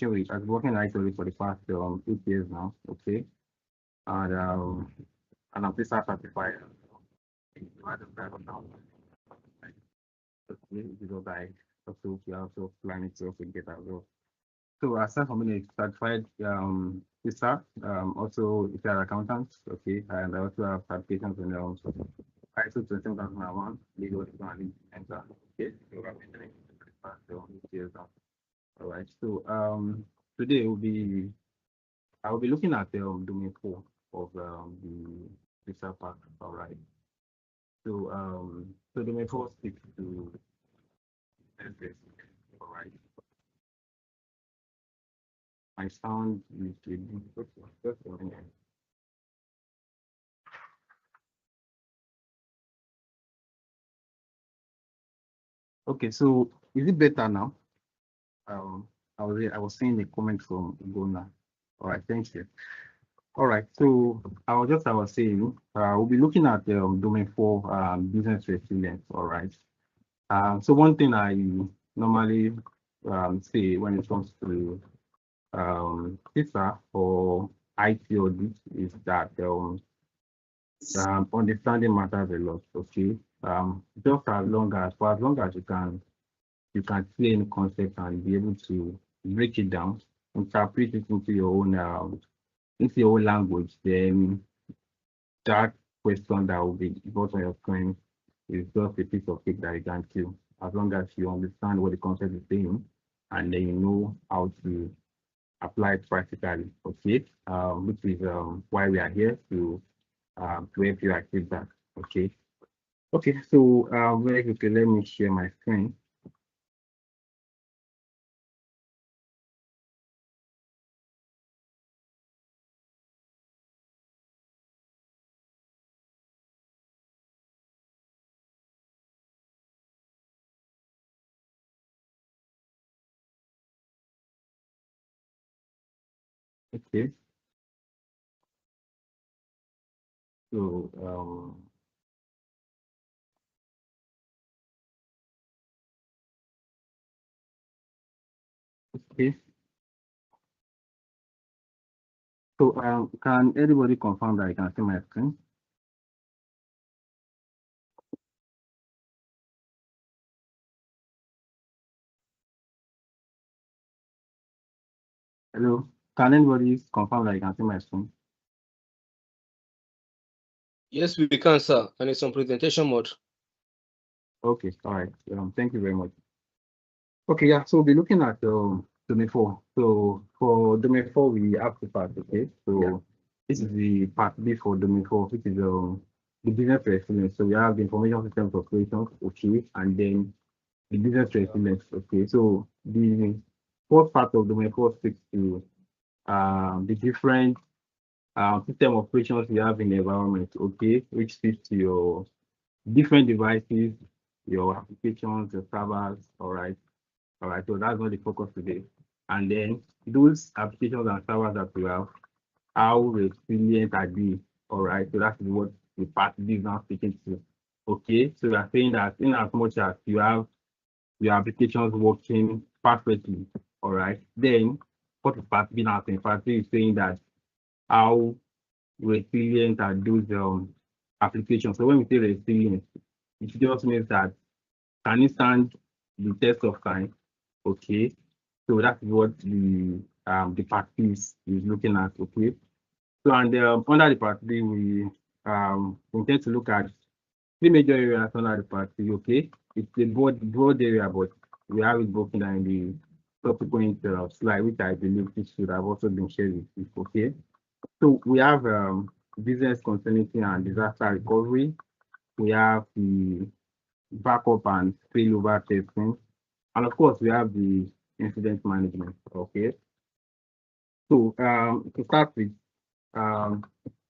I've been working actually for the past 8 years now. Okay, and I'm Cisa certified. Okay, because I also we are also planning to also get as well. So aside from being a certified Cisa, also if you are accountant, okay, and I also have certifications in ISO 27001 legal and enter. Okay, so I've been doing it for the past 8 years now. All right. So today I will be looking at domain 4 of the visa pack. All right. So domain 4 speaks to address. All right. My sound is just a minute. Okay. So is it better now? Um, I was seeing a comment from Gona. All right. Thank you. All right. So I was saying we'll be looking at domain 4 business resilience. All right. So one thing I normally say when it comes to CISA or IT audit is that understanding matters a lot. Okay, just as long as you can see any concept and be able to break it down, interpret it into your own language, then that question that will be brought on your screen is just a piece of cake that you can kill. As long as you understand what the concept is saying and then you know how to apply it practically. Okay. Which is why we are here to help you achieve that. Okay. Okay. So very quickly, let me share my screen. Okay. So okay. So can anybody confirm that I can see my screen? Hello. Can anybody confirm that I can see my screen? Yes, we can, sir. And it's on presentation mode. Okay. All right. Thank you very much. Okay, yeah. So we'll be looking at domain 4. So for domain 4, we have two parts. Okay. So this is the part B for domain 4, which is the business resilience. So we have the information systems operations, okay, and then the business resilience. Okay. So the fourth part of domain 4 speaks to the different system operations you have in the environment, okay, which speaks to your different devices, your applications, your servers, all right. All right, so that's not the focus today. And then those applications and servers that we have, how resilient are they? All right, so that's what the part B is now speaking to. Okay, so we are saying that in as much as you have your applications working perfectly, all right, then what is part B now saying? Part B is saying that how resilient are those applications. So when we say resilient, it just means that can it stand the test of time? Okay, so that's what the part is looking at. Okay, so and under the part B, we intend to look at three major areas under the part B. Okay, it's a broad area, but we have it broken down in the subsequent slide, which I believe this should have also been shared with you. Okay, so we have business continuity and disaster recovery. We have the backup and failover testing, and of course, we have the incident management. Okay, so to start with, um,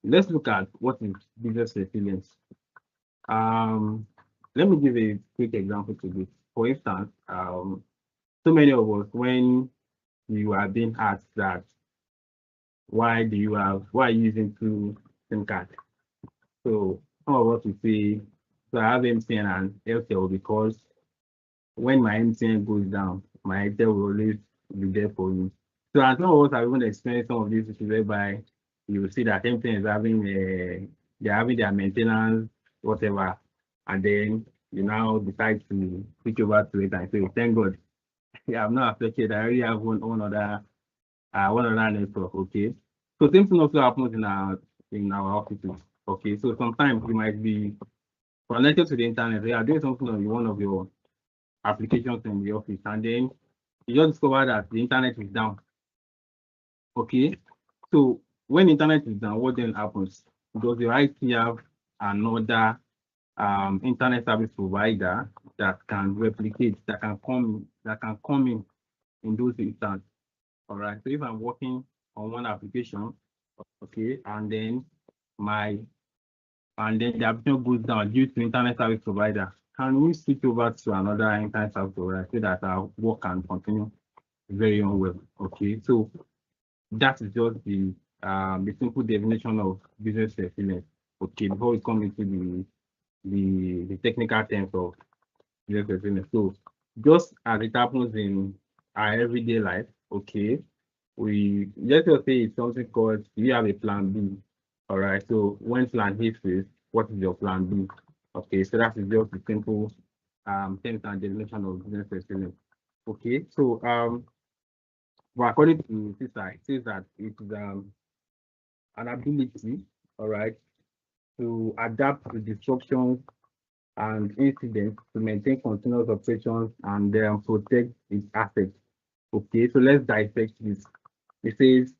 let's look at what is business resilience. Um, Let me give a quick example to this. For instance, so many of us, when you are being asked that why are you using two SIM cards? So some of us will say, so I have MTN and Airtel because when my MTN goes down, my Airtel will always be there for you. So and some of us have even experienced some of these issues whereby you will see that MTN is having they're having their maintenance, whatever, and then you now decide to switch over to it and say, thank God, I'm not affected. I already have one other network, okay. So same thing also happens in our offices. Okay. So sometimes you might be connected to the internet, you are doing something on one of your applications in the office, and then you just discover that the internet is down. Okay. So when internet is down, what then happens? Does your IT have another internet service provider that can replicate, that can come in those instances? All right. So if I'm working on one application, okay, and then the application goes down due to internet service provider, can we switch over to another internet service provider so that our work can continue very well? Okay. So that is just the simple definition of business resilience. Okay, before we come into the technical terms of business resilience. So just as it happens in our everyday life, okay, let's just say it's something called you have a plan B. All right. So when plan A fails, what is your plan B? Okay, so that is just the simple terms and definition of business resilience. Okay, so but according to Cisa, it says that it is an ability, all right, to adapt to disruptions and incidents to maintain continuous operations and protect its assets. Okay, so let's dissect this. It says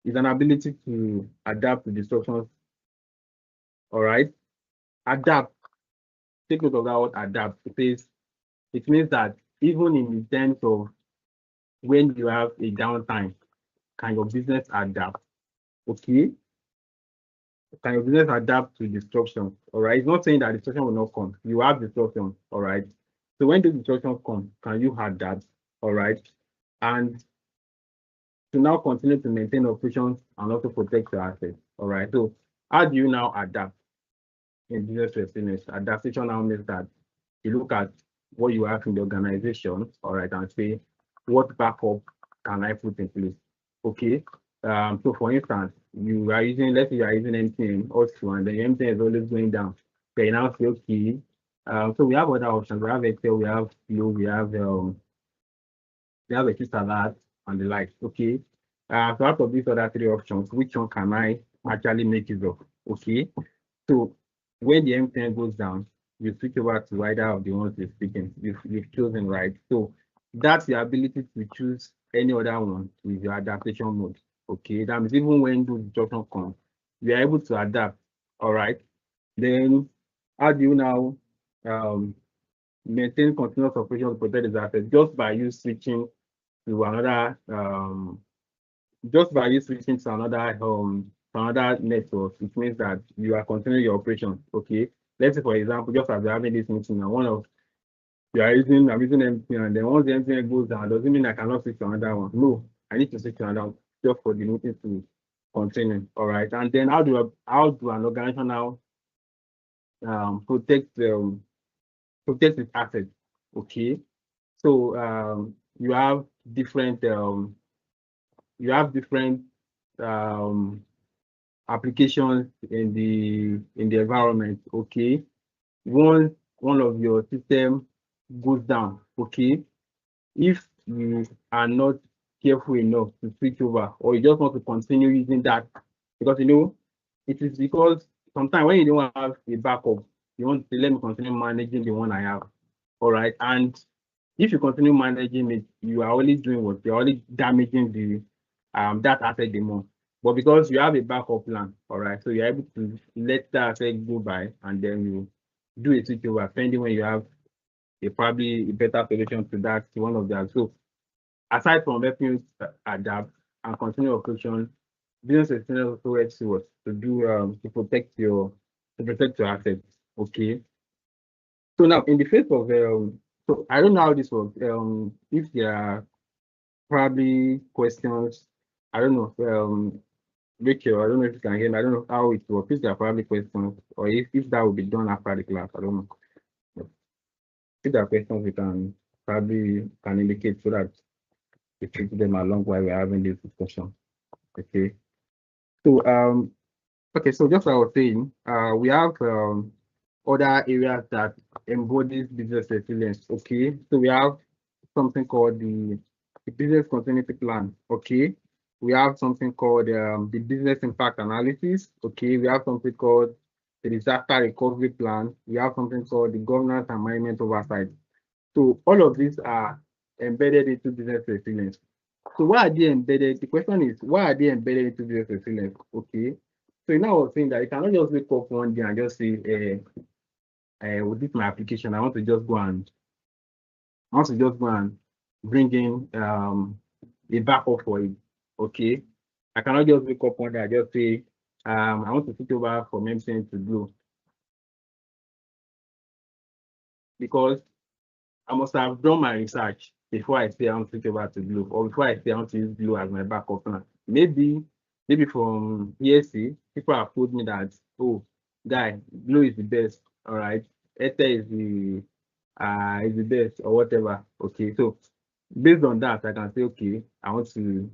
it's an ability to adapt to disruptions. All right, adapt. Take note of that word adapt. It says it means that even in the terms of when you have a downtime, can your business adapt? Okay, can your business adapt to disruption? All right. It's not saying that disruption will not come. You have disruption. All right. So when the disruption comes, can you adapt? All right. And to now continue to maintain operations and also protect your assets. All right. So how do you now adapt in business resilience? Adaptation now means that you look at what you have in the organization, all right, and say, what backup can I put in place? Okay. So for instance, let's say you are using MTN also, and the MTN is always going down. Then you now say, okay, so we have other options. We have Excel, we have Flow, we have a Cisa and the like. Okay. So out of these other three options, which one can I actually make use of? Okay. So when the MTN goes down, you switch over to either of the ones you're speaking. You've chosen right. So that's the ability to choose any other one with your adaptation mode. Okay. That means even when the disruption comes, you are able to adapt. All right. Then how do you now maintain continuous operation to protect the assets? Just by you switching to another another network, it means that you are continuing your operation. Okay. Let's say for example, just as we're having this meeting now, I'm using MTN, and then once the MTN goes down, doesn't mean I cannot switch to another one. No, I need to switch to another one just for the meeting to continue. All right. And then how do an organization now protect its assets? Okay. So you have different um, applications in the environment. Okay. Once one of your system goes down, okay, if you are not careful enough to switch over, or you just want to continue using that, because it is because sometimes when you don't have a backup, you want to let me continue managing the one I have. All right. And if you continue managing it, you are only doing what? You're only damaging the that asset the more. But because you have a backup plan, all right, so you're able to let that asset go by, and then you do a switch over, pending when you have probably a better solution to that, to one of that. So aside from helping you adapt and continue operation, business experience also helps you to do to protect your assets. Okay. So now in the face of so I don't know how this works. If there are probably questions, I don't know. Rachel, I don't know if you can hear me. I don't know how it works. If there are probably questions, or if that will be done after the class, I don't know. If there are questions, we can probably indicate so that be treating them along while we're having this discussion. Okay. So okay, so just like I was saying, we have other areas that embodies business resilience. Okay, so we have something called the business continuity plan. Okay, we have something called the business impact analysis. Okay, we have something called the disaster recovery plan. We have something called the governance and management oversight. So all of these are embedded into business resilience. So why are they embedded? The question is, why are they embedded into business resilience? Okay. So you know, I was saying that you cannot just wake up one day and just say, with this my application, I want to just go and bring in a backup for it. Okay. I cannot just wake up one day and just say, I want to switch over from MCN to Blue. Because I must have done my research before I say I want to switch over to Blue, or before I say I want to use Blue as my backup plan. Maybe from ESC, people have told me that, oh, guy, Blue is the best. All right, Ether is the best, or whatever. Okay, so based on that, I can say, okay, I want to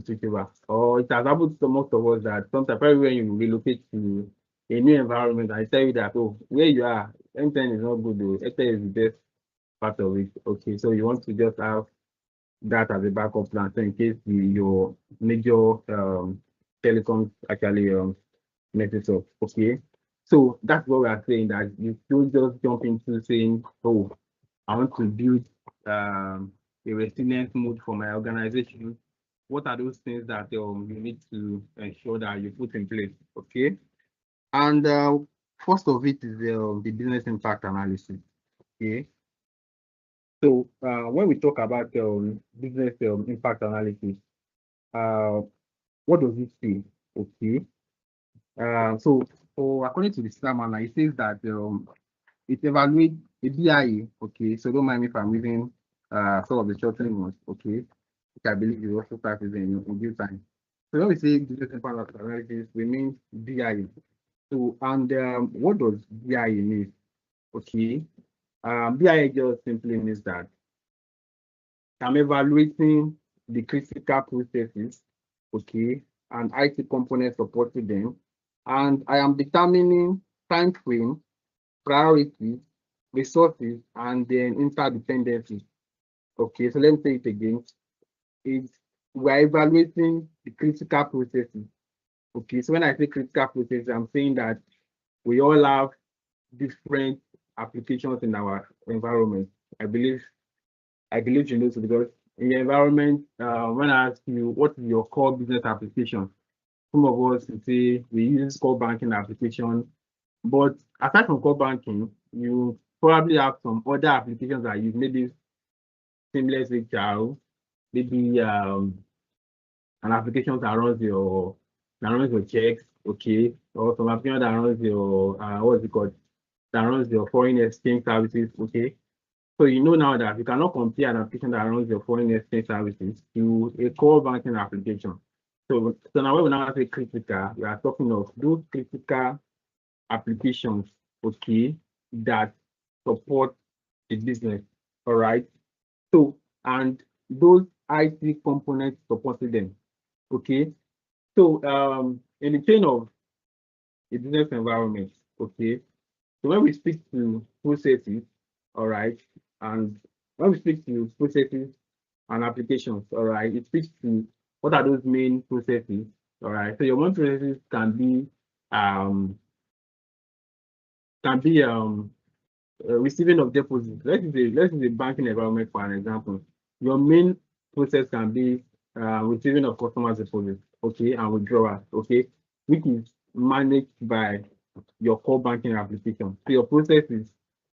switch over. Or it has happened to most of us that sometimes when you relocate to a new environment, I tell you that, oh, where you are, MTN is not good though, Ether is the best part of it. Okay, so you want to just have that as a backup plan, so in case your major telecoms actually messes up. Okay, so that's what we are saying, that you don't just jump into saying, oh, I want to build a resilient mode for my organization. What are those things that you need to ensure that you put in place? Okay, and first of it is the business impact analysis. Okay, so when we talk about business impact analysis, uh, what does it say? Okay, so according to the STAR, it says that it evaluates a BIA. Okay, so don't mind me if I'm using some of the shortened ones. Okay, which I believe you also start using in due time. So when we say business impact analysis, we mean BIA. So and what does BIA mean? Okay, BIA just simply means that I'm evaluating the critical processes, okay, and IT components supporting them, and I am determining time frame, priorities, resources, and then interdependencies. Okay, so let me say it again. We're evaluating the critical processes. Okay, so when I say critical processes, I'm saying that we all have different applications in our environment. I believe you know, so because in your environment, when I ask you what is your core business application, some of us will say we use core banking application, but aside from core banking, you probably have some other applications that use maybe seamless HR, maybe an application that runs your checks, okay, or some application that runs your what's it called, that runs your foreign exchange services, okay. So you know now that you cannot compare an application that runs your foreign exchange services to a core banking application. So now when we now say critical, we are talking of those critical applications, okay, that support the business. All right. So and those IT components supporting them. Okay. So in the chain of a business environment, okay. So when we speak to processes, all right, and when we speak to processes and applications, all right, it speaks to what are those main processes, all right. So your main processes um can be receiving of deposits. Let's use a banking environment for an example. Your main process can be receiving of customers deposits, okay, and withdrawals, okay, which is managed by your core banking application. So your process is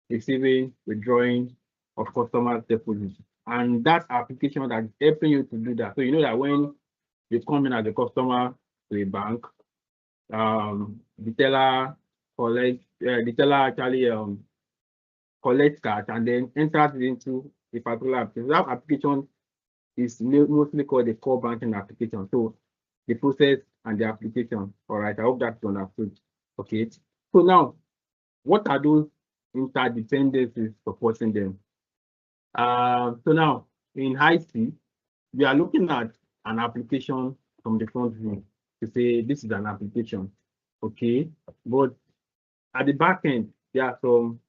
receiving, withdrawing of customers deposits, and that application that is helping you to do that. So you know that when you come in as a customer to a bank, the teller actually collect cash and then enters it into a particular application. That application is mostly called a core banking application. So the process and the application. All right, I hope that's understood. Okay. So now, what are those interdependencies supporting them? So now in high C, we are looking at an application from the front view to say this is an application, okay? But at the back end, there are some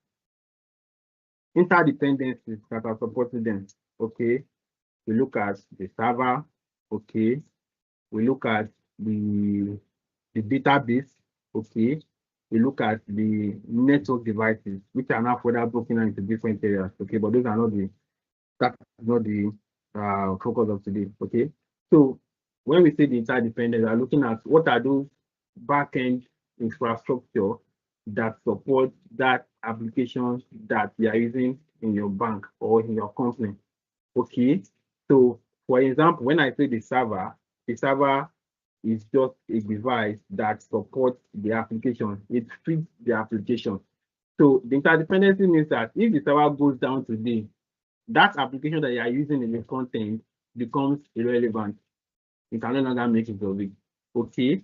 interdependencies that are supporting them, okay? We look at the server, okay? We look at the database, okay? We look at the network devices, which are now further broken into different areas, okay? But those are not the focus of today, okay? So when we say the interdependence, we are looking at what are those backend infrastructure that support that application that you are using in your bank or in your company, okay? So for example, when I say the server is just a device that supports the application. It fits the application. So the interdependency means that if the server goes down today, that application that you are using in the content becomes irrelevant. You can no longer make use of it. Okay.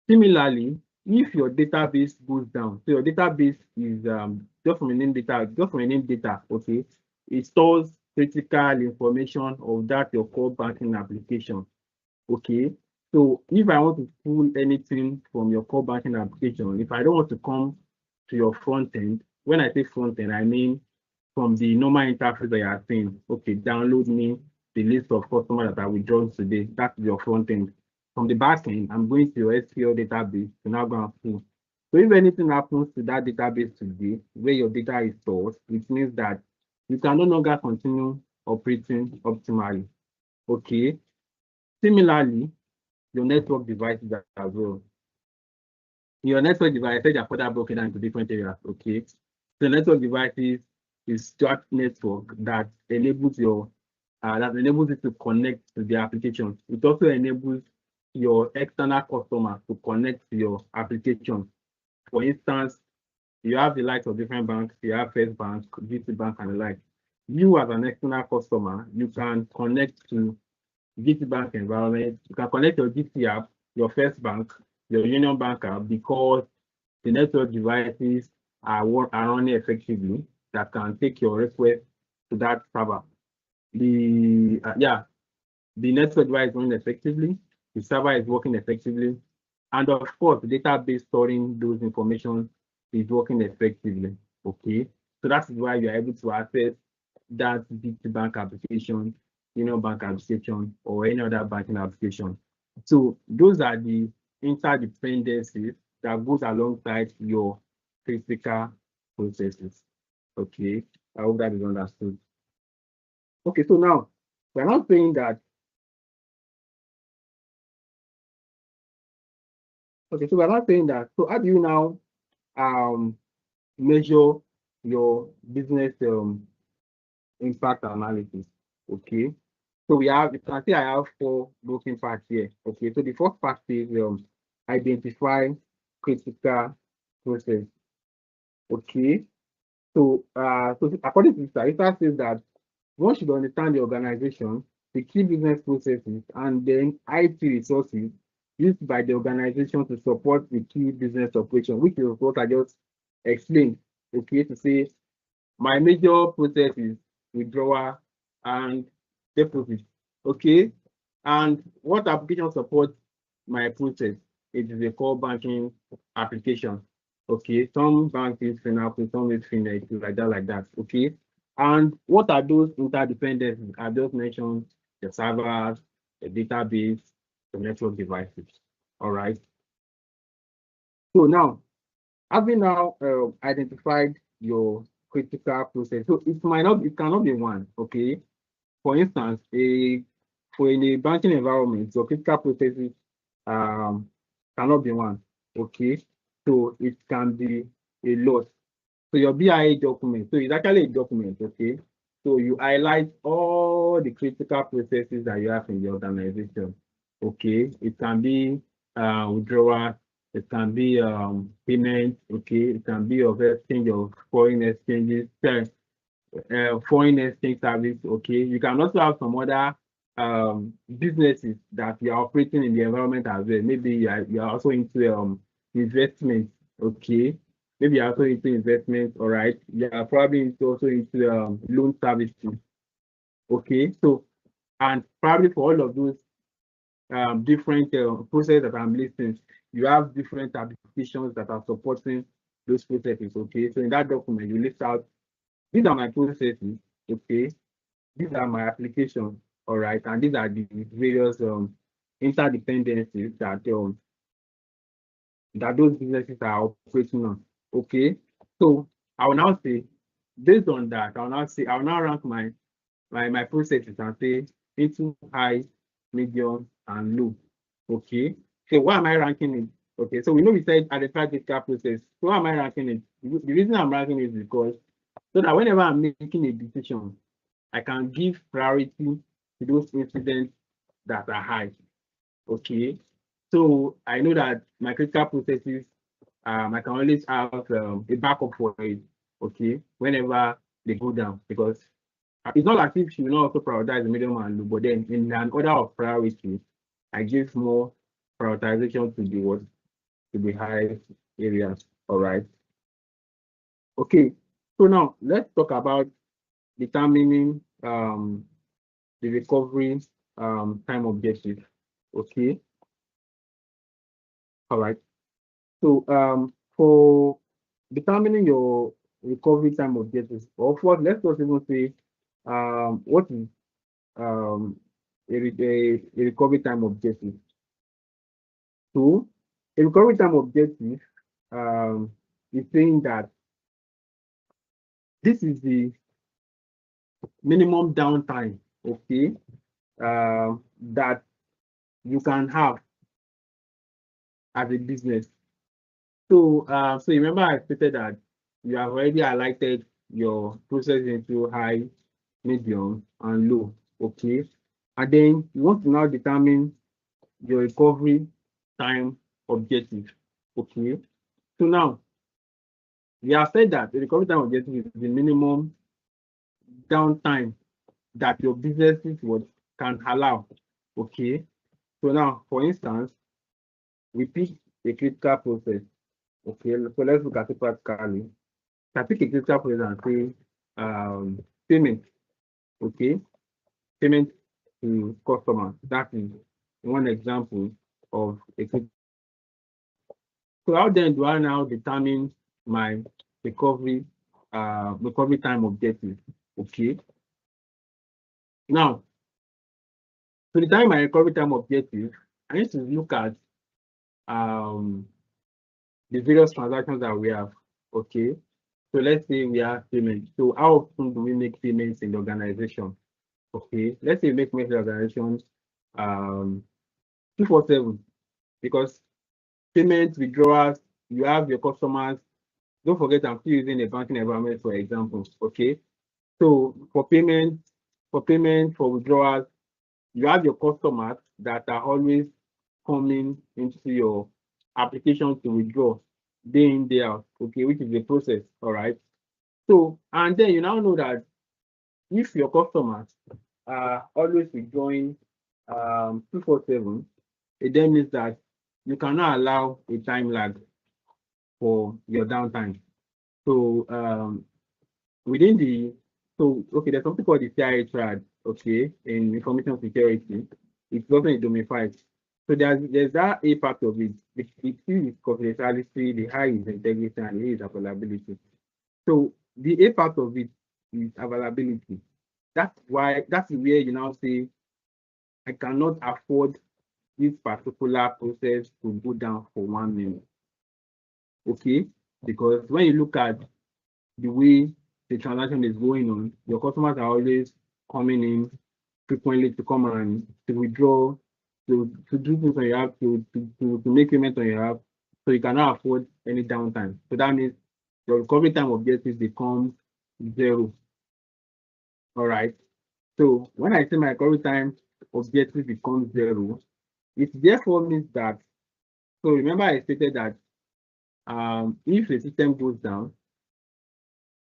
Similarly, if your database goes down, so your database is just from a name data, okay, it stores critical information of that your core banking application. Okay. So if I want to pull anything from your core banking application, if I don't want to come to your front end, when I say front end, I mean from the normal interface that you are saying, okay, download me the list of customers that I withdrawn today. That's your front end. From the back end, I'm going to your SQL database to now go and pull. So if anything happens to that database today, where your data is stored, it means that you can no longer continue operating optimally. Okay. Similarly, your network devices as well. Your network device, I said they're further broken down into different areas, okay? So network devices is that network that enables you to connect to the application. It also enables your external customers to connect to your application. For instance, you have the likes of different banks, you have First Bank, GT Bank, and the like. You as an external customer, you can connect to GT Bank environment. You can connect your GT app, your First Bank, your Union Bank app, because the network devices are running effectively that can take your request to that server. The network device is running effectively, the server is working effectively, and of course, the database storing those information is working effectively. Okay, so that's why you are able to access that GT Bank application, Union Bank application, or any other banking application. So those are the interdependencies that goes alongside your critical processes. Okay, I hope that is understood. Okay, so now we're not saying that. Okay, so we're not saying that. So how do you now measure your business impact analysis? Okay, so you can see I have 4 broken parts here. Okay, so the first part is identify critical process. Okay, so according to Cisa, says that one should understand the organization, the key business processes, and then IT resources used by the organization to support the key business operation, which is what I just explained. Okay, to say my major process is withdrawal and deposit. Okay, and what application supports my process? It is a core banking application. Okay, some banks use Finaple, some use Finex, like that. Okay, and what are those interdependencies? I just mentioned the servers, the database, the network devices. All right. So now, having now identified your critical process, so it cannot be one. Okay. For instance, for in a banking environment, your critical processes um, cannot be one. Okay. So it can be a lot. So your BIA document, so it's actually a document, okay? So you highlight all the critical processes that you have in the organization, okay? It can be withdrawal, it can be payment, okay? It can be of exchange of foreign exchanges, foreign exchange service, okay? You can also have some other businesses that you are operating in the environment as well. Maybe you are also into investment, okay? Maybe you're also into investment, all right? You are probably also into loan services, okay? So And probably for all of those different processes that I'm listing, you have different applications that are supporting those processes. Okay, so in that document, you list out these are my processes. Okay, these are my applications. All right, and these are the various interdependencies that those businesses are operating on. Okay, so I will now say, based on that, I will now rank my processes and say into high, medium, and low. Okay, so why am I ranking it? Okay, so we know we said identify critical process. So why am I ranking it? The reason I'm ranking it is because so that whenever I'm making a decision, I can give priority to those incidents that are high. Okay, so I know that my critical processes, I can always have a backup for it. Okay, whenever they go down, because it's not as if she will not also prioritize the medium and low, but then in an order of priority, I give more prioritization to the what to the high areas. All right. Okay. So now let's talk about determining the recovery time objective. Okay. All right. So for determining your recovery time objectives, or first, let's just even say what is a recovery time objective. So a recovery time objective is saying that this is the minimum downtime, okay, that you can have as a business. So, so remember I stated that you have already highlighted your process into high, medium, and low, okay? And then you want to now determine your recovery time objective, okay? So now, we have said that the recovery time objective is the minimum downtime that your businesses would can allow, okay? So now, for instance, we pick a critical process, okay? So let's look at it practically. I pick a critical process and say payment, okay? Payment to customers. That is one example of a critical. So how then do I now determine my recovery recovery time objective? Okay. Now, to determine my recovery time objective, I need to look at the various transactions that we have. Okay. So let's say we have payments. So how often do we make payments in the organization? Okay. Let's say we make payments in the organization 247, because payments, withdrawals, you have your customers. Don't forget, I'm still using a banking environment for example. Okay. So for payment, for withdrawals, you have your customers that are always coming into your application to withdraw day in, day out, okay, which is the process. All right. So, and then you now know that if your customers are always withdrawing 247, it then means that you cannot allow a time lag for your downtime. So within the okay, there's something called the CIA triad, okay, in information security. It's also in domain 5. So there's that A part of it. The C is confidentiality, the high is integrity, and the A is availability. So the A part of it is availability. That's why that's where you now say I cannot afford this particular process to go down for 1 minute. Okay, because when you look at the way the transaction is going on, your customers are always coming in frequently to come and to withdraw, to do things on your app, to make payments on your app. So you cannot afford any downtime. So that means your recovery time objective becomes 0. All right. So when I say my recovery time objective becomes 0, it therefore means that, so remember I stated that if the system goes down,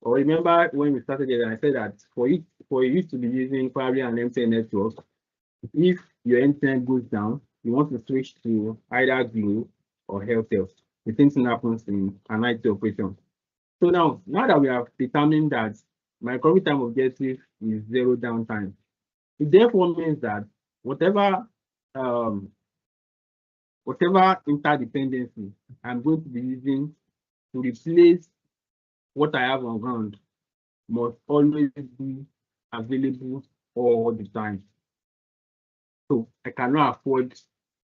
or remember when we started it, I said that for you to be using probably an MTN network, if your MTN goes down, you want to switch to either Glo or Airtel. The same thing happens in an IT operation. So now that we have determined that my recovery time objective is 0 downtime, It therefore means that whatever whatever interdependency I'm going to be using to replace what I have on ground must always be available all the time. So I cannot afford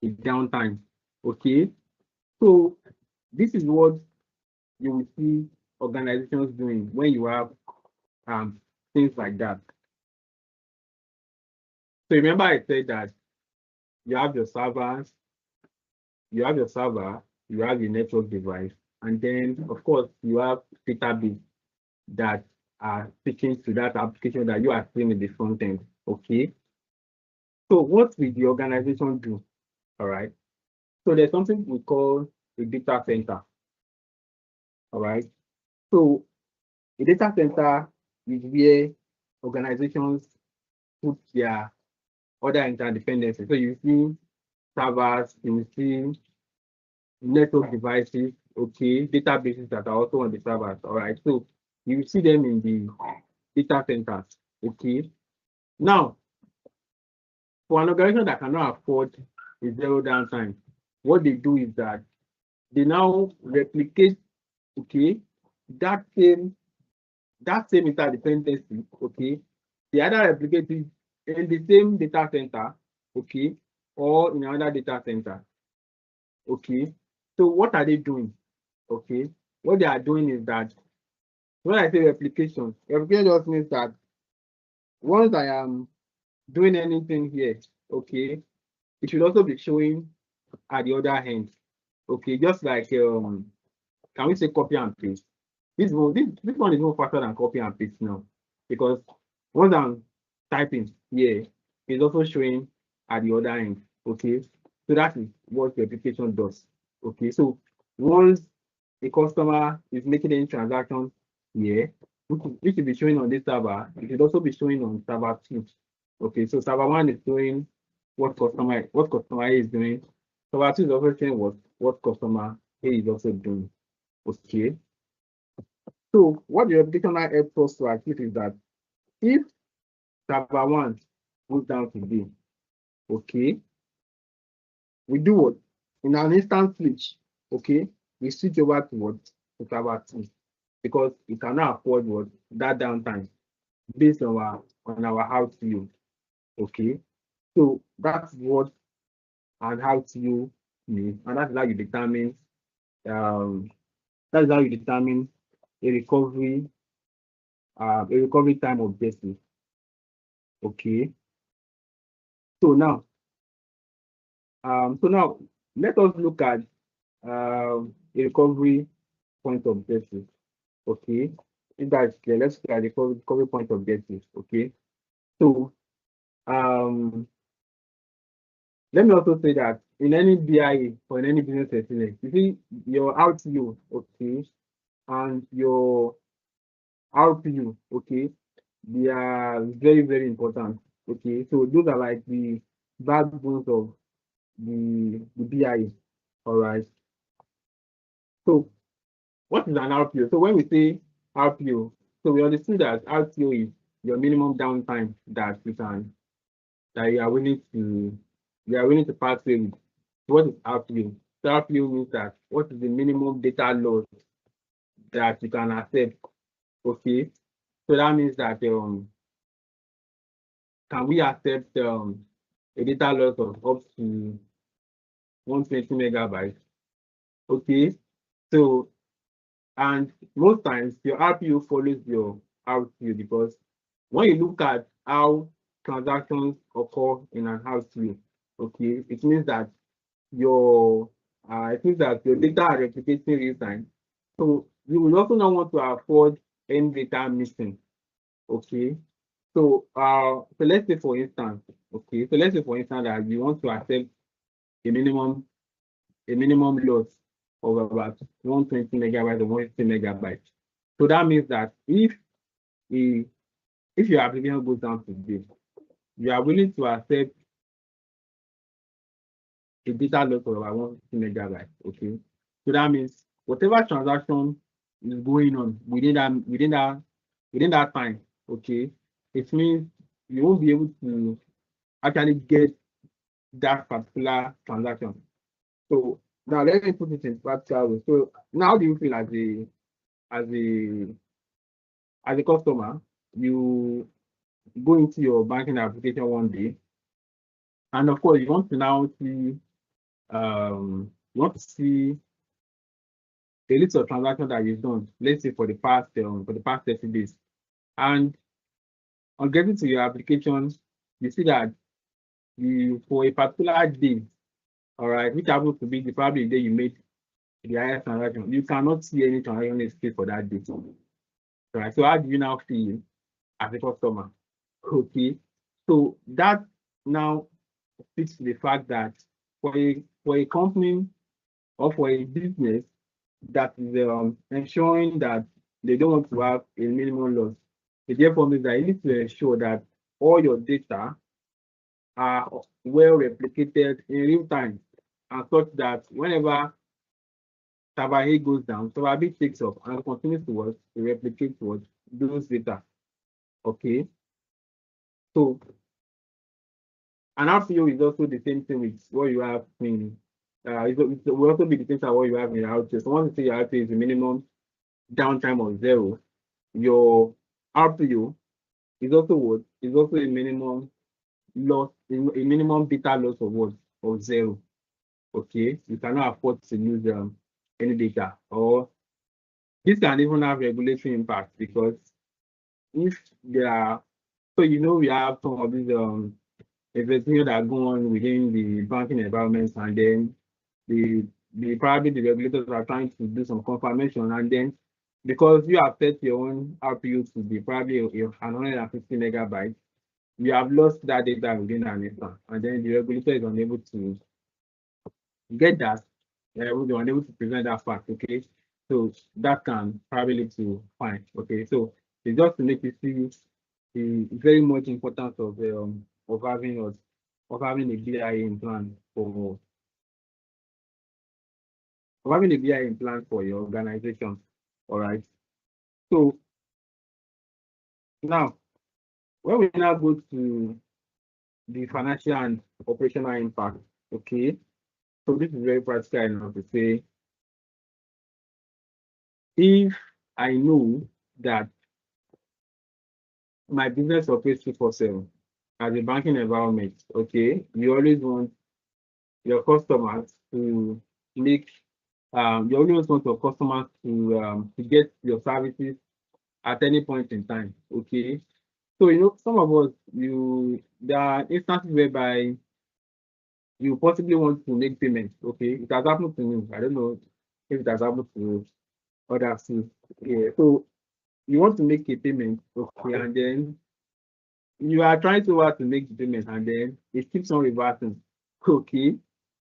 a downtime. Okay. So this is what you will see organizations doing when you have things like that. So remember I said that you have your servers, you have your server, you have your network device, and then of course you have database that are speaking to that application that you are seeing in the front end. Okay. So what will the organization do? All right. So there's something we call a data center. All right. So a data center is where organizations put their other interdependencies. So you see servers, you see network devices, okay, databases that are also on the servers. All right. So you see them in the data centers. Okay. Now, for an organization that cannot afford a zero downtime, what they do is that they now replicate, okay, that same interdependency, okay, they either replicate it in the same data center, okay, or in another data center, okay. So what are they doing? Okay, what they are doing is that when I say replication just means that once I am doing anything here, okay, it should also be showing at the other hand, okay, just like can we say copy and paste? This one is more faster than copy and paste now, because once I'm typing here, it's also showing at the other end. Okay, so that is what the application does. Okay, so once a customer is making any transaction here, which will be showing on this server, it will also be showing on server 2. Okay, so server 1 is showing what customer A is doing. Server 2 is also showing what customer A is also doing. Okay. So what the educational helps us to achieve is that if server 1 goes down today, okay, we do what? In an instant switch, okay, we switch over to what? To server 2, because we cannot afford what? That downtime based on our how to use. Okay. So that's what and how to use, and that's how you determine that's how you determine a recovery time objective. Okay. So now, let us look at a recovery point objective. Okay. If that's clear, let's look at the recovery point objective. Okay. So let me also say that in any BIA or in any business excellence, you see your RTO, okay, and your RPU, okay, they are very, very important. Okay, so those are like the backbones of the BIA. All right. So what is an RPO? So when we say RPO, so we understood that RPO is your minimum downtime that you are willing to pass with. What is RPO? So RPO means that what is the minimum data load that you can accept? Okay. So that means that can we accept a data loss of up to 120 megabytes? Okay. So, and most times your RPO follows your RTO, because when you look at how transactions occur in an RTO, okay, it means that your data are replicating real time. So you will also not want to afford any data missing. Okay. So let's say for instance, that you want to accept a minimum loss of about 120 megabytes or 150 megabytes. So that means that if your application goes down today, you are willing to accept a data loss of about 150 megabytes. Okay. So that means whatever transaction is going on within that time, okay, it means you won't be able to actually get that particular transaction. So now let me put it in practical way. So now, how do you feel as a as a customer? You go into your banking application one day, and of course you want to now see you want to see a list of transactions that you've done, let's say for the past 30 days. And on getting to your application, you see that you for a particular day, all right, which happens to be probably the day you made the highest transaction, you cannot see any transaction history for that day. Right. So how do you now feel as a customer? Okay. So that now speaks to the fact that for a company or for a business that is ensuring that they don't want to have a minimum loss, it therefore means that you need to ensure that all your data are well replicated in real time, and such that whenever server A goes down, server B takes up and continues to work to replicate what those data. Okay. So an RPO is also the same thing with what you have in it will also be the same as what you have in RPO. So once you say your RPO is the minimum downtime of 0, your RPO is also what is also a minimum loss, a minimum data loss of what of 0. Okay, you cannot afford to lose any data, or this can even have regulatory impact, because if there are, so we have some of these investigations that go on within the banking environment, and then probably the regulators are trying to do some confirmation, and then because you have set your own RPU to be probably 150 megabytes, you have lost that data within an instant, and then the regulator is unable to get that. They're unable to present that fact. Okay, so that can probably lead to fine. Okay, so it's just to make you see the very much importance of having a BIA plan for your organization. All right. So now, when we now go to the financial and operational impact, okay. So this is very practical enough to say, if I know that my business operates 24/7 as a banking environment, okay, you always want your customers to make you always want your customers to get your services at any point in time. Okay. So some of us, there are instances whereby you possibly want to make payments. Okay, it has happened to me. I don't know if it has happened to others too. Yeah. So you want to make a payment, okay, and then you are trying so hard to make the payment, and then it keeps on reversing. Okay.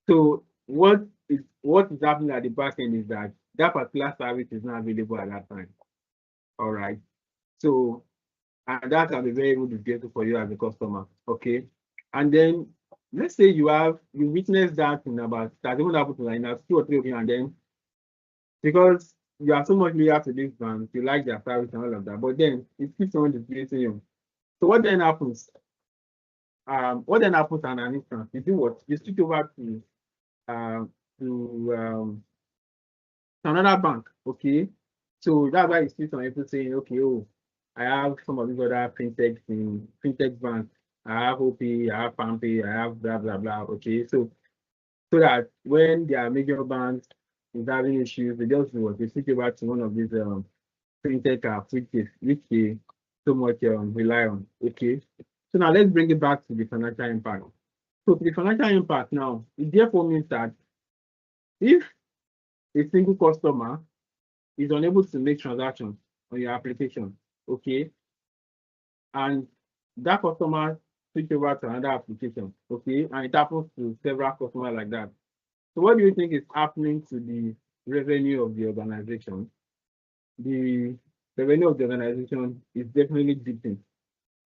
So what is happening at the back end is that particular service is not available at that time. All right. So, and that can be very good for you as a customer. Okay. And then let's say you witness that in about that even happened to like 2 or 3 of you, and then because you are so much loyal to this bank, you like their service and all of that, but then it keeps on displacing you. So what then happens? What then happens at an instance? You do what? You switch over to to another bank. Okay. So that's why you see some people saying, okay, oh, I have some of these other fintech banks. I have OP, I have PAMPay, I have blah blah blah. Okay. So that when their major banks is having issues, they just do what they switch over to one of these fintech apps, which they so much rely on. Okay. So now let's bring it back to the financial impact. So the financial impact now, it therefore means that if a single customer is unable to make transactions on your application, okay, and that customer switch over to another application, okay, and it happens to several customers like that. So what do you think is happening to the revenue of the organization? The revenue of the organization is definitely dipping,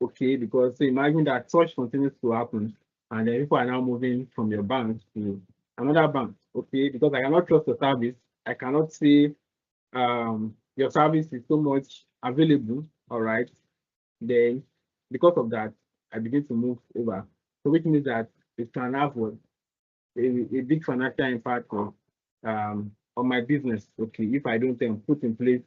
okay, because so imagine that such continues to happen, and then people are now moving from your bank to another bank, okay, because I cannot trust the service. I cannot say your service is so much available, all right, then because of that, I begin to move over. So which means that it can have what a big financial impact on my business. Okay, if I don't put in place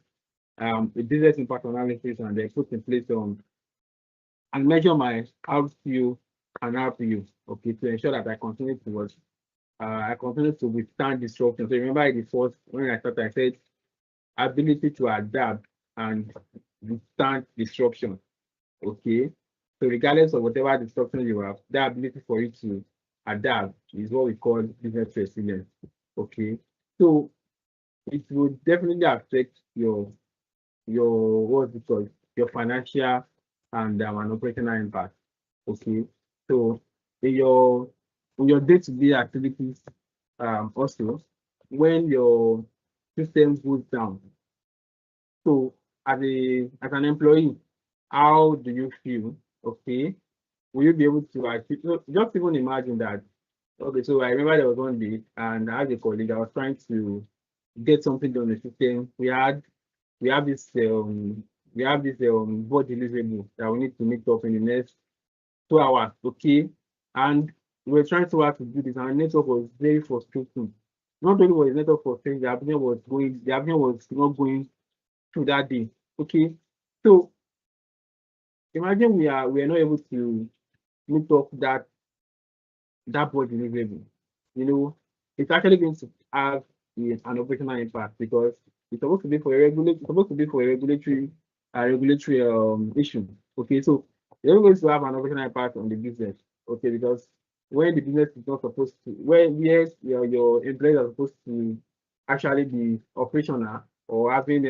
a business impact analysis and then put in place and measure my RCU and RPU, okay, to ensure that I continue to work. I continue to withstand disruption. So remember at the first when I started, I said ability to adapt and withstand disruption. Okay. So regardless of whatever disruption you have, that ability for you to adapt is what we call business resilience. Okay. So it will definitely affect your what's it called? Your financial and an operational impact. Okay. So in your day-to-day activities, also when your system goes down. So as an employee, how do you feel? Okay. Will you be able to achieve? So just even imagine that. Okay, so I remember there was one day, and as a colleague, I was trying to get something done in the system. We have this board deliverable that we need to meet up in the next 2 hours. Okay, and we were trying so hard to do this, and the network was very frustrating. Not only was the network frustrating, the avenue was not going through that day. Okay, so imagine we are not able to meet up that board deliverable. You know, it's actually going to have an operational impact because it's supposed to be for a regulatory issue. Okay, so you're going to have an operational impact on the business. Okay, because when the business is not supposed to, when yes, your employees are supposed to actually be operational or having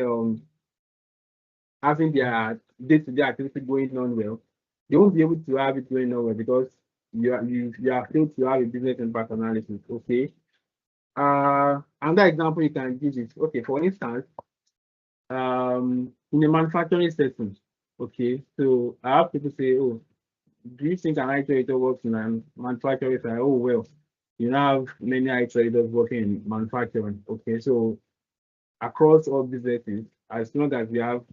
their day-to-day activity going on well, they won't be able to have it going on well because you are failed to have a business impact analysis. Okay. Another example you can give is okay, for instance, in a manufacturing setting, okay, so I have people say, oh, do you think an IT editor works in a manufacturing setting? Oh, well, you have many IT editors working in manufacturing. Okay, so across all businesses, as long as you have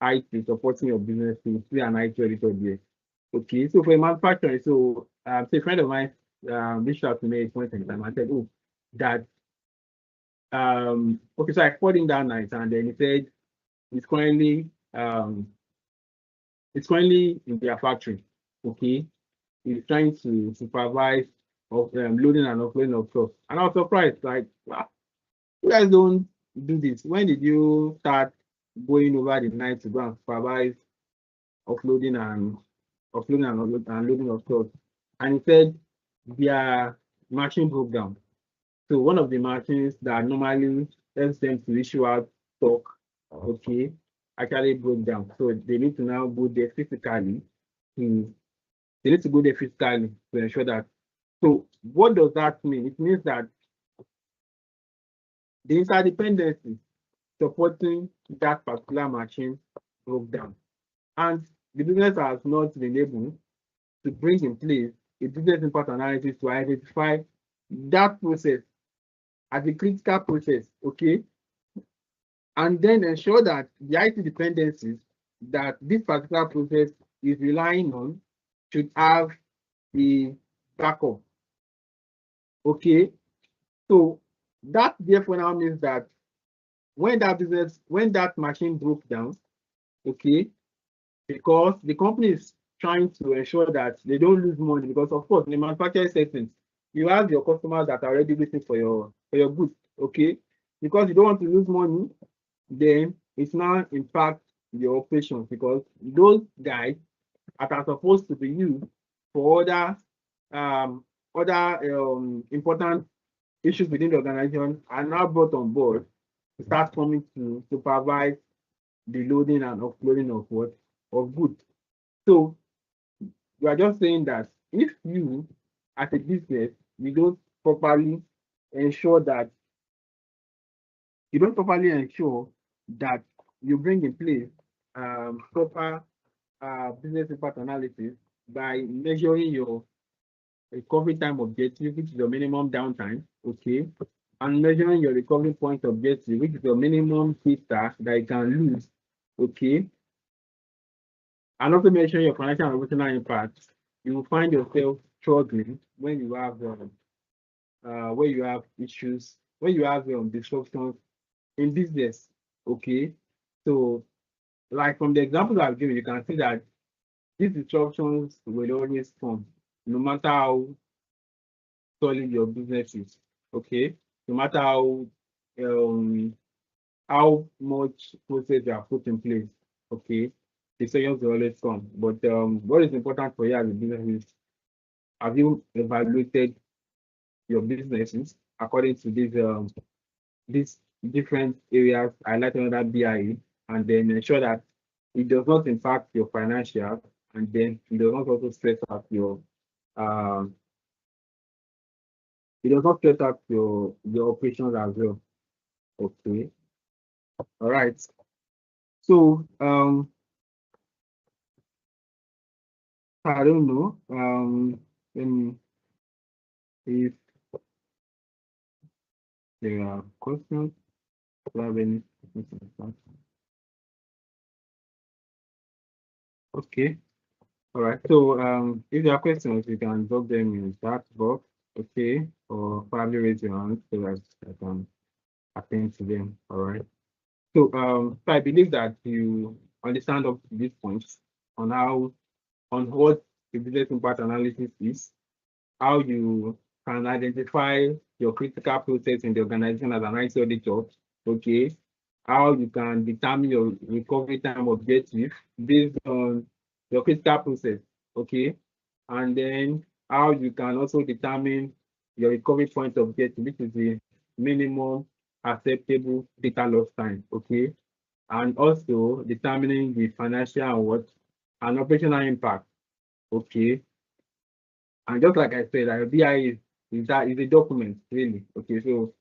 IT supporting your business, you see an IT editor there. Okay, so for a manufacturing, so say a friend of mine reached out to me at a point in time and said, oh, that okay, so I called him that night and then he said it's currently um in their factory. Okay, he's trying to supervise of loading and offloading of stuff. And I was surprised, like, wow, you guys don't do this. When did you start going over the night to go and supervise offloading and loading of stuff? And he said their machine broke down. So one of the machines that normally helps them to issue out stock, okay, actually broke down. So they need to now go there physically to ensure that. So what does that mean? It means that the interdependency supporting that particular machine broke down. And the business has not been able to bring in place a business impact analysis to identify that process as a critical process, okay? And then ensure that the IT dependencies that this particular process is relying on should have a backup, okay? So that therefore now means that when that machine broke down, okay, because the company is trying to ensure that they don't lose money because of course in the manufacturing settings, you have your customers that are already waiting for your goods, okay? Because you don't want to lose money, then it's now impact your operations because those guys that are supposed to be used for other important issues within the organization are now brought on board to start coming to supervise the loading and offloading of goods. So we are just saying that if you as a business you don't properly ensure that you bring in place proper business impact analysis by measuring your recovery time objective, which is your minimum downtime, okay, and measuring your recovery point objective, which is your minimum data that you can lose, okay, and also measuring your financial and operational impact. you will find yourself struggling when you have issues, when you have disruptions in business. Okay, so like from the example I've given, you can see that these disruptions will always come, no matter how solid your business is. Okay, no matter um how much process you have put in place. Okay, decisions will always come. But what is important for you as a business is, have you evaluated your businesses according to these different areas highlighted under BIE, and then ensure that it does not impact your financial, and then it does not also stress out your um it does not stress out your operations as well. Okay, all right. So I don't know um if there are questions. Do you have any questions? Okay. All right. So if there are questions, you can drop them in the chat box, okay, or probably raise your hand so that I can attend to them. All right. So so I believe that you understand up to this point on what the business impact analysis is, how you can identify your critical process in the organization as an IT auditor, okay, how you can determine your recovery time objective based on your critical process, okay, and then how you can also determine your recovery point objective, which is the minimum acceptable data loss time, okay, and also determining the financial and what and operational impact, okay. And just like I said, BI is a document, really. Okay, so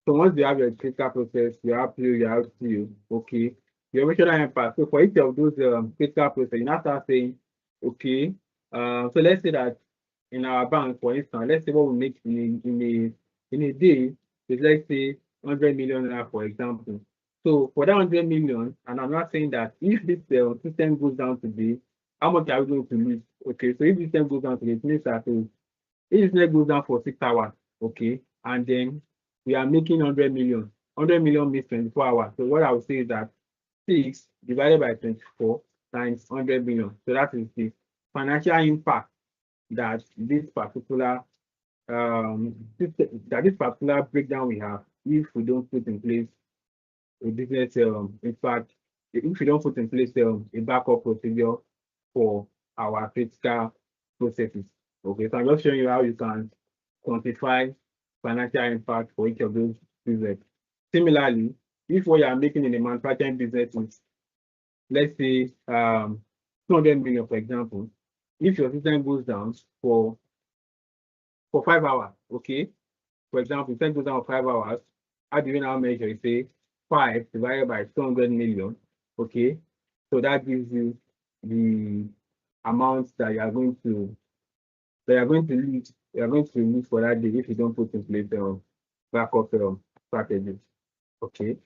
once you have your critical process, you have PO, you have CO, okay, your operational impact. So for each of those critical process, you now start saying, okay, so let's say that in our bank, for instance, let's say what we make in a day is, let's say, 100 million naira, for example. So for that 100 million, and I'm not saying that if this system goes down today, how much are we going to lose? Okay, so if the system goes down today, it means that if the system goes down for 6 hours, okay, and then we are making 100 million. 100 million means 24 hours. So what I would say is that 6 divided by 24 times 100 million. So that is the financial impact that this particular breakdown we have if we don't put in place a business in fact, if we don't put in place a backup procedure for our critical processes. Okay, so I'm just showing you how you can quantify financial impact for each of those business. Similarly, if what you are making in a manufacturing business is, let's say 200 million, for example, if your system goes down for 5 hours, okay, for example, system goes down for 5 hours, how do you now measure? You say 5 divided by 200 million, okay, so that gives you the amount that you are going to lose. You are going to lose for that day if you don't put in place backup strategies. Okay.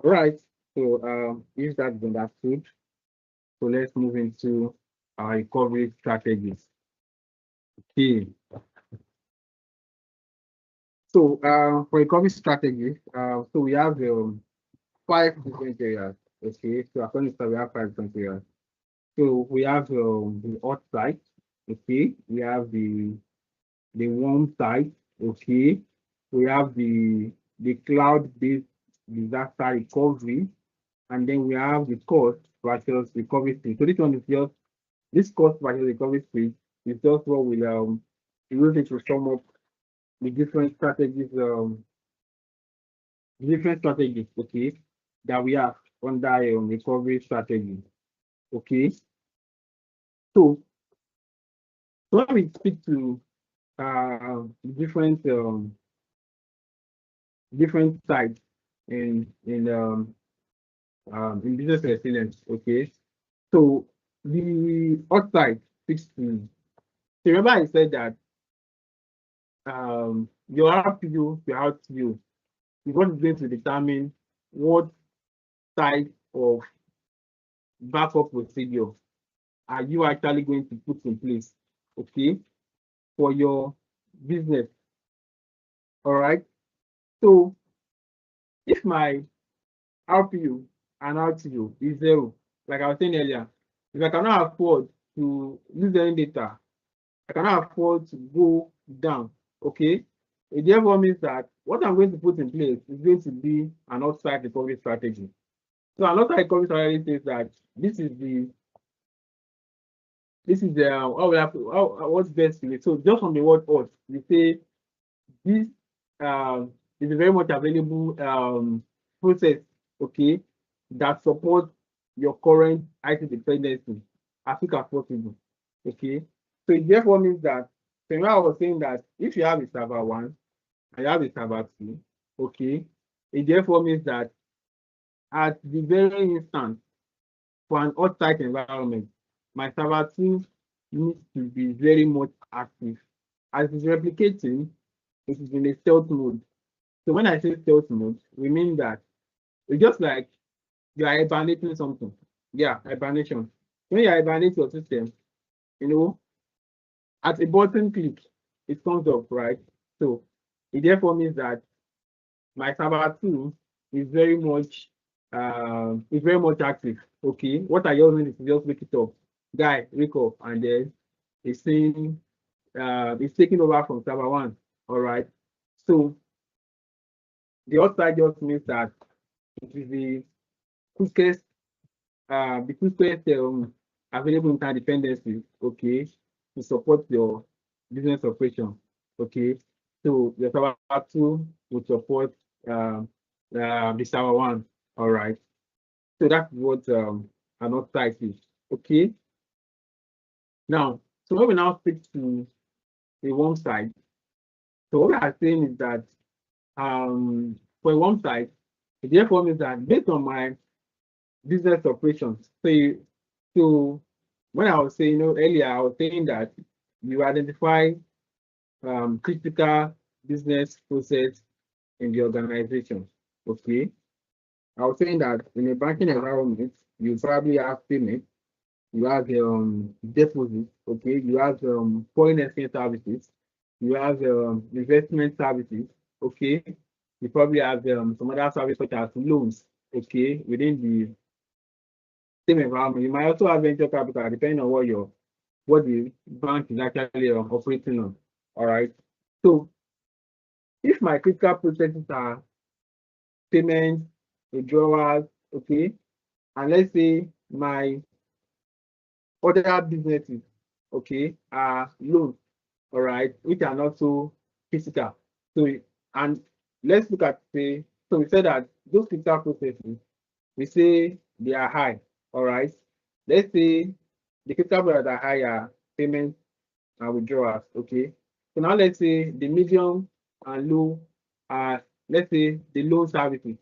All right. So if that's been understood, so let's move into our recovery strategies. Okay. So for recovery strategy, so we have 5 different areas. Okay. So according to we have 5 different areas. So we have the hot site. Okay. We have the warm site. Okay. We have the cloud-based disaster recovery, and then we have the cost versus recovery speed. So this one is just this cost versus recovery speed is just what we'll use it to sum up the different strategies, okay, that we have under recovery strategy. Okay. So when we speak to different different sides in business resilience, okay. So the outside speaks to, remember I said that your RPU, your RTU is what is going to determine what type of backup procedure are you actually going to put in place. okay, for your business. All right. So if my RPU and RTO is 0, like I was saying earlier, if I cannot afford to lose any data, I cannot afford to go down. Okay. It therefore means that what I'm going to put in place is going to be an outside recovery strategy. So an outside recovery strategy says that this is the how we have to, what's best to it. So just from the word ought, we say this is a very much available process, okay, that supports your current IT dependency as quick as possible. Okay. So it therefore means that, so I was saying that if you have a server 1 and you have a server 2, okay, it therefore means that at the very instant for an on-site environment, my server 2 needs to be very much active. As it's replicating, it is in a stealth mode. So when I say stealth mode, we mean that it's just like you are hibernating something. Yeah, hibernation. When you hibernate your system, you know, at a button click, it comes up, right? So it therefore means that my server 2 is very much active. Okay. What I just need is to just wake it up. Guy, wake up, and then it's saying it's taking over from server 1. All right. So the outside just means that it is quickest the quickest available interdependencies, okay, to support your business operation. Okay. So your server 2 will support the server 1. All right. So that's what an outside is. Okay. Now, so when we now speak to the one side, so what we are saying is that for one side, it therefore means that based on my business operations. So when I was saying, earlier, I was saying that you identify critical business process in the organization. Okay. I was saying that in a banking environment, you probably have payment, you have deposits, okay, you have foreign exchange services, you have investment services, okay, you probably have some other services such as loans, okay, within the same environment. You might also have venture capital depending on what the bank is actually operating on. All right. So if my critical processes are payments, withdrawals, okay, and let's say my other businesses, okay, are loans, all right, which are not so physical. So and let's look at so we said that those critical processes, we say they are high, all right. Let's say the critical processes are higher payments and withdrawals, okay. So now let's say the medium and low are, let's say, the loan services.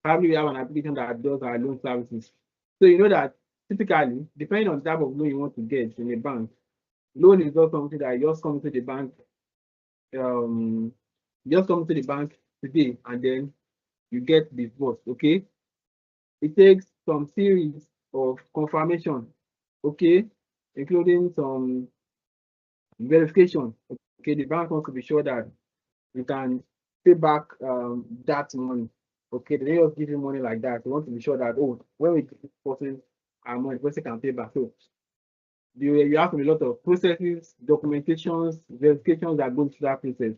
Probably we have an application that does our loan services. So you know that typically, depending on the type of loan you want to get in a bank, loan is not something that you just come to the bank, um, just come to the bank today and then you get disbursed, okay. It takes some series of confirmation, okay, including some verification. Okay, the bank wants to be sure that you can pay back that money. Okay, they don't just give you money like that. They want to be sure that, oh, when we give this person our money, the person can pay back. So you have a lot of processes, documentations, verifications that go through that process.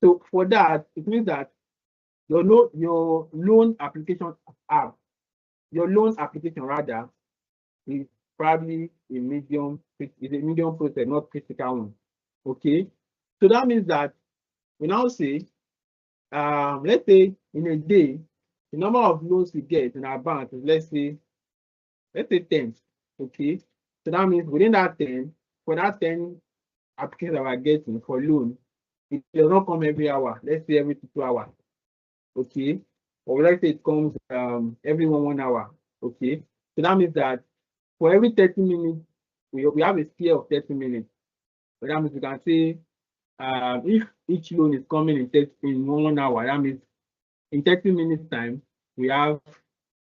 So for that, it means that your loan application app, your loan application rather, is probably is a medium process, not critical one. Okay. So that means that we now say, let's say in a day, the number of loans we get in our bank is let's say 10. Okay. So that means within that 10, for that 10 applications that we're getting for loan, it does not come every hour. Let's say every 2 hours. Okay. Or let's say it comes every 1 hour. Okay. So that means that for every 30 minutes, we have a sphere of 30 minutes. So that means we can say if each loan is coming in 1 hour, that means in 30 minutes time, we have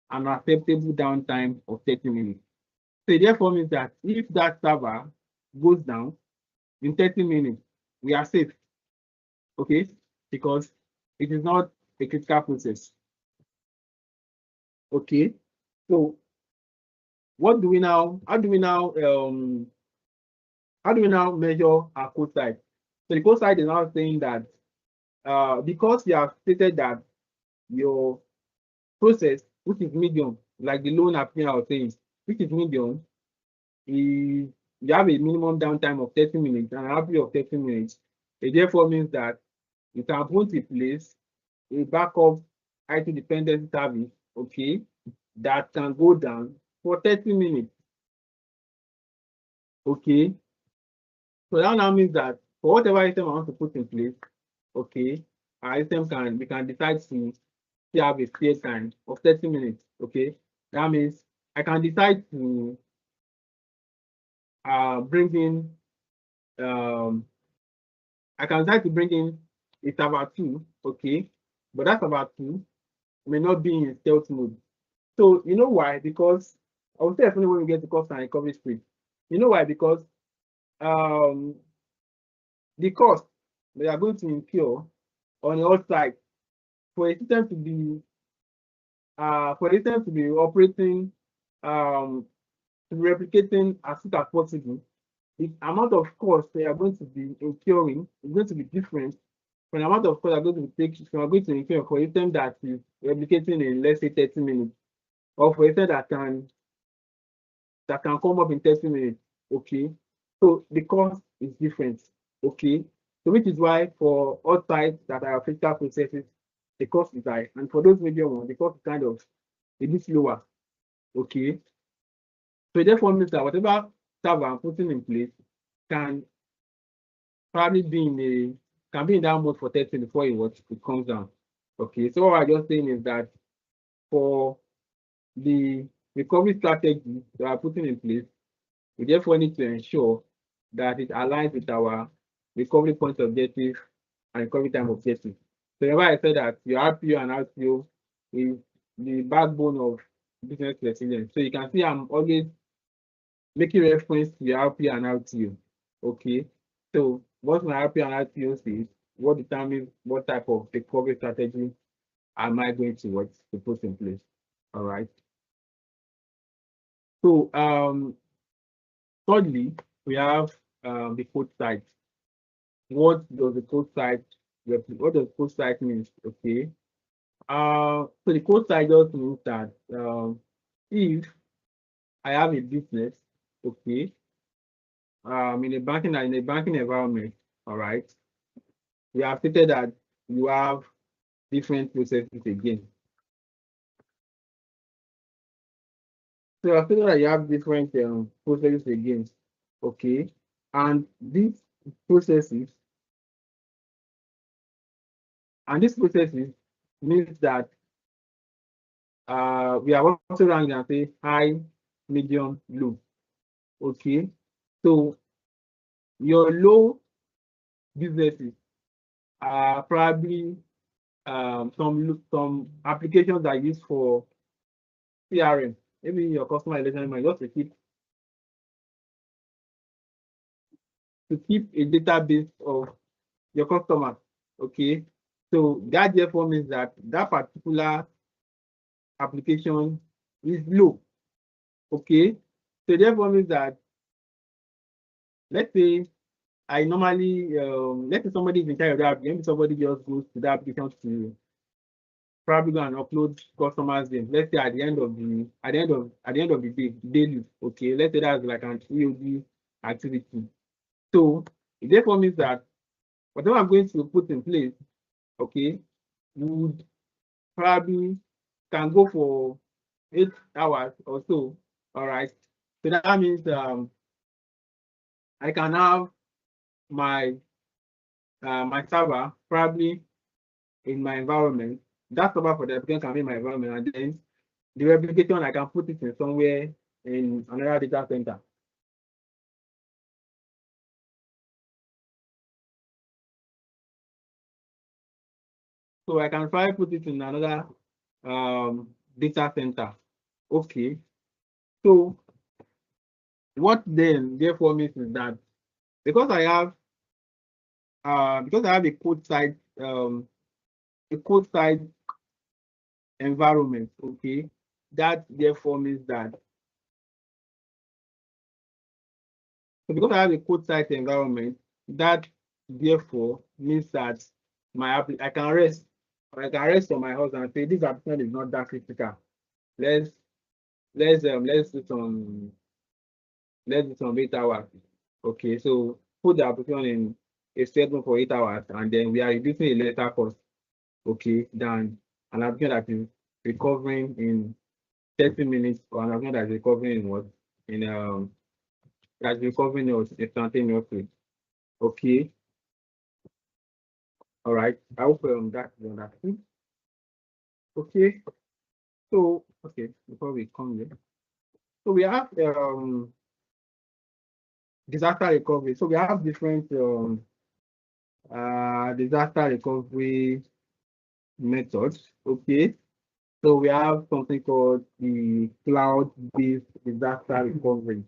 an acceptable downtime of 30 minutes. So it therefore means that if that server goes down, in 30 minutes, we are safe. Okay, because it is not a critical process. Okay, so what do we now? How do we now measure our code size? So the code size is now saying that because you have stated that your process, which is medium, like the loan applicant was saying, which is medium, is you have a minimum downtime of 30 minutes and an average of 30 minutes. It therefore means that you can put in place a backup IT dependency service, okay, that can go down for 30 minutes. Okay, so that now means that for whatever item I want to put in place, okay, our item we can decide to have a spare time of 30 minutes. Okay, that means I can decide to bring in I can decide to bring in a server 2, okay, but that server 2 may not be in stealth mode. So you know why? Because I will say definitely when we get to cost and recovery script. You know why? Because um the cost they are going to incur on your side for a system to be operating to be replicating as soon as possible, the amount of cost they are going to be incurring is going to be different from the amount of cost are going to take you are going to incur for a system that is replicating in, let's say, 30 minutes, or for a system that can come up in 30 minutes. Okay, so the cost is different. Okay, so which is why for all sites that are critical processes, the cost is high, and for those medium ones, the cost is kind of a bit lower. Okay, so therefore means that whatever server I'm putting in place can probably be in that mode for 30 before it comes down. Okay, so what I'm just saying is that for the recovery strategy that we're putting in place, we therefore need to ensure that it aligns with our recovery point objective and recovery time objective. So remember I said that your RPO and RPO is the backbone of business resilience. So you can see I'm always making reference to your RPO and RTO. Okay, so what my RPO and RTO says, what determines what type of recovery strategy am I going to put in place. All right. So thirdly, we have the code site. What does the code site mean? Okay. So the code site just means that if I have a business, okay, in a banking environment, all right, we have stated that you have different processes again. So I feel that you have different processes again, okay, and these processes means that we are also ranking and say high, medium, low. Okay, so your low businesses are probably some applications that are used for CRM, maybe your customer relationship management, just to keep a database of your customers. Okay, so that therefore means that that particular application is low. Okay, so therefore means that, let's say I normally let's say somebody is in charge of that application, somebody just goes to that application to probably go and upload customers name. Let's say at the end of the day, daily. Okay, let's say that's like an EOD activity. So it therefore means that whatever I'm going to put in place, okay, would probably can go for 8 hours or so. All right. So that means I can have my my server probably in my environment. That server for the application can be in my environment, and then the replication I can put it in somewhere in another data center. So I can try put it in another data center. Okay. So what then therefore means is that because I have a code side environment, okay, that therefore means that, so because I have a code side environment, that therefore means that I can rest on my house and say this application is not that critical. Let's do some 8 hours. Okay, so put the application in a schedule for 8 hours, and then we are reducing a lesser cost, okay, than an application that is recovering in 30 minutes, or an application that is recovering in what? That's recovering instantaneously. Okay. All right. I hope that is understood. Okay. So before we come here, so we have disaster recovery. So we have different disaster recovery methods. Okay. So we have something called the cloud-based disaster recovery.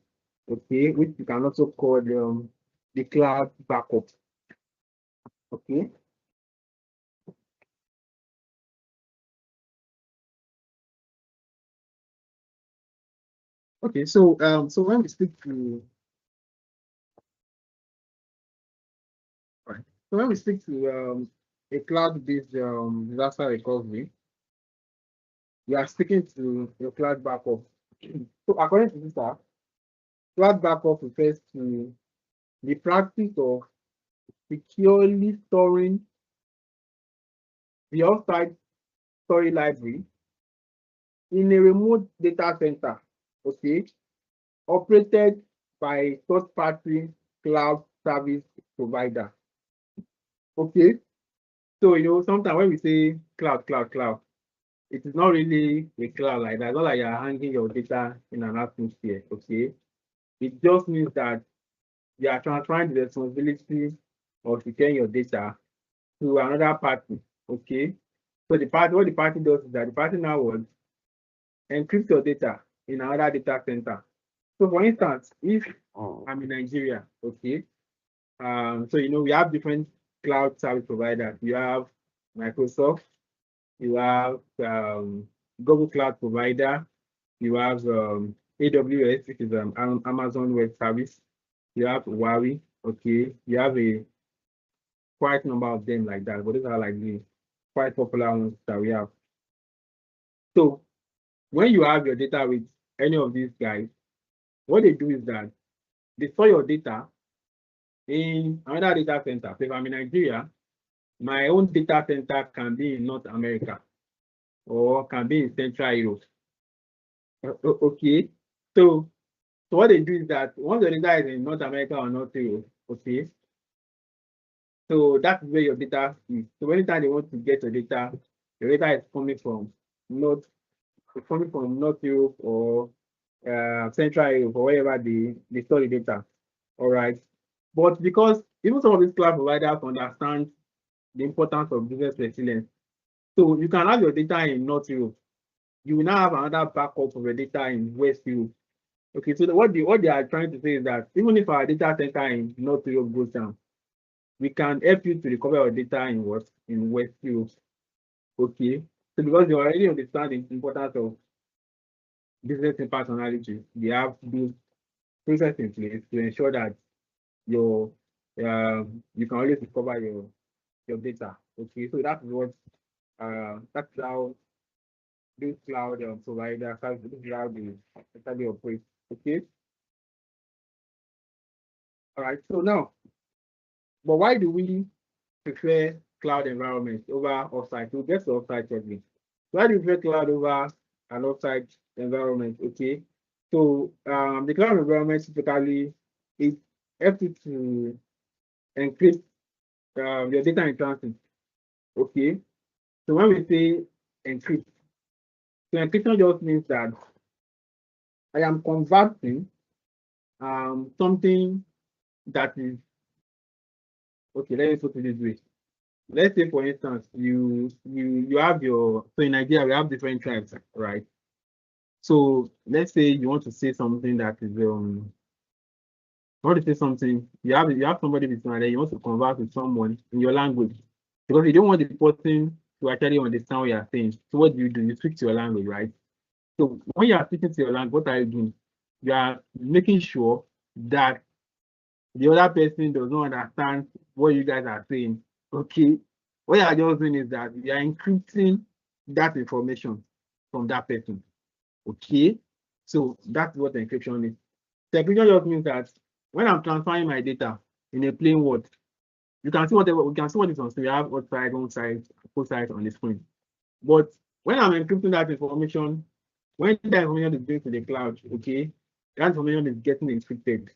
Okay, which you can also call the cloud backup. Okay. Okay, so when we speak to a cloud-based disaster recovery, we are speaking to your cloud backup. So according to this, cloud backup refers to the practice of securely storing the offsite storage library in a remote data center, okay, operated by third-party cloud service provider. Okay, so sometimes when we say cloud, it is not really a cloud like that. It's not like you're hanging your data in an atmosphere. Okay, it just means that you are transferring the responsibility of securing your data to another party. Okay, so what the party does is that the party now will encrypt your data in another data center. So for instance, if I'm in Nigeria, okay, so we have different cloud service providers. You have Microsoft, you have Google Cloud Provider, you have AWS, which is Amazon Web Service, you have Huawei, okay, you have a quite number of them like that, but these are like the quite popular ones that we have. So when you have your data with any of these guys, what they do is that they store your data in another data center. So if I'm in Nigeria, my own data center can be in North America or can be in Central Europe. Okay, so what they do is that once the data is in North America or North Europe, okay, so that's where your data is. So anytime they want to get your data is coming from North Europe or Central Europe or wherever they store the data. All right, but because even some of these cloud providers understand the importance of business resilience, so you can have your data in North Europe, you will now have another backup of your data in West Europe. Okay, so what they are trying to say is that even if our data center in North Europe goes down, we can help you to recover your data in West Europe. Okay, so because you already understand the importance of business impact analysis, we have these processes in place to ensure that you can always recover your data. Okay, so that's how this cloud provider, this is how they actually operate. Okay, all right. So now, but why do we prefer cloud environments over offsite? We'll get to offsite shortly. Why do you prefer cloud over an offsite environment? Okay, so the cloud environment typically is helps you to encrypt your data in transit. Okay, so when we say encrypt, so encryption just means that I am converting something that is okay. Let me put it this way. Let's say, for instance, you have so in Nigeria we have different tribes, right? So let's say you want to say something that is want to say something, you have somebody with you and then you want to converse with someone in your language because you don't want the person to actually understand what you are saying. So what do? You switch to your language, right? So when you are speaking to your language, what are you doing? You are making sure that the other person does not understand what you guys are saying. Okay. What you are just doing is that you are encrypting that information from that person. Okay. So that's what encryption is. The encryption just means that when I'm transferring my data in a plain word, you can see whatever we can see what is on screen. We have outside, one side, both sides on the screen. But when I'm encrypting that information, when that information is going to the cloud, okay, that information is getting encrypted.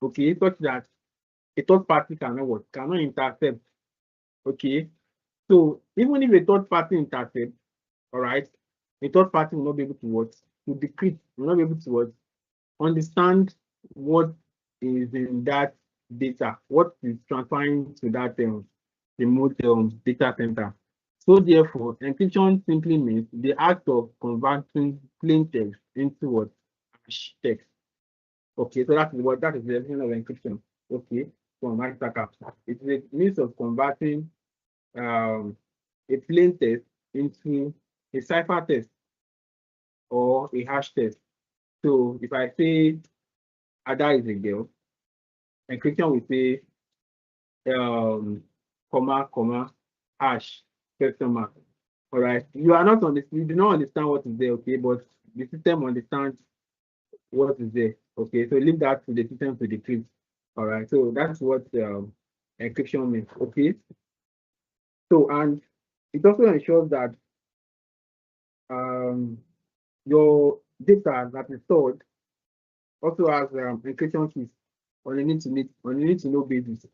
Okay, such that a third party cannot intercept. Okay. So even if a third party intercept, all right, a third party will not be able to what? To decrypt, will not be able to what? Understand what is in that data, what is transferring to that remote data center. So therefore, encryption simply means the act of converting plain text into what? Hash text. Okay, so that is the definition of encryption. Okay, from Aritaka. It is a means of converting a plain text into a cipher text or a hash text. So if I say Ada is a girl, encryption will say comma hash question mark. All right. You are not on this, you do not understand what is there, okay, but the system understands what is there. Okay, so leave that to the system to decrypt. All right, so that's what encryption means. Okay, so and it also ensures that your data that is stored also has encryption keys on a need to know basis.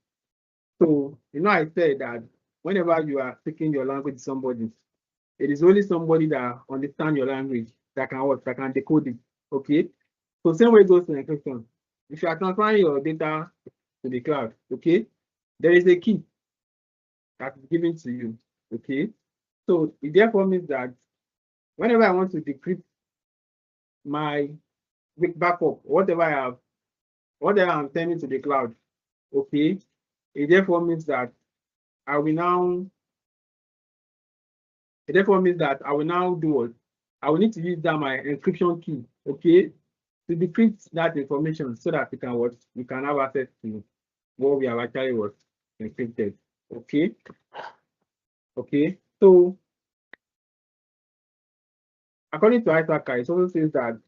So I said that whenever you are speaking your language to somebody, it is only somebody that understands your language that can decode it. Okay, so same way goes to encryption. If you are transferring your data to the cloud, okay, there is a key that is given to you. Okay, so it therefore means that whenever I want to decrypt my backup, whatever I'm sending to the cloud, okay, it therefore means that I will now do what? I will need to use that my encryption key, okay, to decrypt that information so that you can have access to what we have actually encrypted. Okay. Okay. So according to ICAN, it also says that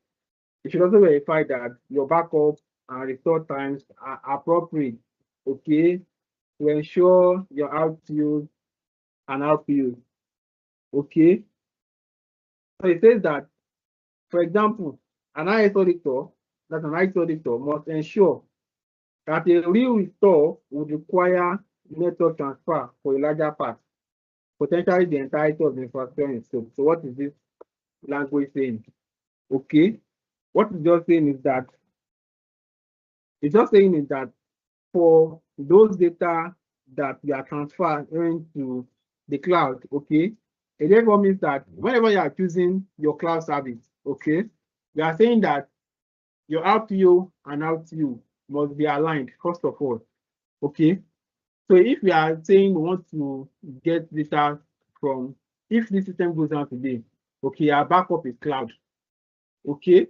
you should also verify that your backup and restore times are appropriate, okay, to ensure your RTO and RPO. Okay. So it says that, for example, an IS auditor, must ensure that a real restore would require network transfer for a larger part, potentially the entirety of the infrastructure in scope. So what is this language saying? Okay. What it's just saying is that for those data that we are transferring to the cloud, okay, it therefore means that whenever you are choosing your cloud service, okay, we are saying that your RPO and RTO must be aligned first of all, okay. So if we are saying we want to get data from, if the system goes down today, okay, our backup is cloud, okay.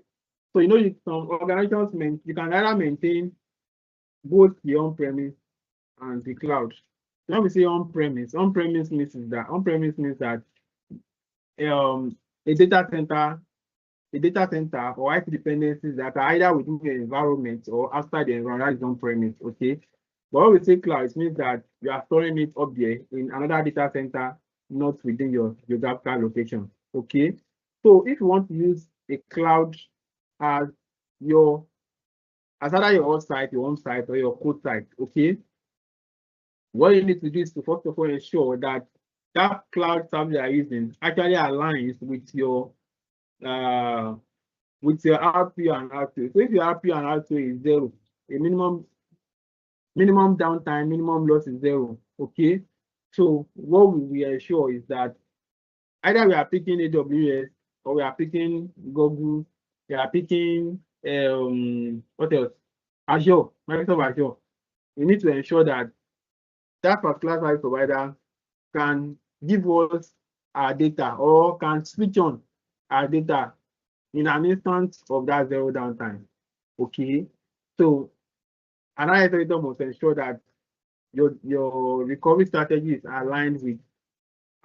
So some organizations you can either maintain both the on-premise and the cloud. When we say on-premise means that a data center or IT dependencies that are either within the environment or outside the environment is on-premise, okay. But when we say cloud, it means that you are storing it up there in another data center, not within your geographical location, okay. So if you want to use a cloud as either your off-site, your on-site, or your code site, okay, what you need to do is to first of all ensure that that cloud service you are using actually aligns with your RPO and RTO. So if your RPO and RTO is 0, a minimum downtime, minimum loss is 0. Okay. So what we ensure is that either we are picking AWS or we are picking Google, we are picking what else? Azure, Microsoft Azure, we need to ensure that that particular service provider can give us our data or can switch on our data in an instance of that zero downtime. Okay, so another auditor must ensure that your recovery strategy is aligned with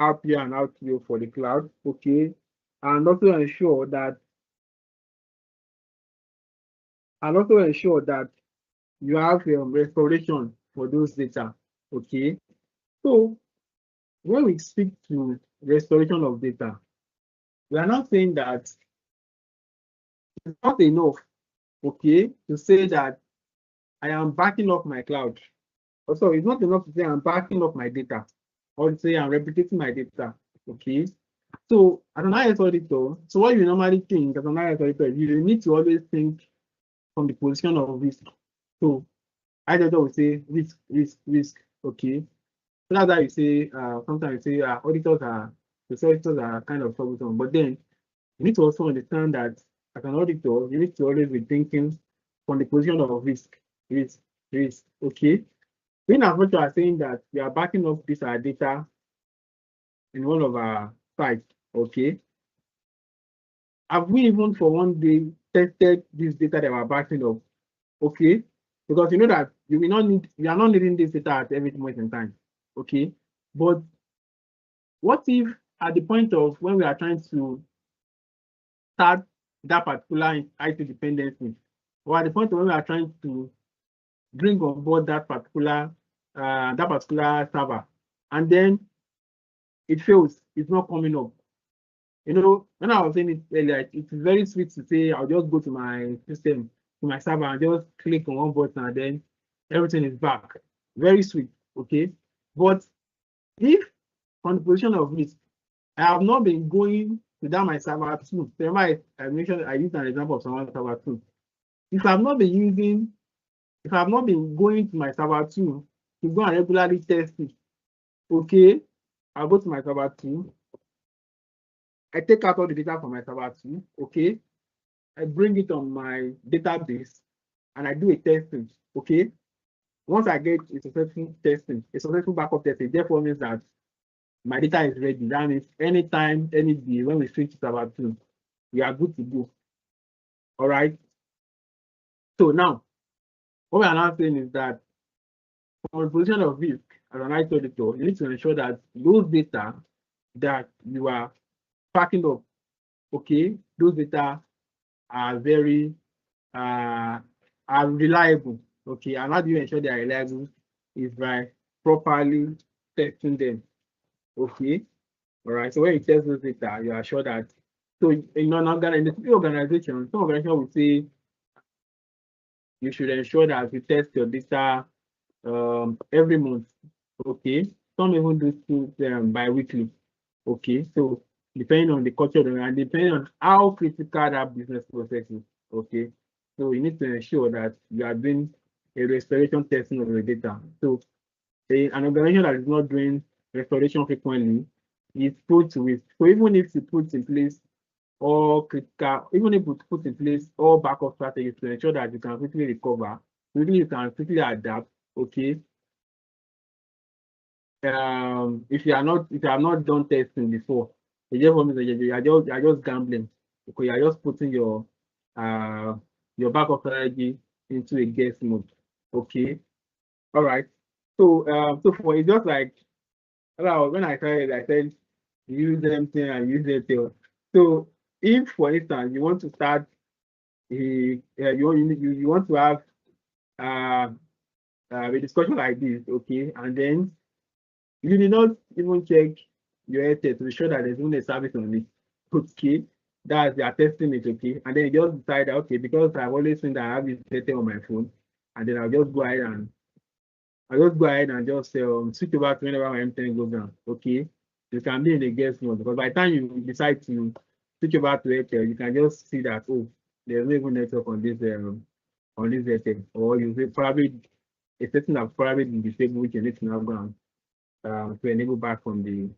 RPO and RTO for the cloud. Okay, and also ensure that you have restoration for those data. Okay, so when we speak to restoration of data, we are not saying that it's not enough, okay, to say that I am backing up my cloud. Also, it's not enough to say I'm backing up my data or to say I'm replicating my data. Okay. So as an IS auditor, so what you normally think as an IS auditor, you need to always think from the position of risk. So IS auditor will say risk, risk, risk. Okay. So that's why you say sometimes you say auditors are kind of troublesome. But then you need to also understand that as an auditor, you need to always be thinking from the position of risk, risk, risk. Okay. In as much as saying that we are backing up this our data in one of our sites, okay? Have we even for one day tested this data that we're backing up? Okay, because you know that you are not needing this data at every moment in time. Okay, but what if at the point of when we are trying to start that particular IT dependency, or at the point of when we are trying to bring on board that particular server, and then it fails, it's not coming up. You know, when I was saying it earlier, it's very sweet to say I'll just go to my system, to my server, and just click on one button, and then everything is back. Very sweet, okay? But if from the position of risk, I have not been going to that my server too. Remember, I mentioned I used an example of someone server too. If I have not been going to my server too to go and regularly test it, okay, I'll go to my server too. I take out all the data from my server too, okay? I bring it on my database and I do a testing, okay? Once I get a successful testing, a successful backup testing, therefore means that my data is ready. That means anytime, any day, when we switch to server 2, we are good to go. All right. So now, what we are now saying is that from a position of risk, as an IT auditor, you need to ensure that those data that you are packing up, okay, those data are very are reliable. Okay, and how do you ensure they are reliable? Is by properly testing them. Okay, all right. So when you test those data, you are sure that. So in an organization, some organization will say you should ensure that you test your data every month. Okay, some even do bi-weekly. Okay, so depending on the culture and depending on how critical that business process is. Okay, so you need to ensure that you are doing a restoration testing of your data. So an organization that is not doing restoration frequently is put to risk. So even if you put in place all critical, even if you put in place all backup strategies to ensure that you can quickly recover, quickly you can quickly adapt. Okay, if you have not done testing before, it just means that you are just gambling because you are just putting your backup strategy into a guess mode. Okay, all right. So for it's just like when I started, I said use everything and use it. So if for instance you want to start you want to have uh, a discussion like this, okay, and then you did not even check your airtel to be sure that there's even a service on it. Okay, that's they are testing it, okay. And then you just decide, okay, because I've always seen that I have this airtel on my phone, and then I'll just go ahead and just switch over to whenever my MTN goes down. Okay. You can be in a guest mode because by the time you decide to switch over to Airtel, you can just see that there's no even network on this Airtel, or you will probably a setting that probably been disabled, which you need to now go and to enable back from the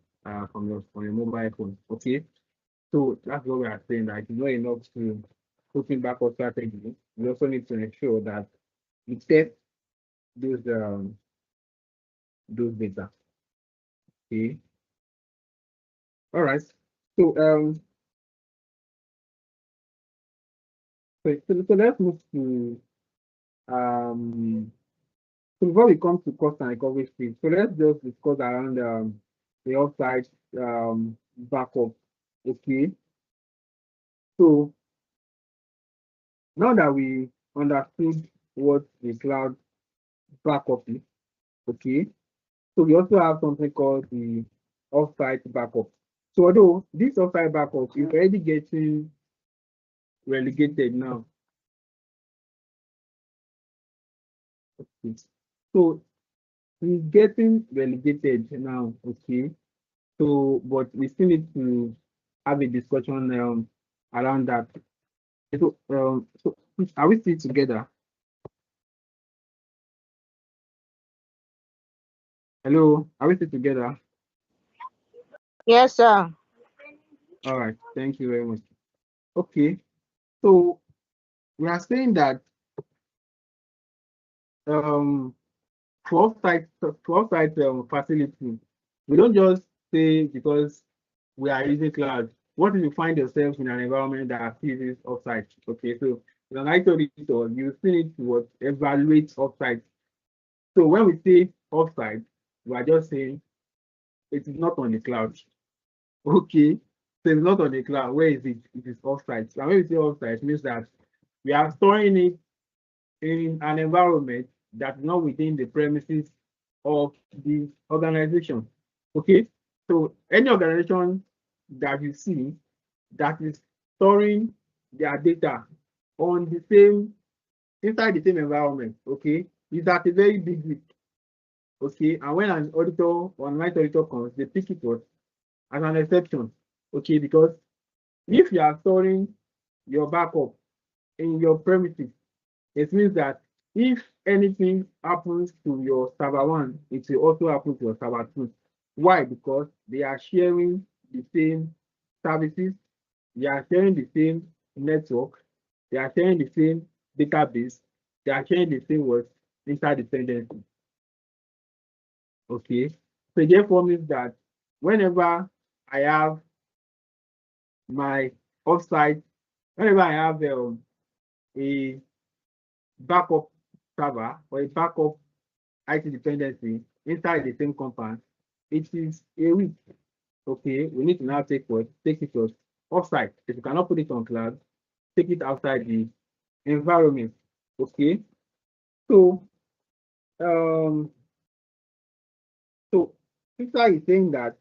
from your mobile phone. Okay, so that's what we are saying, that it's not enough to put in backup strategy. You also need to ensure that we test those data. Okay. All right. So so let's move to so before we come to cost and recovery speed, so let's just discuss around the offsite backup. Okay. So now that we understood what the cloud backup is, okay. So we also have something called the offsite backup. So although this offsite backup is already getting relegated now. Okay. So it's getting relegated now, okay. So but we still need to have a discussion around that. So are we still together? Hello, are we still together? Yes, sir. All right, thank you very much. Okay, so we are saying that um 12 site facility, we don't just say because we are using cloud. What if you find yourself in an environment that uses offsite? Okay, so as an IT auditor, you still need to evaluate offsite. So when we say offsite, we are just saying it is not on the cloud. Okay, so it's not on the cloud. Where is it? It is offsite. And when we say offsite, it means that we are storing it in an environment that's not within the premises of the organization. Okay, so any organization that you see that is storing their data on the same inside the same environment, okay, is at a very big risk. Okay, and when an auditor or an auditor comes, they pick it up as an exception. Okay, because if you are storing your backup in your premises, it means that if anything happens to your server one, it will also happen to your server two. Why? Because they are sharing the same services, they are sharing the same network, they are sharing the same database, they are sharing the same words inside dependency. Okay. So therefore means that whenever I have my offsite, whenever I have a backup server or a backup IT dependency inside the same compound, it is a week. Okay, we need to now take it offsite. If you cannot put it on cloud, take it outside the environment. Okay, so um so Cisa is saying that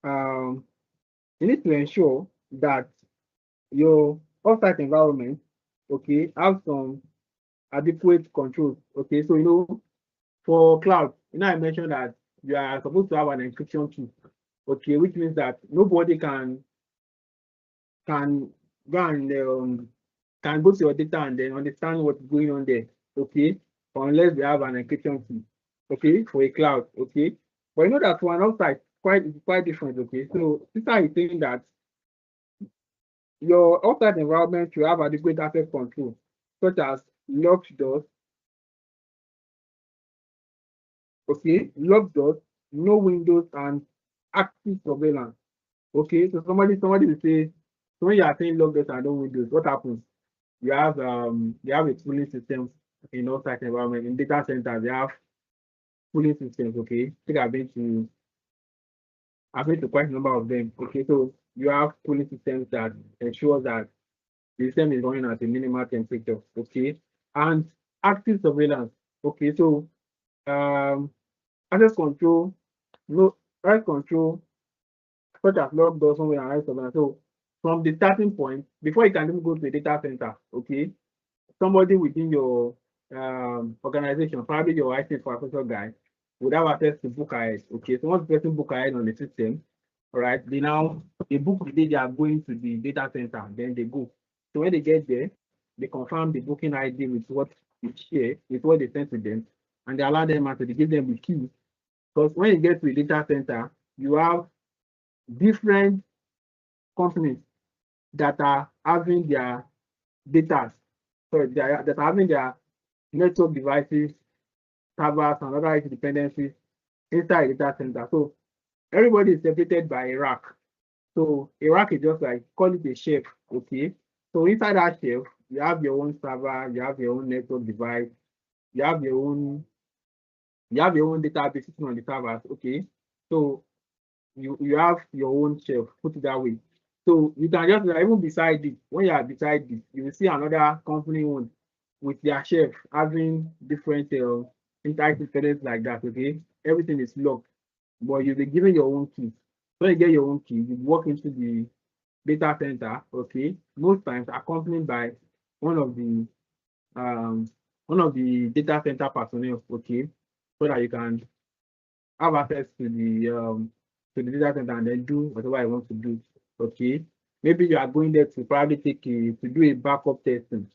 um you need to ensure that your offsite environment, okay, have some adequate controls. Okay, so for cloud, I mentioned that you are supposed to have an encryption key. Okay, which means that nobody can go and can go to your data and then understand what's going on there. Okay, unless we have an encryption key. Okay, for a cloud. Okay, but that for an offsite, it's quite different. Okay, so this is saying that your offsite environment should have adequate access control, such as locked doors. Okay, locked doors, no windows, and active surveillance. Okay, so somebody will say, so when you are saying locked doors and no windows, what happens? You have a cooling system in offsite environment. In data centers, they have cooling systems. Okay, I think I've been to quite a number of them. Okay, so you have cooling systems that ensure that the system is running at a minimal temperature. Okay, and active surveillance. Okay, so access control, no right control, such as locked doors somewhere and right surveillance. So from the starting point, before you can even go to a data center, okay, somebody within your organization, probably your IT infrastructure guy, would have access to book ahead. Okay, so once the person book ahead on the system, all right, they book the day they are going to the data center, then they go. So when they get there, they confirm the booking ID with what they share, with what they send to them, and they allow them to give them the key. Because when you get to a data center, you have different companies that are having their data so that are having their network devices, servers, and other IT dependencies inside the data center. So everybody is separated by a rack. So a rack is just like, call it a shelf, okay? So inside that shelf, you have your own server, you have your own network device, you have your own database sitting on the servers, okay? So you have your own shelf, put it that way. So you can just even beside it, when you are beside it, you will see another company one with their shelf having different internet like that, okay? Everything is locked, but you'll be given your own key. When you get your own key, you walk into the data center, okay? Most times accompanied by one of the um data center personnel, okay, so that you can have access to the data center and then do whatever you want to do. Okay. Maybe you are going there to probably to do a backup testing,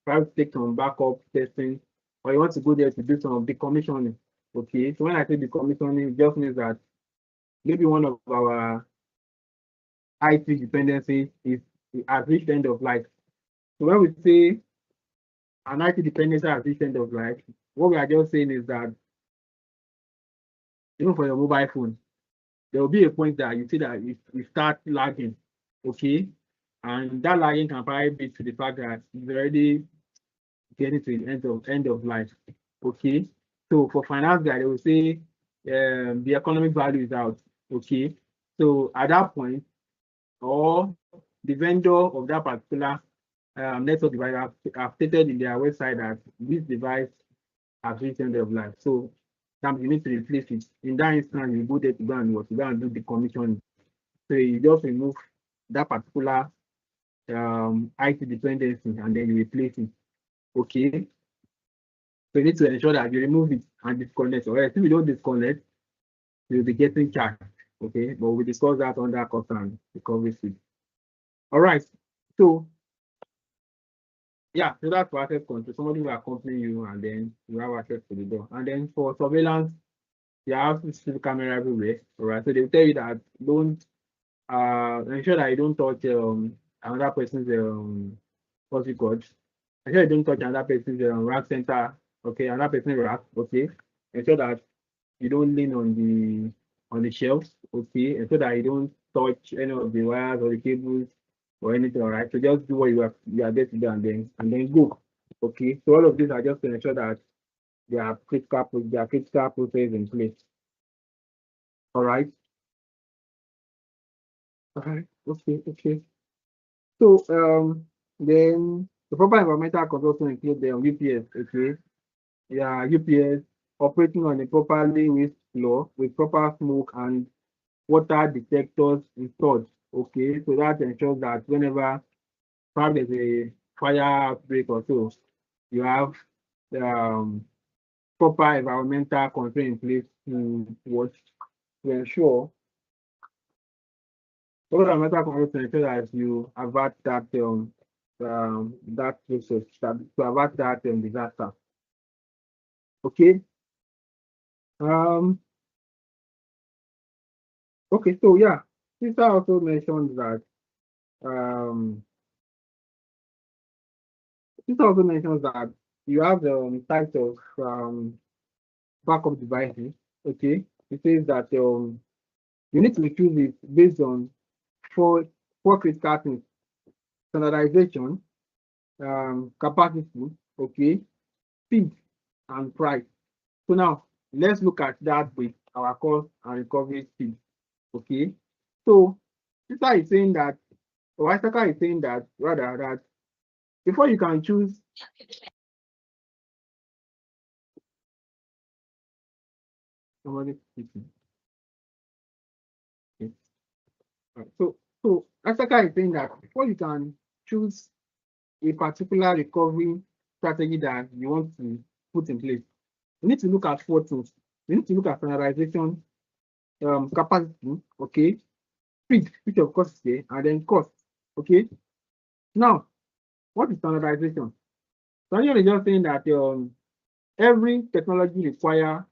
probably take some backup testing, or you want to go there to do some decommissioning. Okay. So when I say decommissioning, it just means that maybe one of our IT dependency is at reached end of life. So when we say an IT dependency has reached end of life, what we are just saying is that even for your mobile phone, there will be a point that you see that you start lagging, okay? And that lagging can probably be to the fact that it's already getting to the end of life, okay? So for finance guy, they will say the economic value is out, okay? So at that point, or the vendor of that particular network device have stated in their website that this device has reached end of life. So you need to replace it. In that instance, you go there to go and do the commission. So you just remove that particular IT dependency and then you replace it. Okay. So you need to ensure that you remove it and disconnect. Or else if you don't disconnect, you'll be getting charged. Okay. But we discuss that under cost and recovery suite. All right. So yeah, so that's for access control. Somebody will accompany you and then you have access to the door. And then for surveillance, you have CCTV camera everywhere. All right. So they'll tell you that don't ensure that you don't touch another person's what's it called? Ensure you don't touch another person's rack center, okay, another person's rack, okay. Ensure that you don't lean on the shelves, okay. Ensure that you don't touch any of the wires or the cables or anything, all right. So just do what you are there to do and then go. Okay. So all of these are just to ensure that there are critical processes in place. All right. All right. Okay, okay. So then the proper environmental control include the UPS, okay? Yeah, UPS operating on a properly waste floor with proper smoke and water detectors installed. Okay, so that ensures that whenever perhaps there's a fire outbreak or so, you have um, proper environmental control in place to ensure environmental control to ensure that you avert that process to avert that disaster. Okay. Um. Okay. So yeah, Cisa also mentioned that you have the types of backup devices. Okay. It says that you need to choose it based on four critical things: standardization, capacity, okay, speed, and price. So now let's look at that with our cost and recovery speed. Okay. So Cisa is saying that, or Isaka is saying that rather that before you can choose somebody speaking. Okay. So Isaka is saying that before you can choose a particular recovery strategy that you want to put in place, you need to look at four things. You need to look at standardization, capacity, okay, speed, which of course is there, and then cost. Okay. Now, what is standardization? Standardization is just saying that every technology require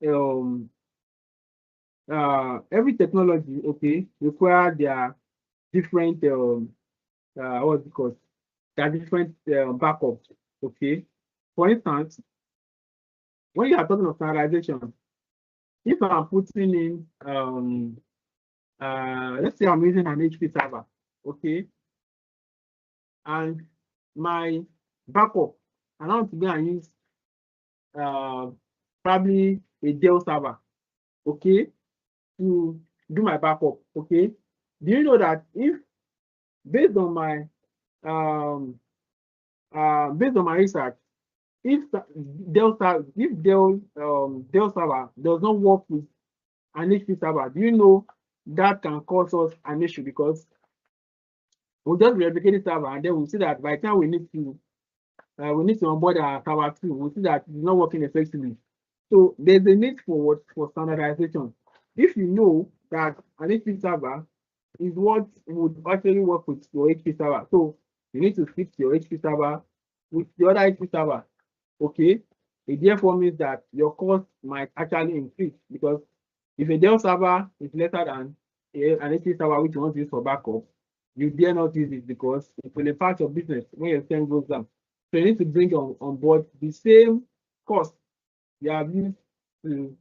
um every technology, okay, require their different what's it called, there are different backups. Okay. For instance, when you are talking of standardization, if I'm putting in let's say I'm using an HP server, okay, and my backup, I want to go and use probably a Dell server, okay, to do my backup, okay. Do you know that if based on my research, if Dell server does not work with an HP server, do you know that can cause us an issue? Because we'll just replicate the server and then we'll see that by the time we need to onboard our server 2, we'll see that it's not working effectively. So there's a need for standardization. If you know that an HP server is what would actually work with your HP server, so you need to fix your HP server with the other HP server. Okay, it therefore means that your cost might actually increase, because if a Dell server is lesser than an HP server which you want to use for backup, you dare not use it because it will impact your business when your spend goes down. So you need to bring on board the same cost you have used to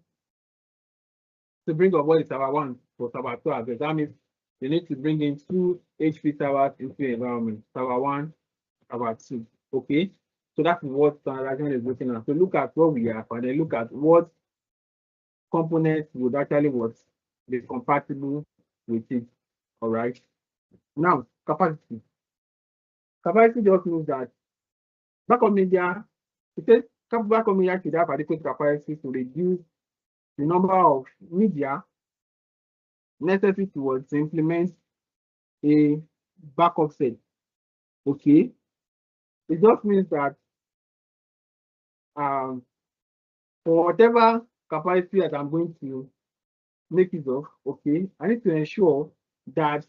bring on board the server 1 for server 2 as well. That means you need to bring in 2 HP servers into your environment, server 1, server 2. Okay, so that is what standardization is looking at. So look at what we have and then look at what components would actually be compatible with it. All right. Now, capacity. Capacity just means that backup media, it says backup media should have adequate capacity to reduce the number of media necessary to implement a backup set. Okay. It just means that for whatever capacity that I'm going to make use of, okay, I need to ensure that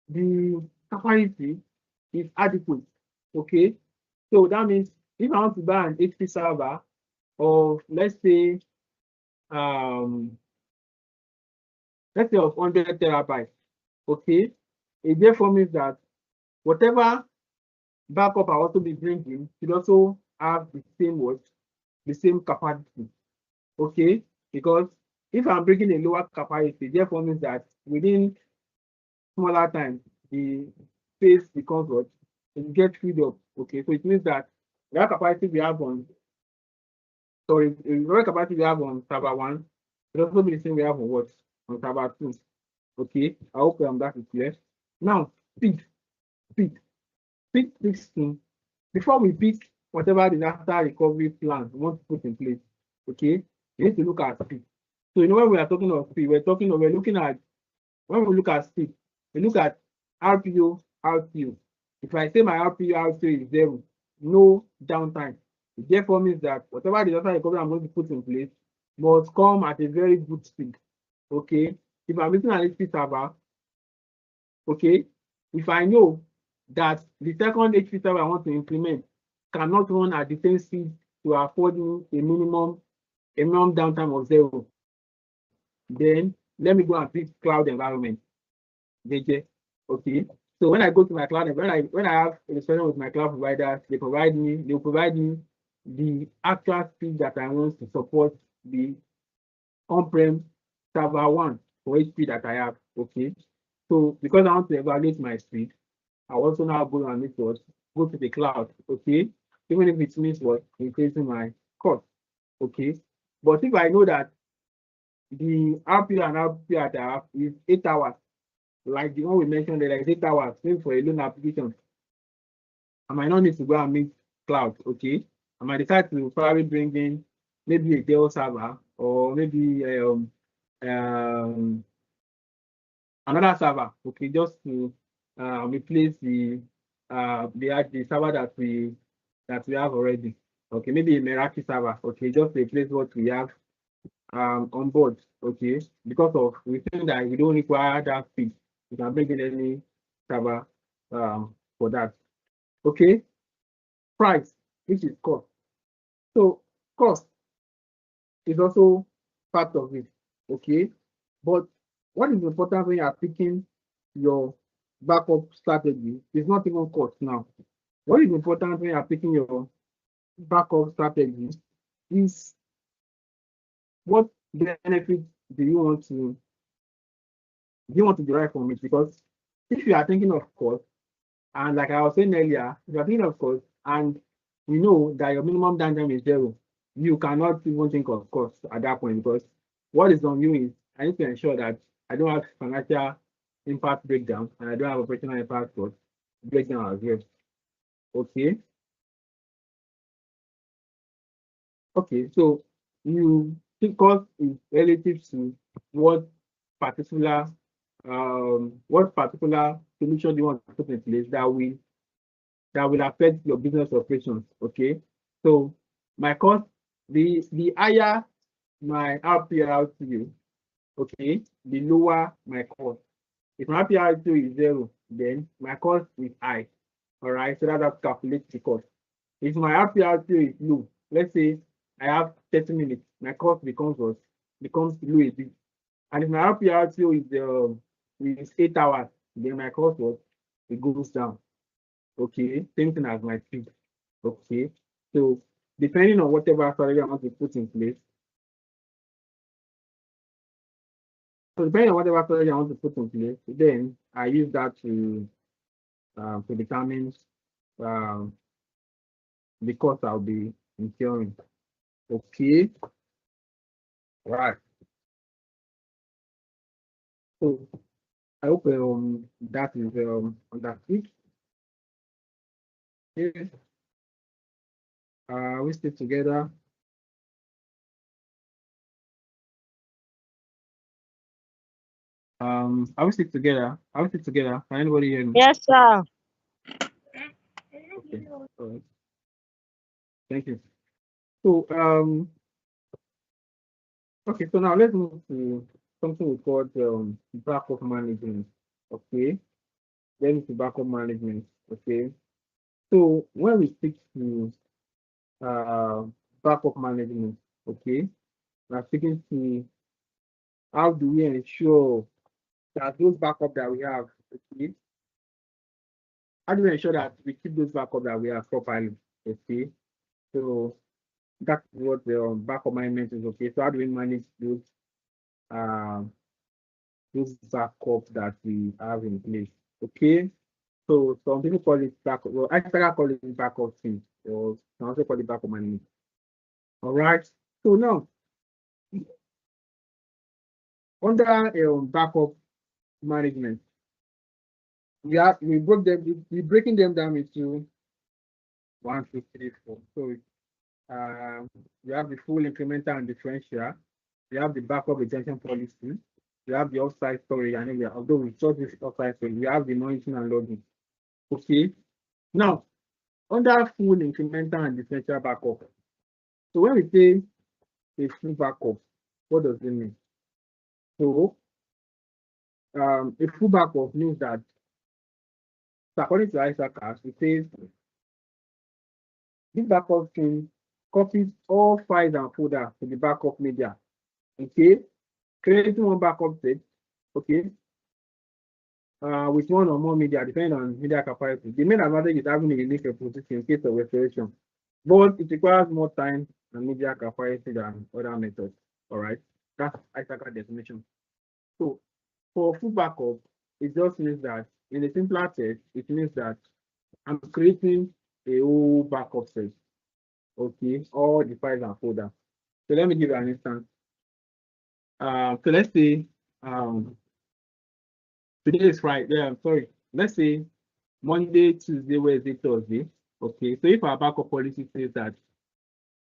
the capacity is adequate. Okay, so that means if I want to buy an HP server of let's say of 100 terabytes, okay, it therefore means that whatever backup I also be bringing should also have the same capacity. Okay, because if I'm bringing a lower capacity, therefore means that within smaller time the space becomes what it gets filled up. Okay, so it means that the capacity we have on the capacity we have on server 1 will also be the same we have on what on server 2. Okay, I hope that is clear. Now, speed. Before we pick whatever disaster recovery plan we want to put in place, okay, you need to look at speed. So when we are talking of speed, we're looking at, when we look at speed, we look at RPO, RPO. If I say my RPO, RPO is 0, no downtime, it therefore means that whatever disaster recovery I'm going to put in place must come at a very good speed. Okay, if I'm using an HP server, okay, if I know that the second HP server I want to implement cannot run at the same speed to afford me a minimum downtime of 0, then let me go and pick cloud environment. Okay. So when I go to my cloud, when I have a discussion with my cloud provider, they'll provide me the actual speed that I want to support the on-prem server 1 for HP that I have. Okay. So because I want to evaluate my speed, I also now go and go to the cloud. Okay, even if it means increasing my cost. Okay, but if I know that the RPO and RPO that I have is 8 hours, like the one we mentioned, like 8 hours, maybe for a loan application, I might not need to go and meet cloud. Okay, I might decide to probably bring in maybe a Dell server or maybe another server. Okay, just to replace the server that we have already. Okay, maybe a Meraki server. Okay, just replace what we have on board. Okay, because of we think that we don't require that speed, we can bring in any server for that. Okay, price, which is cost. So cost is also part of it. Okay, but what is important when you are picking your backup strategy is not even cost now. What is important when you are picking your backup strategy is what benefit do you want to derive from it? Because if you are thinking of cost, and like I was saying earlier, if you are thinking of cost and you know that your minimum downtime is 0, you cannot even think of cost at that point, because what is on you is I need to ensure that I don't have financial impact breakdown and I don't have operational impact cost breakdown as well. Okay. Okay, so you think cost is relative to what particular solution you want to put in place that will affect your business operations. Okay, so my cost, the higher my RPRTU, okay, the lower my cost. If my RPRTU is 0, then my cost is high. All right, so that's how to calculate the cost. If my RPRTU is low, let's say I have 30 minutes, my cost becomes what? Becomes low a bit. And if my RPRTU is 8 hours, then my cost what? It goes down. Okay, same thing as my speed. Okay, so depending on whatever strategy I want to put in place. So depending on whatever strategy I want to put in place, then I use that to determine the cost I'll be incurring. Okay, right. So I hope that is understood. Okay. We stick together. Are we stick together? Are we stick together? Can anybody hear me? Yes, sir. Okay. All right. Thank you. So okay, so now let's move to something we call backup management. Okay, then to backup management. Okay, so when we speak to backup management, okay, we're speaking to how do we ensure that those backup that we have, okay, how do we ensure that we keep those backup that we have properly? Okay, so that's what the backup management is. Okay, so how do we manage those backup that we have in place? Okay, so some people call it backup. Well, I call it backup team, or some also call it backup management. All right. So now under backup management, we breaking them down into 1, 2, 3, 4. So you have the full incremental and differential. You have the backup retention policy. You have the offsite storage, and then although we saw this offsite storage, we have the monitoring and logging. Okay. Now, under full incremental and differential backup. So when we say a full backup, what does it mean? So a full backup means that, according to ICAN, it says this backup stream copies all files and folders to the backup media. Okay, creating one backup set. Okay, with one or more media, depending on media capacity. The main advantage is having a unique repository in case of restoration, but it requires more time and media capacity than other methods. All right, that's ICAN definition. So for full backup, it just means that in a simpler text, it means that I'm creating a whole backup set. Okay, all the files and folders. So let me give you an instance. So let's say today is Friday. Yeah, I'm sorry. Let's say Monday, Tuesday, Wednesday, Thursday. Okay, so if our backup policy says that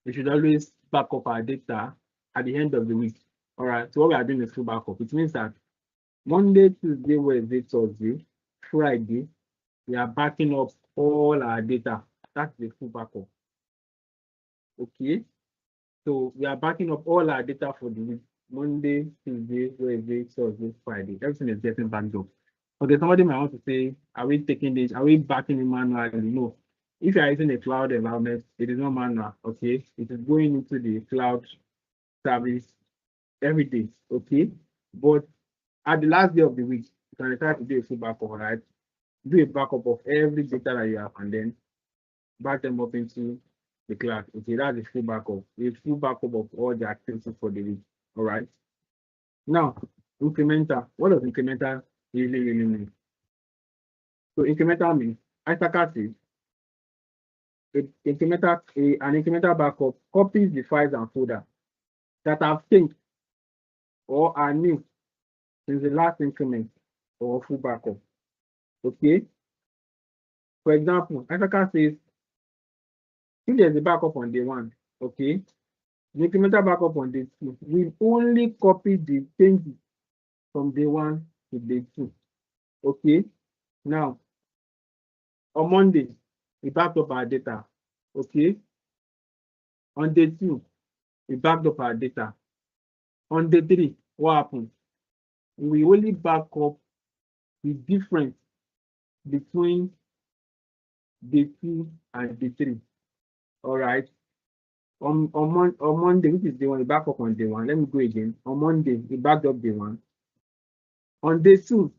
we should always back up our data at the end of the week. All right, so what we are doing is full backup. It means that Monday, Tuesday, Wednesday, Thursday, Friday, we are backing up all our data. That's the full backup. Okay, so we are backing up all our data for the week. Monday, Tuesday, Wednesday, Thursday, Friday. Everything is getting backed up. Okay, somebody might want to say, are we taking this? Are we backing it manually? No. If you are using a cloud environment, it is not manual. Okay, it is going into the cloud service every day. Okay, but at the last day of the week, you can try to do a full backup, right? do a backup of every data that you have and then back them up into the class. Okay, that's a full backup of all the activities for the week. All right. Now, incremental. What does incremental really mean? So incremental means ICAN says an incremental backup copies the files and folder that have changed or are new since the last increment or full backup. Okay. For example, ICAN says if there's a backup on day 1, okay, the incremental backup on day 2 will only copy the changes from day 1 to day 2. Okay. Now, on Monday, we backed up our data. Okay. On day 2, we backed up our data. On day 3, what happened? We only back up the difference between day 2 and day 3. All right. On Monday, which is day 1, we back up on day 1. Let me go again. On Monday, we backed up day 1. On day 2,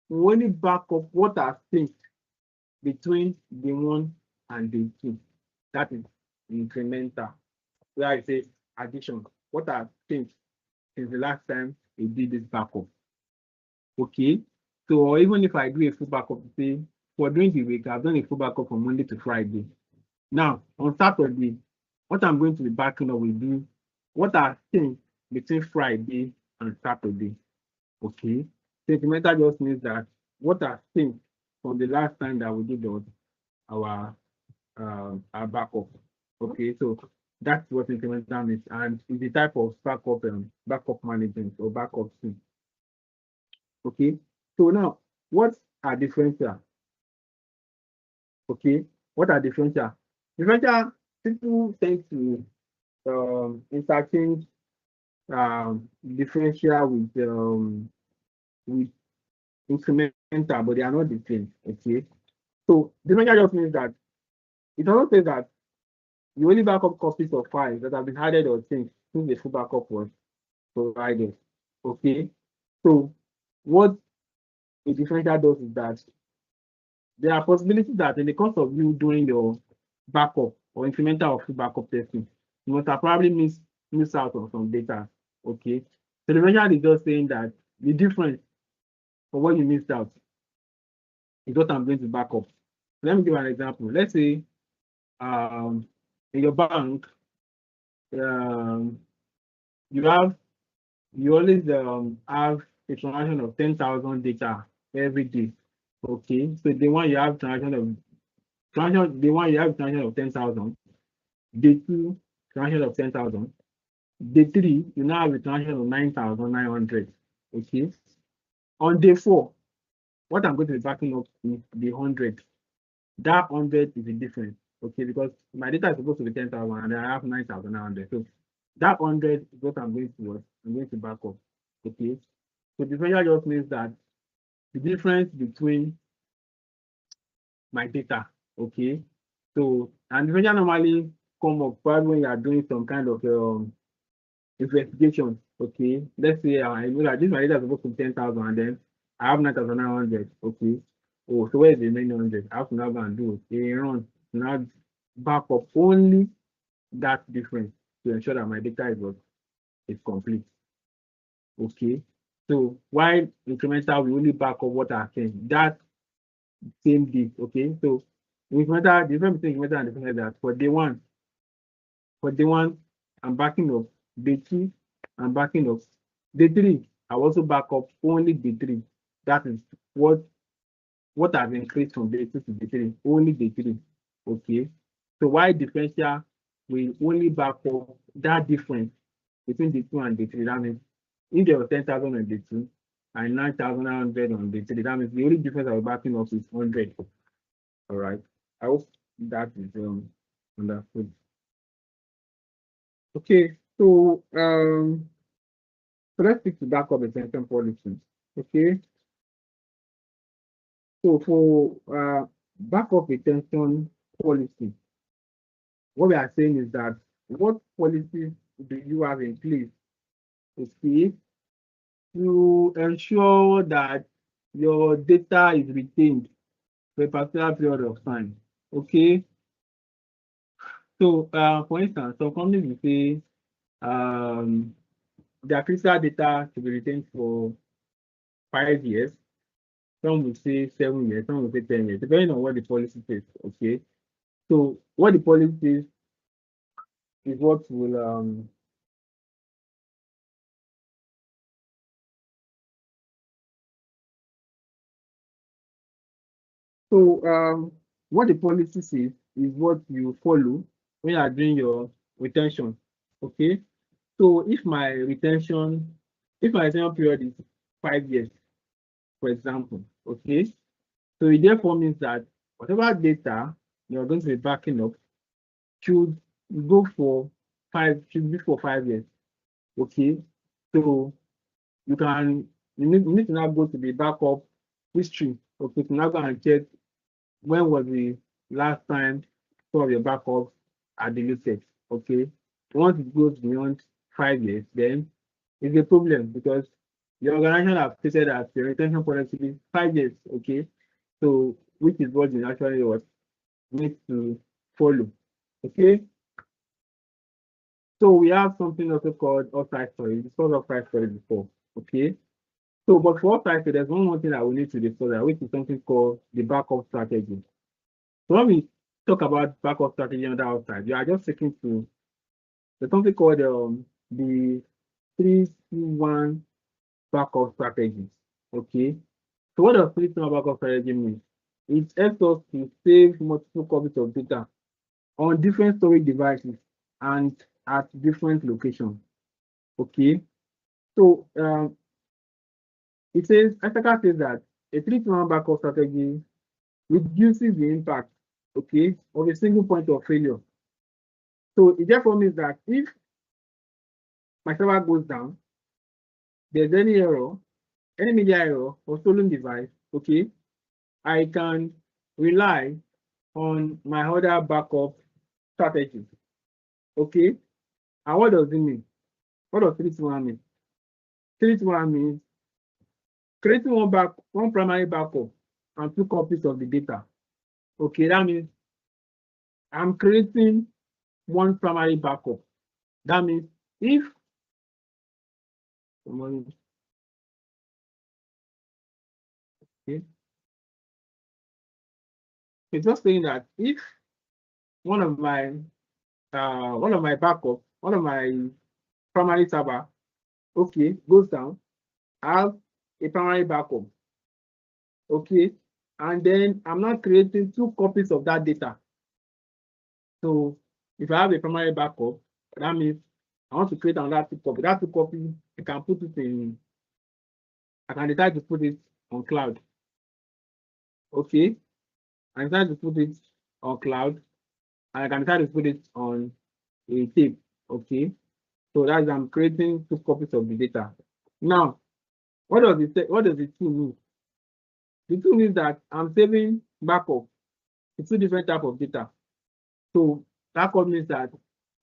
we only back up what has changed between day 1 and day 2. That is incremental. Where I say addition. What has changed since the last time we did this backup? Okay. So, or even if I do a full backup, say for during the week, I've done a full backup from Monday to Friday. Now, on Saturday, what I'm going to be backing up will be what has changed between Friday and Saturday. Okay. So incremental just means that what has changed from the last time that we did our backup. Okay, so that's what incremental means, and it's the type of backup management or backup thing. Okay, so now what are differential? Okay, what are differential? Differential, people tend to interchange differential with incremental, but they are not the same. Okay, so differential just means that it also says that you only back up copies of files that have been added or changed since the full backup was provided. Okay, so what a differential does is that there are possibilities that in the course of you doing your backup or incremental or full backup testing, you must have probably miss out on some data. Okay, so the differential is just saying that the difference for what you missed out is what I'm going to back up. Let me give an example. Let's say in your bank, you always have a transaction of 10,000 data every day. Okay, so the one you have transaction of 10,000. Day 2, transaction of 10,000. Day 3, you now have a transaction of 9,900. Okay. On day 4, what I'm going to be backing up is the 100. That 100 is the difference. Okay, because my data is supposed to be 10,000 and I have 9,900. So that 100 is what I'm going to back up. Okay. So differential just means that the difference between my data. Okay. So and differential normally come up when you are doing some kind of investigation. Okay. Let's say I know that this my data is supposed to be 10,000 and then I have 9,900. Okay. Oh, so where is the 900? I have to now go and do a run to now back up only that difference to ensure that my data is complete. Okay. So while incremental, we only back up what I can. That same day. Okay. So incremental, the difference between incremental and differential is that for day one, I'm backing up. Day 2, I'm backing up. Day 3, I also back up only day 3. That is what has increased from day 2 to day 3, only day 3. Okay. So why differential, we only back up that difference between the 2 and the 3. That means if there was 10,000 on the 2 and 9,900 on the 3, that means the only difference I was backing up is 100. All right. I hope that is understood. Okay, so let's stick to backup retention policy. Okay. So for backup retention policy, what we are saying is that what policies do you have in place, okay, to ensure that your data is retained for a particular period of time. Okay. So for instance, some companies will say their critical data to be retained for 5 years. Some will say 7 years, some will say 10 years, depending on what the policy says. Okay. So what the policy says is what will what the policy says is what you follow when you are doing your retention. Okay. So if my retention period is 5 years, for example, okay. So it therefore means that whatever data you're going to be backing up should go for should be for 5 years. Okay. So you need to now go to the backup history. Okay, to now go and check when was the last time some of your backups are deleted. Okay. Once it goes beyond 5 years, then it's a problem because the organization have stated that the retention policy is 5 years. Okay. So which is what you actually need to follow. Okay. So we have something also called offsite storage. We discussed offsite storage before. Okay. So, but for offsite, there's one more thing that we need to discuss, which is something called the backup strategy. So when we talk about backup strategy on the outside, you are just taking to there's something called the 3-2-1 backup strategy. Okay. So what does 3-2-1 backup strategy mean? It helps us to save multiple copies of data on different storage devices and at different locations. Okay. So it says, ICAN says that a 3-2-1 backup strategy reduces the impact, okay, of a single point of failure. So it therefore means that if my server goes down, there's any error, any media error or stolen device, okay, I can rely on my other backup strategy. Okay. And what does it mean? What does 3-2-1 mean? 3-2-1 means creating one primary backup and 2 copies of the data. Okay, that means I'm creating one primary backup. That means if okay, it's just saying that if one of my backup, one of my primary server, okay, goes down, I have a primary backup, okay, and then I'm not creating 2 copies of that data. So if I have a primary backup, that means I want to create another 2 copy. That 2 copy, I can put it in. I can decide to put it on cloud. Okay, I decide to put it on cloud, and I can decide to put it on a tape. Okay, so that's I'm creating 2 copies of the data. Now, what does the tool mean? The tool means that I'm saving backup to 2 different types of data. So backup means that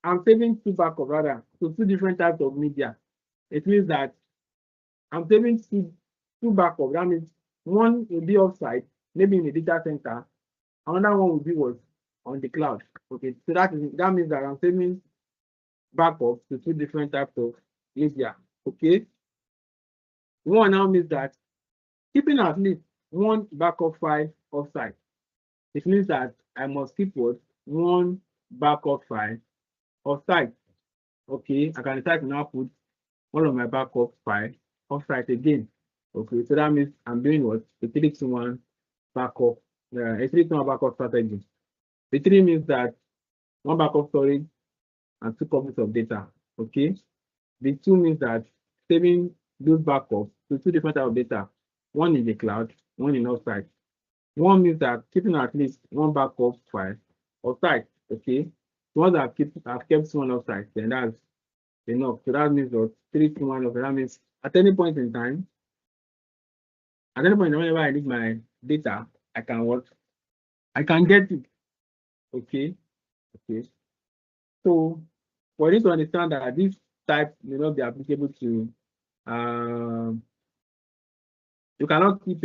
I'm saving 2 backup rather to 2 different types of media. It means that I'm saving two backup. That means one will be offsite, maybe in the data center. Another one will be on the cloud. Okay, so that means that I'm saving backup to 2 different types of media. Okay. One now means that keeping at least 1 backup file offsite. It means that I must keep 1 backup file offsite. Okay, I can decide to now put one of my backup file offsite again. Okay, so that means I'm doing what? A 3-2-1 backup, a 3-2-1 backup strategy. The 3 means that 1 backup storage and 2 copies of data. Okay. The 2 means that saving those backups to 2 different types of data. One in the cloud, one in offsite. 1 means that keeping at least 1 backup file offsite. Okay. Once I've kept 1 offsite, then that's enough. So that means that 3-2-1 offsite. That means at any point in time, whenever I need my data, I can get it. Okay. Okay. So for you to understand that this type may not be applicable to you cannot keep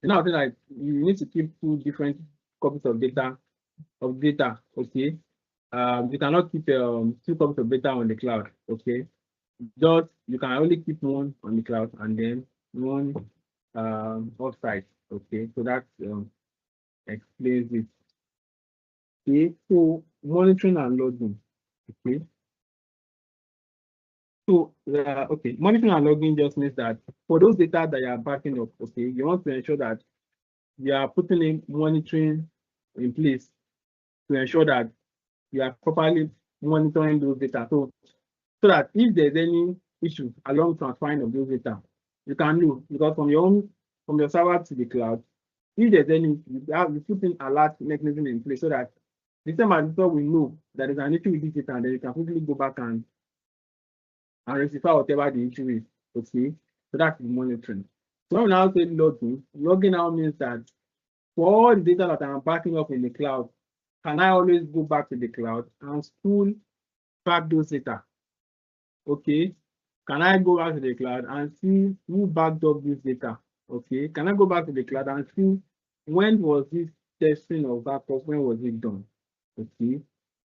You know, like you need to keep two different copies of data, okay? You cannot keep two copies of data on the cloud, okay? Just you can only keep one on the cloud and then one offsite, okay? So that explains it. Okay, so monitoring and logging, okay? So, okay, monitoring and logging just means that for those data that you are backing up, okay, you want to ensure that you are putting in monitoring in place to ensure that you are properly monitoring those data. So that if there's any issue along transferring of those data, you can know because from your server to the cloud, if there's any, you put in alert mechanism in place so that the same administrator will know that there's an issue with this data and then you can quickly go back and rectify whatever the issue is. Okay, so that's the monitoring. So when we now say logging now means that for all the data that I'm backing up in the cloud, can I always go back to the cloud and still track those data? Okay, can I go back to the cloud and see who backed up this data? Okay, can I go back to the cloud and see when was this testing of backup, when was it done? Okay,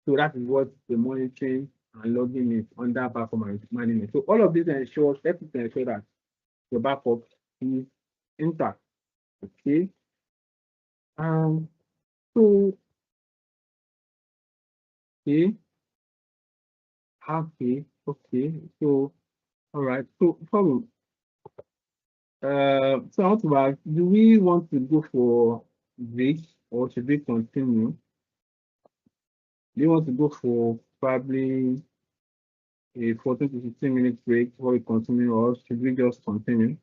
so that is what the monitoring and logging is under backup management. So all of this ensures, helps to ensure that your backup is intact. Okay, um, so okay, okay, so all right, so problem. So I want to ask, do we want to go for break or should we continue? Do you want to go for probably a 14 to 15 minute break before we continue, or should we just continue?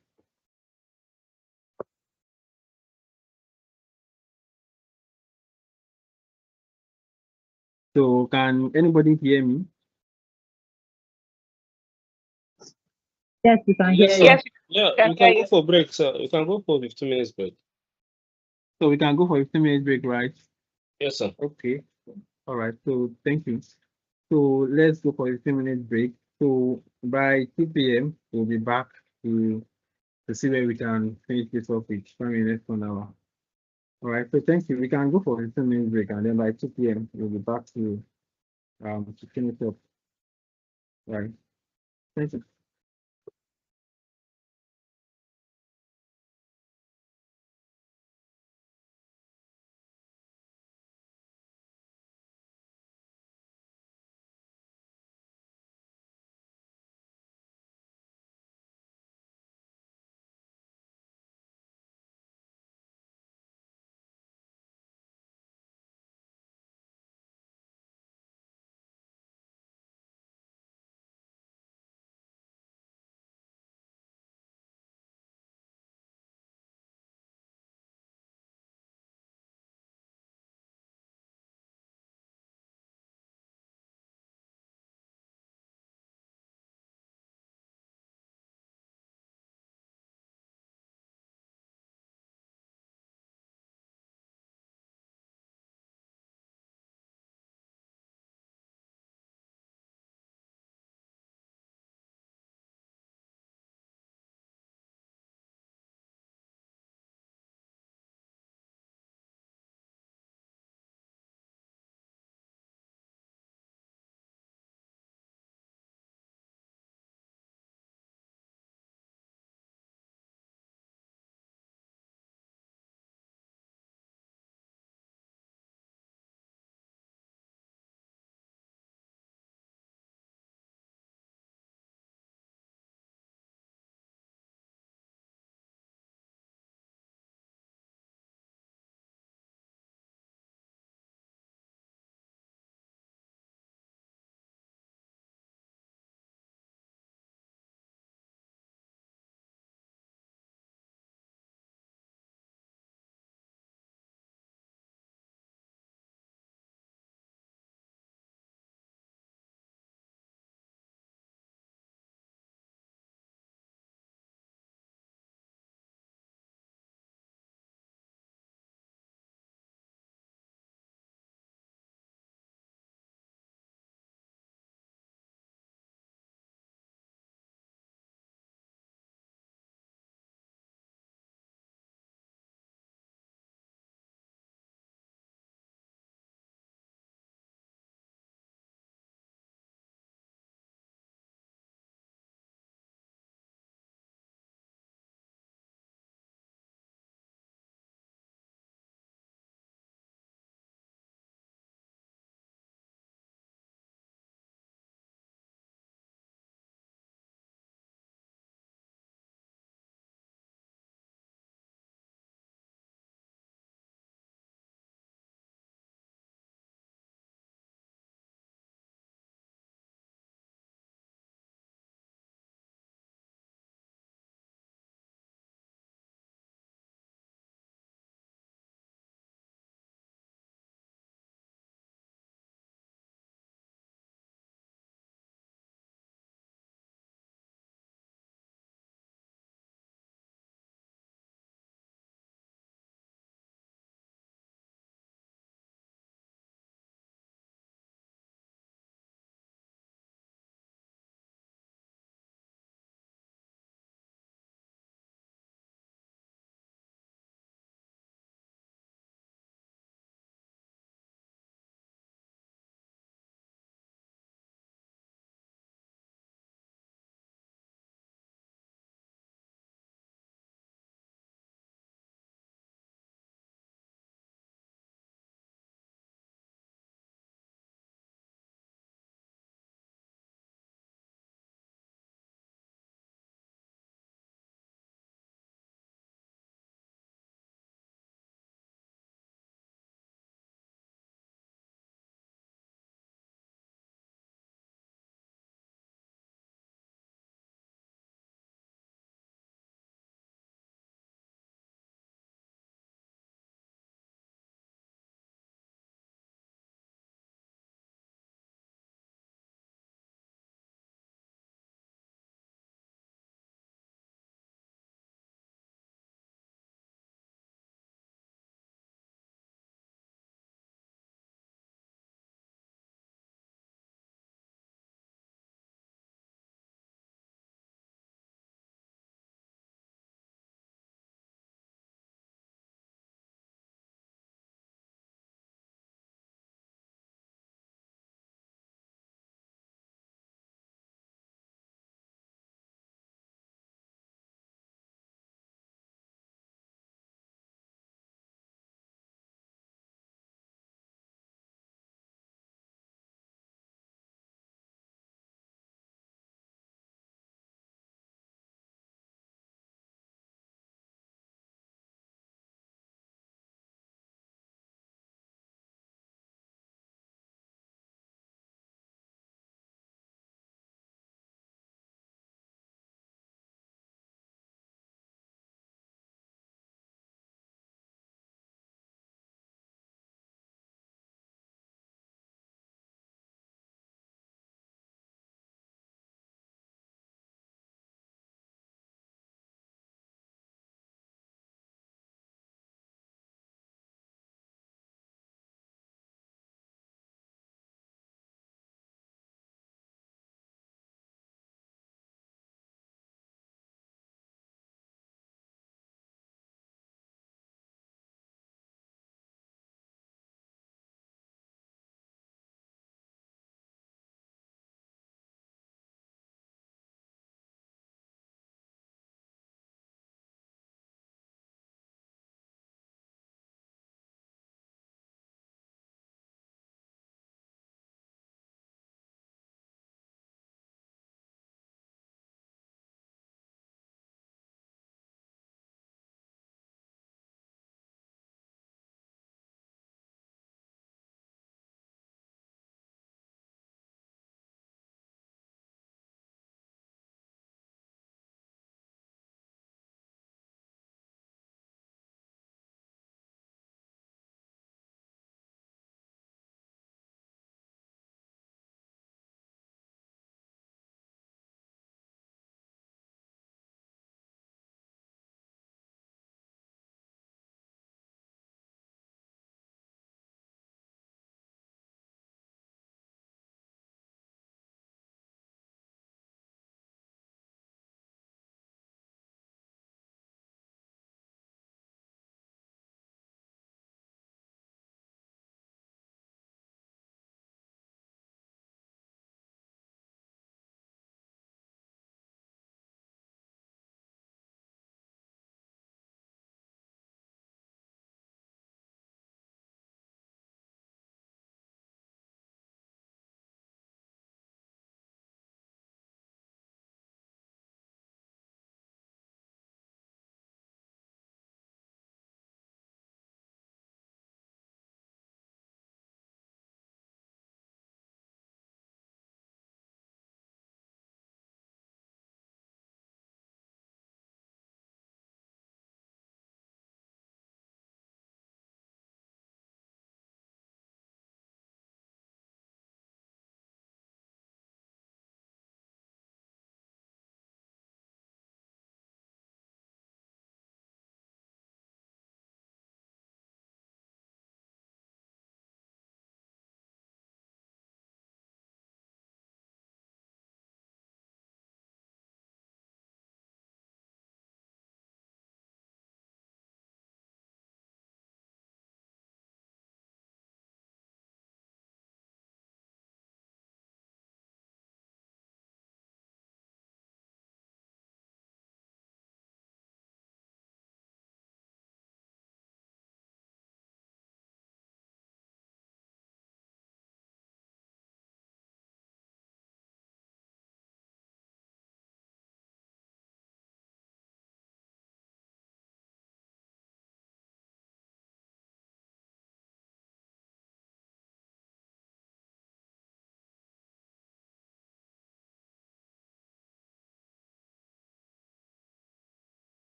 So can anybody hear me? Yes, we can Yes, hear sir. you. Yeah, Can you can hear go you. for break, sir. You can go for 15 minutes break. So we can go for a 15 minute break, right? Yes, sir. Okay. All right. So thank you. So let's go for a 15 minute break. So by 2 p.m. we'll be back to see where we can finish this off with 5 minutes 1 hour. All right, so thank you. We can go for a 15 minute break and then by 2 p.m. we'll be back to finish up. All right. Thank you.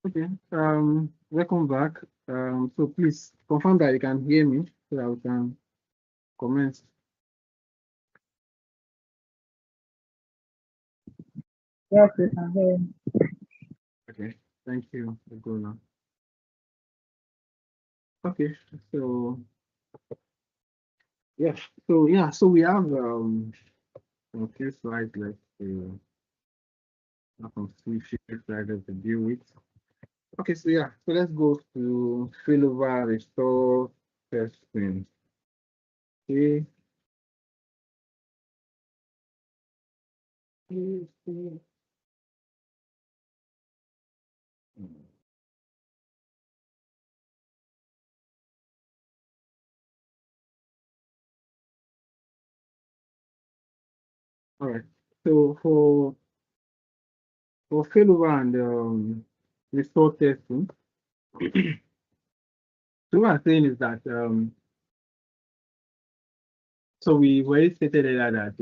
Okay. Welcome back. So please confirm that you can hear me so that we can commence. Yes, we can hear you. Okay. Thank you. We'll go now. Okay. So yeah. So we have a few slides left to few slides to deal with. Okay. So yeah. So let's go to failover restore testing. Okay. All right. So for failover and restore testing, so what I'm saying is that so we already stated earlier that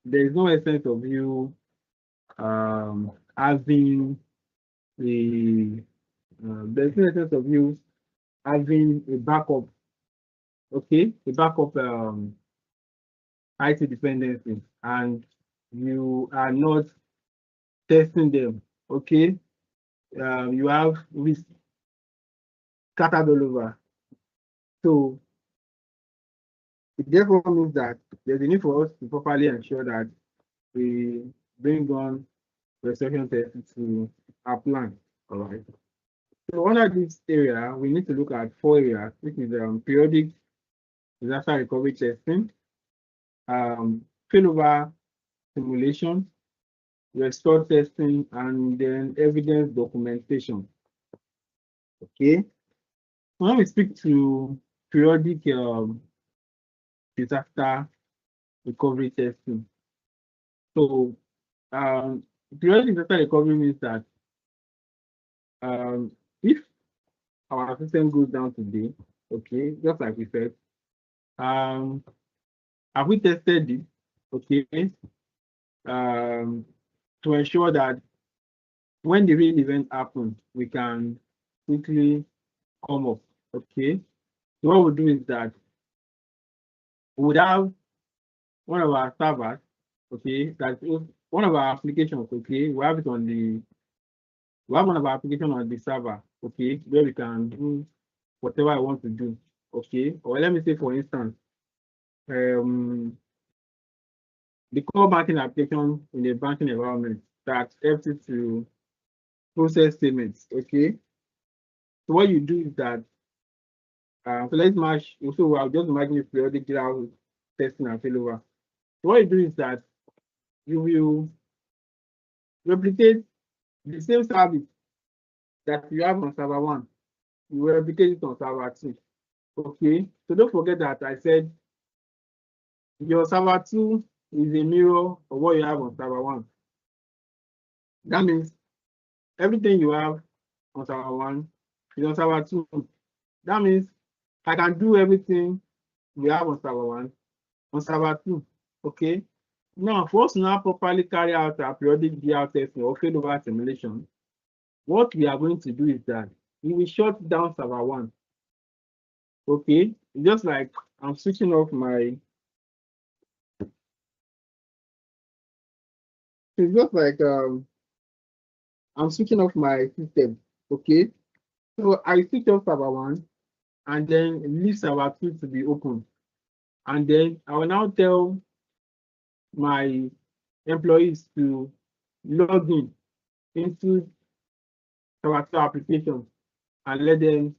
there is no essence of you having the there's no essence of you having a backup, okay, a backup IT dependency, and you are not testing them, okay. You have risk scattered all over. So it therefore means that there's a need for us to properly ensure that we bring on restoration testing to our plan. All right. So under this area, we need to look at 4 areas, which is periodic disaster recovery testing, failover simulation, restore testing, and then evidence documentation. Okay. When we speak to periodic disaster recovery testing, so periodic disaster recovery means that if our system goes down today, okay, just like we said, have we tested it, okay, to ensure that when the real event happens, we can quickly come up, okay. So what we'll do is that we would have one of our servers, okay, that's one of our applications, okay, we have it on the, we have one of our applications on the server, okay, where we can do whatever I want to do, okay. Or let me say, for instance, the core banking application in a banking environment that helps you to process payments, okay. So what you do is that, so let's match, so I'll just imagine if periodic data testing and failover. So what you do is that you will replicate the same service that you have on server 1, you will replicate it on server 2, okay. So don't forget that I said your server 2 is a mirror of what you have on server 1. That means everything you have on server 1 is on server 2. That means I can do everything we have on server 1 on server 2. Okay. Now, for us to now properly carry out our periodic DR testing or failover simulation, what we are going to do is that we will shut down server 1. Okay. Just like I'm switching off my, it's just like I'm switching off my system. Okay. So I switch off server 1 and then leave server 2 to be open. And then I will now tell my employees to log in into server 2 application and let them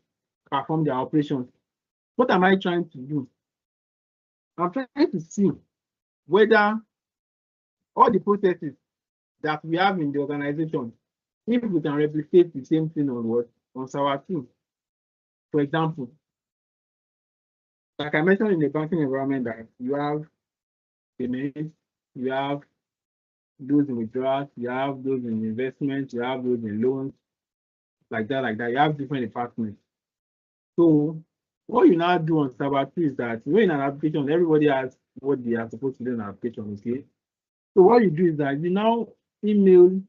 perform their operations. What am I trying to do? I'm trying to see whether all the processes that we have in the organization, if we can replicate the same thing on what? On server 2. For example, like I mentioned in the banking environment, that you have payments, you have those in withdrawals, you have those in investments, you have those in loans, like that, like that. You have different departments. So what you now do on server 2 is that when in an application, everybody has what they are supposed to do in an application, okay? So what you do is that you now email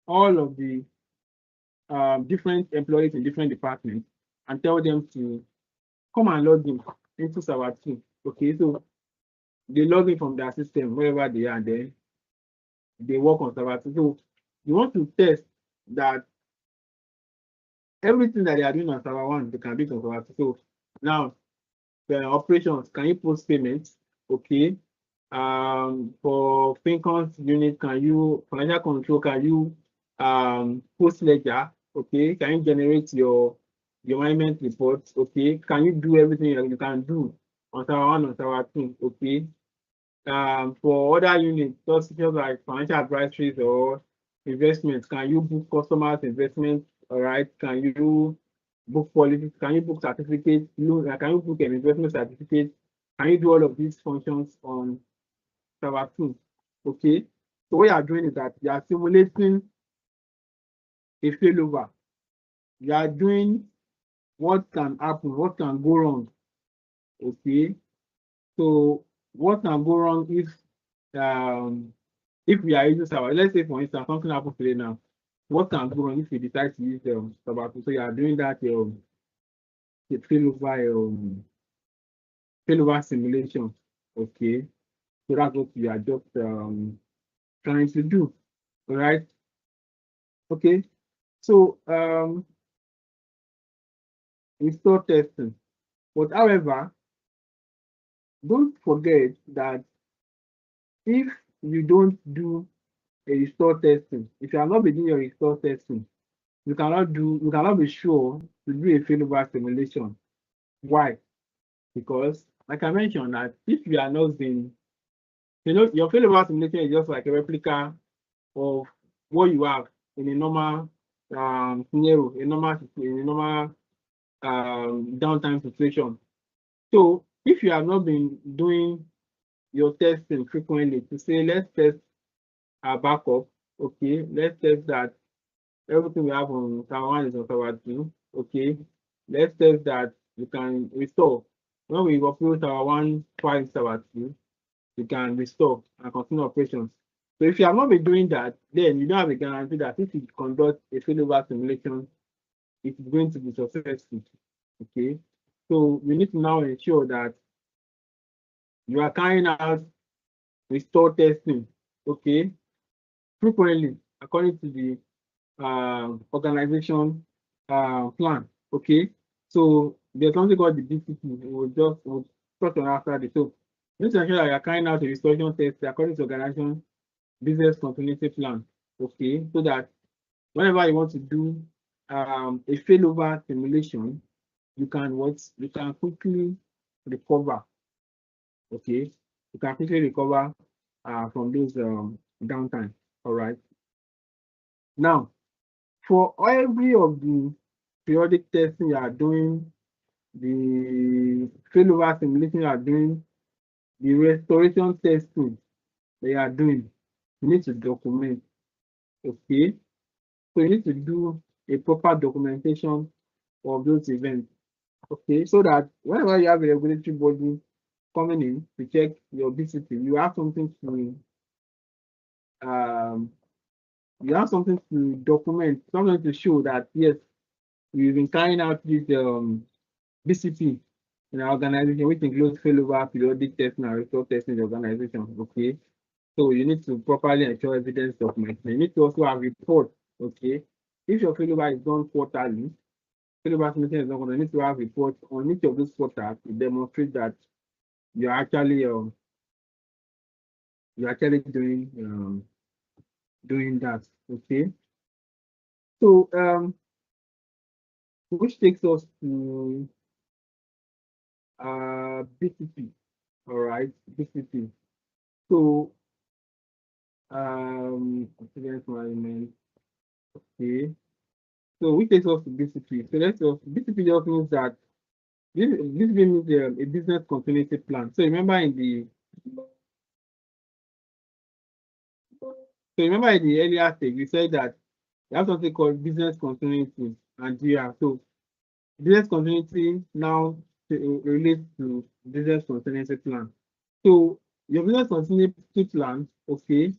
all of the different employees in different departments and tell them to come and log in into server 2. Okay, so they log in from their system wherever they are, and then they work on server 2. So you want to test that everything that they are doing on server 1, they can do it on server 2. So now the operations, can you post payments? Okay. For FinCons unit, can you financial control, can you post ledger? Okay, can you generate your management reports? Okay, can you do everything you can do on server 1 on server 2? Okay. For other units, just like financial advisories or investments, can you book customers investments? All right, can you book policies? Can you book certificates? Can you book an investment certificate? Can you do all of these functions on server 2? Okay, so what you are doing is that you are simulating a failover. You are doing what can happen, what can go wrong. Okay, so what can go wrong if we are using server? Let's say for instance something happens today now. What can go wrong if we decide to use server 2? So you are doing that failover simulation. Okay, so that's what we are just trying to do. All right. Okay, so restore testing. But however, don't forget that if you don't do a restore testing, if you are not doing your restore testing, you cannot be sure to do a failover simulation. Why? Because like I mentioned, that if you are not being, your failover simulation is just like a replica of what you have in a normal scenario, in a normal downtime situation. So if you have not been doing your testing frequently to say, let's test our backup, okay, let's test that everything we have on server 1 is on server 2, okay, let's test that you can restore. When we upload server 1 file server 2, you can restore and continue operations. So if you have not been doing that, then you don't have a guarantee that if you conduct a failover simulation, it is going to be successful. Okay, so we need to now ensure that you are carrying out restore testing, okay, frequently according to the organization plan. Okay, so there's something called the BCP. We'll talk on after this. So you need to ensure that you are carrying out a restoration test according to organization business continuity plan. Okay, so that whenever you want to do a failover simulation, you can quickly recover. Okay, you can quickly recover from those downtime. All right. Now, for every of the periodic testing you are doing, the failover simulation you are doing, the restoration testing that you are doing, you need to document. Okay, so you need to do a proper documentation of those events. Okay, so that whenever you have a regulatory body coming in to check your BCP, you have something to document, something to show that yes, we've been carrying out this BCP in our organization, which includes failover, periodic testing, and resource testing in the organization. Okay, so you need to properly ensure evidence documentation. You need to also have reports. Okay, if your failover is done quarterly, failover simulation is not going to need to have reports on each of those quarters to demonstrate that you're actually doing that. Okay, so which takes us to BCP. All right, BCP. So accident management. Okay, so which takes us to BCP. So BCP just means that this means a business continuity plan. So remember in the earlier stage, we said that we have something called business continuity and GR. So business continuity now relates to business continuity plan. So your business continuity plan, okay,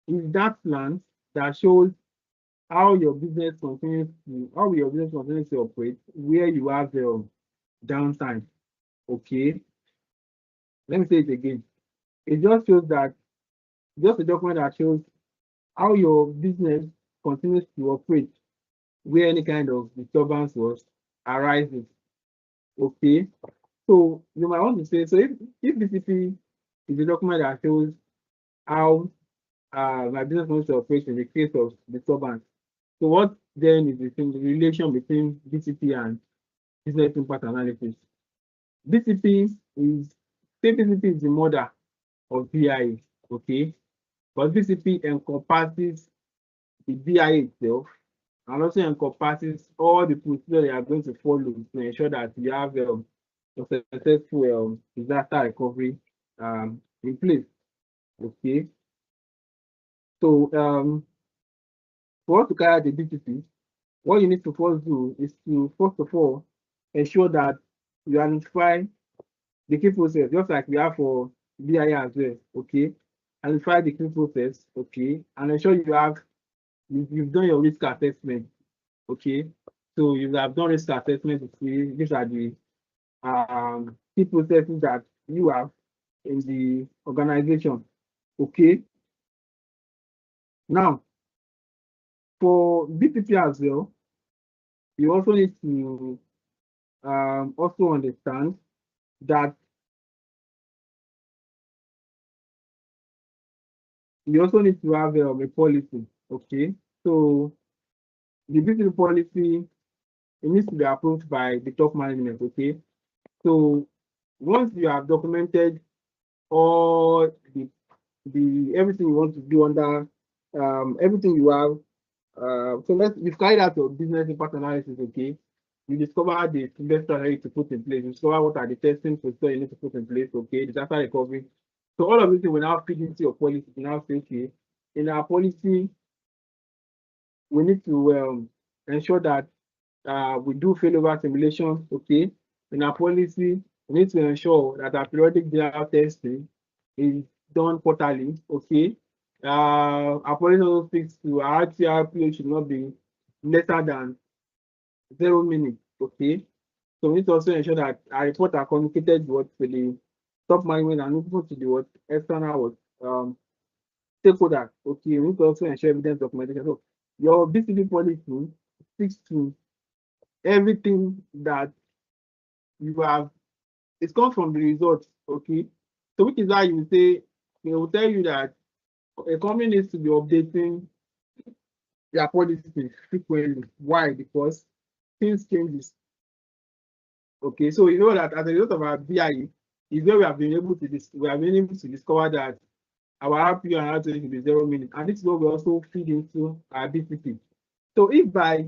is that plan that shows how your business continues to operate where you have downtime. Okay, let me say it again. It just shows that just a document that shows how your business continues to operate where any kind of disturbance was arises. Okay, so you might want to say, so if BCP is a document that shows how my business wants to operate in the case of disturbance, so what then is the relation between BCP and business impact analysis? BCP is, say BCP is the mother of BIA, okay, but BCP encompasses the BIA itself and also encompasses all the procedures they are going to follow to ensure that you have a successful disaster recovery in place. Okay, so for us to carry out the BCP, what you need to first do is to first of all ensure that you identify the key process, just like we have for BIA as well. Okay, identify the key process. Okay, and ensure you've done your risk assessment. Okay, so you have done risk assessment to see these are the key processes that you have in the organization. Okay, now for BPP as well, you also need to also understand that you also need to have a policy. Okay, so the BPP policy, it needs to be approved by the top management. Okay, so once you have documented all the everything you want to do under everything you have, so you've carried out your business impact analysis. Okay, you discover the best strategy to put in place, you discover what are the testing procedures you need to put in place. Okay, disaster recovery. So all of this will now feed into your policy. You now say, okay, in our policy we need to ensure that we do failover simulation. Okay, in our policy we need to ensure that our periodic general testing is done quarterly. Okay, our policy also speaks to our RTR should not be lesser than 0 minutes. Okay, so we need to also ensure that our report are communicated to the top management and even to the external stakeholders. Okay, we need to also ensure evidence documentation. So your BCP policy speaks to everything that you have. It comes from the results. Okay, so which is why you say they will tell you that a company needs to be updating their policy frequently. Why? Because things changes. Okay, so you know that as a result of our BIE is where we have been able to discover that our RPO and RTO should be 0 minutes, and this is what we also feed into our BCP. So if by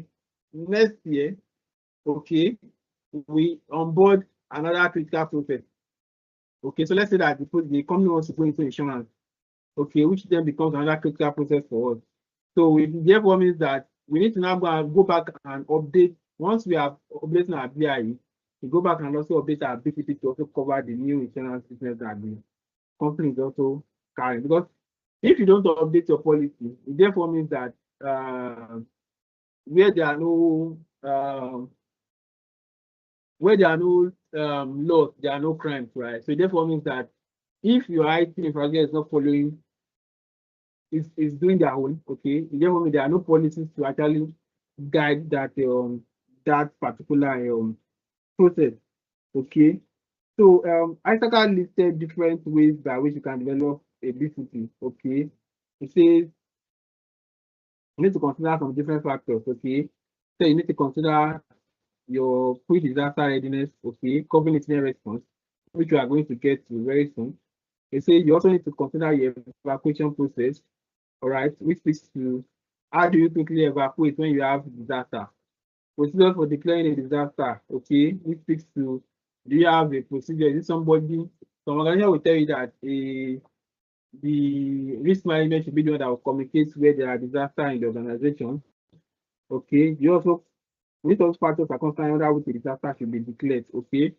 next year, okay, we onboard another critical process. Okay, so let's say that the company wants to go into insurance, okay, which then becomes another critical process for us. So it therefore means that we need to now go back and update. Once we have updated our BIE, we go back and also update our BCP to also cover the new insurance business that the company is also carrying. Because if you don't update your policy, it therefore means that where there are no laws, there are no crimes, right? So it therefore means that if your IT infrastructure is not following, is doing their own, okay, it therefore means there are no policies to actually guide that that particular process. Okay, so ICAN listed different ways by which you can develop a BCP. Okay, it says you need to consider some different factors. Okay, so you need to consider your pre-disaster readiness. Okay, covering incident response, which we are going to get to very soon. It says you also need to consider your evacuation process. All right, which speaks to how do you quickly evacuate when you have disaster. Procedure for declaring a disaster, okay, which speaks to do you have a procedure? Is it somebody? Some organization will tell you that the risk management should be the one that will communicate where there are disasters in the organization. Okay, you also need those factors are constantly under which the disaster should be declared. Okay,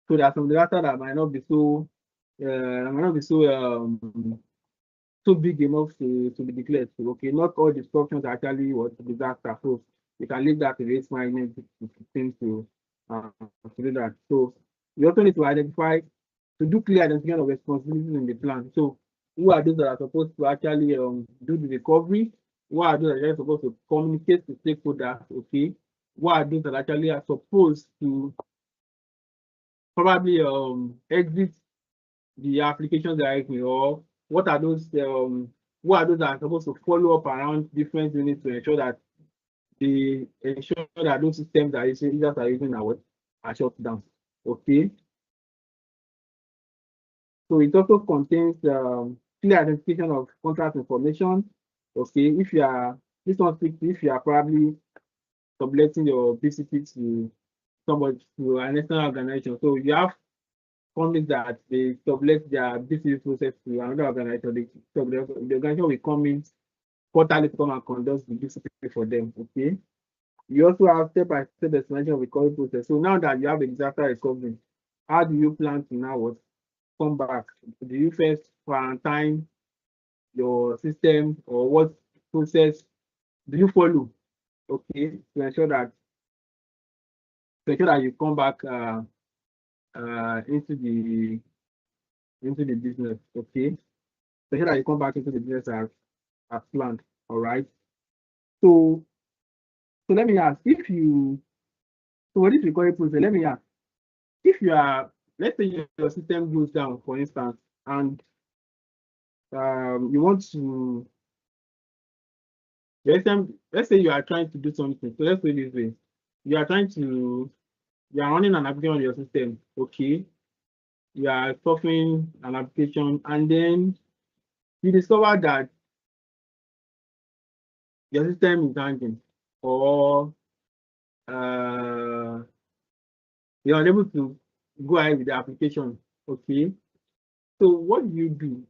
so there are some disasters that might not be so too big enough to be declared. So, okay, not all destructions are actually what disaster. So you can leave that to risk management thing to do that. So you also need to identify to do clear identification of responsibilities in the plan. So who are those that are supposed to actually do the recovery? Who are those that are supposed to communicate to stakeholders? Okay, who are those that actually are supposed to probably exit the applications directly, or what are those who are those that are supposed to follow up around different units to ensure that those systems that users are using are shut down. Okay. So it also contains clear identification of contract information. Okay, if you are this one speaks if you are probably subletting your BCP to somebody to an external organization. So you have companies that they sublet their BCP process to another organization. The organization will come in quarterly to come and conduct the BCP for them. Okay. You also have step-by-step explanation of recovery process. So now that you have a disaster recovery, how do you plan to now come back? Do you first quarantine your system, or what process do you follow? Okay, to ensure that you come back into the business. Okay, to ensure that you come back into the business as planned. All right. So let me ask, if you for this recovery process, let me ask, if you are, let's say your system goes down, for instance, and you want to let's say you are trying to do something. So let's say this way, you are running an application on your system. Okay, you are suffering an application, and then you discover that your system is hanging, or you're unable to go ahead with the application. Okay, so what do you do?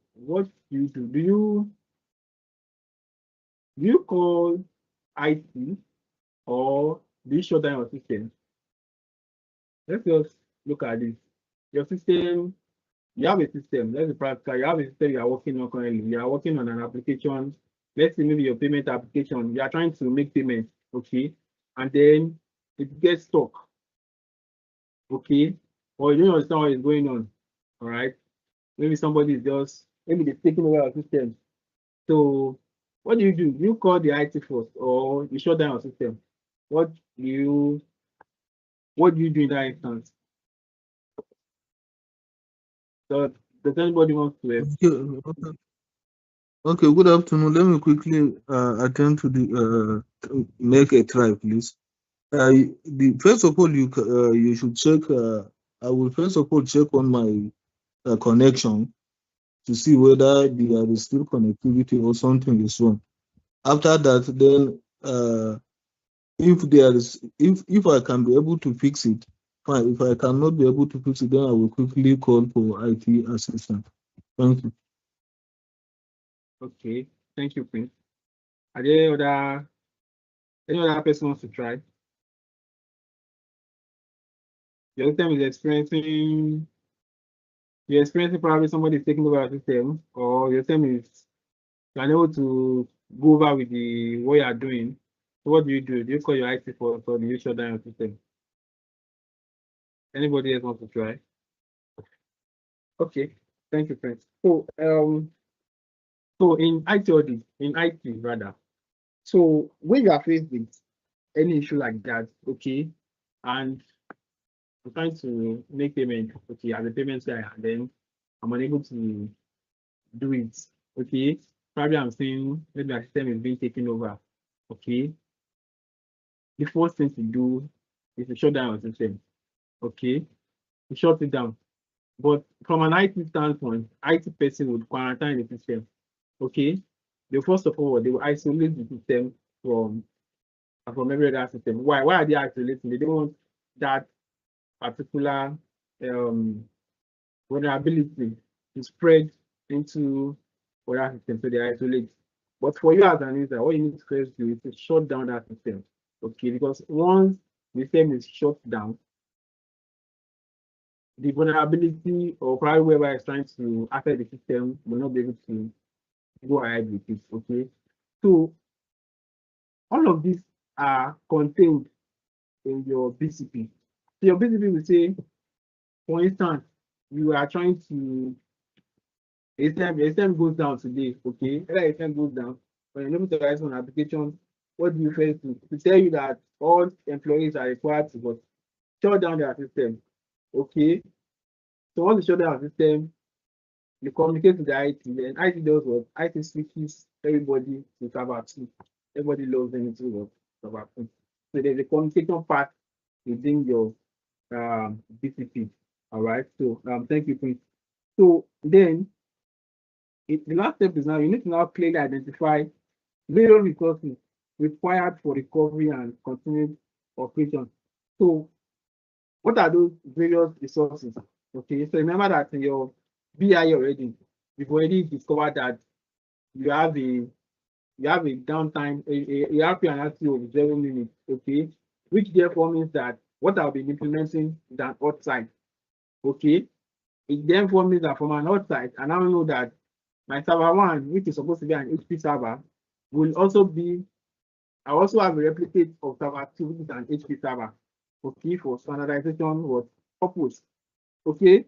Do you call IT, or do you shut down your system? Let's just look at this. Your system, you have a system. Let's be practical. You have a system you are working on currently. You are working on an application. Let's say maybe your payment application. You are trying to make payments, okay, and then it gets stuck, okay, or you don't understand what is going on. All right. Maybe somebody is maybe they're taking over your system. So what do? You call the IT first, or you shut down your system? What do you do in that instance? So does anybody want to Okay, good afternoon. Let me quickly attempt to make a try, please. First of all, you should check. I will first of all check on my connection to see whether there is still connectivity or something is wrong. After that, then if I can be able to fix it, fine. If I cannot be able to fix it, then I will quickly call for IT assistance. Thank you. Okay, thank you, Prince. Are there any other person wants to try? Your system is experiencing, you're experiencing probably somebody is taking over your system, or your system is you're unable to go over with what you are doing. So what do you do? Do you call your IT for do you shut down your system? Anybody else wants to try? Okay, thank you, Prince. So so in IT audit, in IT rather, so when you are faced with any issue like that, okay, and I'm trying to make payment, okay, as a payment guy, and then I'm unable to do it, okay. Probably I'm saying maybe my system is being taken over, okay. The first thing to do is to shut down your system, okay. You shut it down. But from an IT standpoint, IT person would quarantine the system, okay. They first of all, they will isolate the system from every other system. Why? Why are they isolating? They don't want that particular vulnerability to spread into other systems, so they isolate. But for you as an user, what you need to first do is to shut down that system, okay? Because once the system is shut down, the vulnerability or probably whoever is trying to access the system will not be able to go ahead with it. Okay. So all of these are contained in your BCP. So your BCP will say, for instance, you are trying to ATM goes down today, okay? Whether ATM goes down, when you're able to write an application, what do you first do? To tell you that all employees are required to what? Shut down their system, okay? So once you shut down the system, you communicate with the IT, then IT does what? IT switches everybody to server 2. Everybody logs into what? Server 2. So there's a communication part within your BCP. All right. So thank you, Prince. So then the last step is now you need to now clearly identify various resources required for recovery and continued operation. So what are those various resources? Okay, so remember that in your BI already, you've already discovered that you have a downtime, a RP analysis of 0 minutes, okay, which therefore means that what I'll be implementing is an outside, okay. It therefore means that from an outside, I now know that my server 1, which is supposed to be an HP server, will also be, I also have a replicate of server 2, which is an HP server, okay, for standardization was purpose, okay.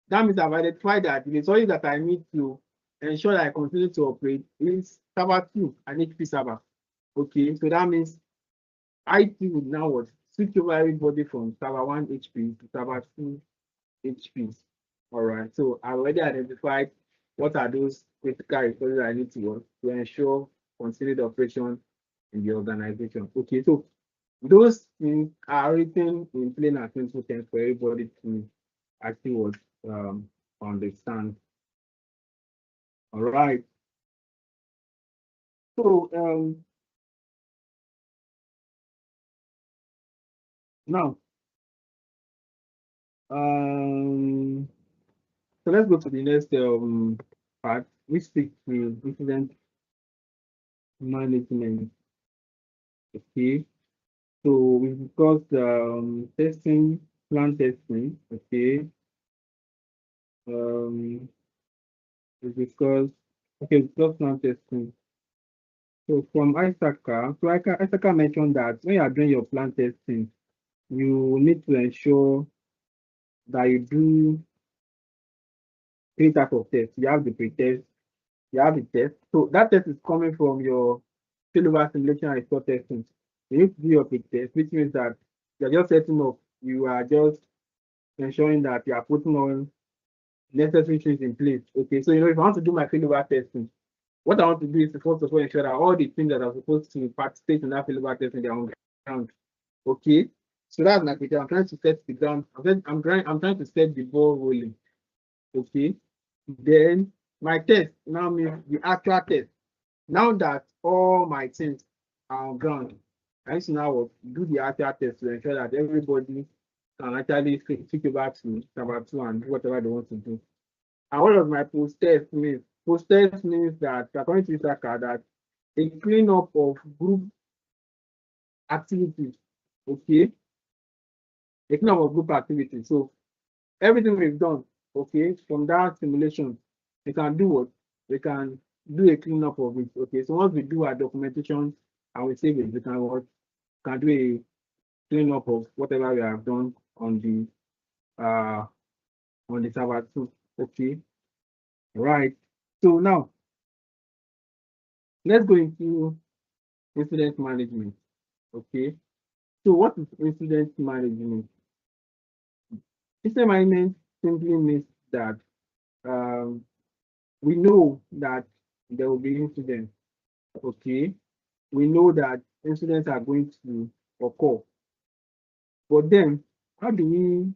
That means I've identified that the resources that I need to ensure that I continue to operate is server 2 and HP server, okay. So that means IT would now what? Switch over everybody from server 1 HP to server 2 HP. All right, so I already identified what are those critical resources I need to work to ensure continued operation in the organization. Okay, so those things are written in plain and simple terms for everybody to actually what understand. All right. So now so let's go to the next part, which speaks to incident management. Okay. So we discussed testing, plan testing. Okay. We discussed plan testing. So from ISACA, so ISACA mentioned that when you are doing your plan testing, you need to ensure that you do 3 types of tests. You have the pre-test, you have the test. So that test is coming from your failover simulation and result testing. You need to do your pre-test, which means that you're just setting up, you are just ensuring that you are putting on necessary things in place. Okay, so if I want to do my failover testing, what I want to do is to first of all ensure that all the things that are supposed to participate in that failover testing they are on ground. Okay, so that's my question. I'm trying to set the ground. I'm trying to set the ball rolling. Okay, then my test now means the actual test. Now that all my things are on ground, I need to now do the actual test to ensure that everybody can actually switch over to server 2 and do whatever they want to do. And what does my post-test mean? Post-test means that, according to ISACA, that a cleanup of group activities, okay? A cleanup of group activities. So everything we've done, okay, from that simulation, we can do what? We can do a cleanup of it, okay? So once we do our documentation and we save it, we can what? Can do a cleanup of whatever we have done on the server 2, okay? Right. So now let's go into incident management. Okay. So what is incident management? Incident management simply means that we know that there will be incidents. Okay. We know that incidents are going to occur. But then how do we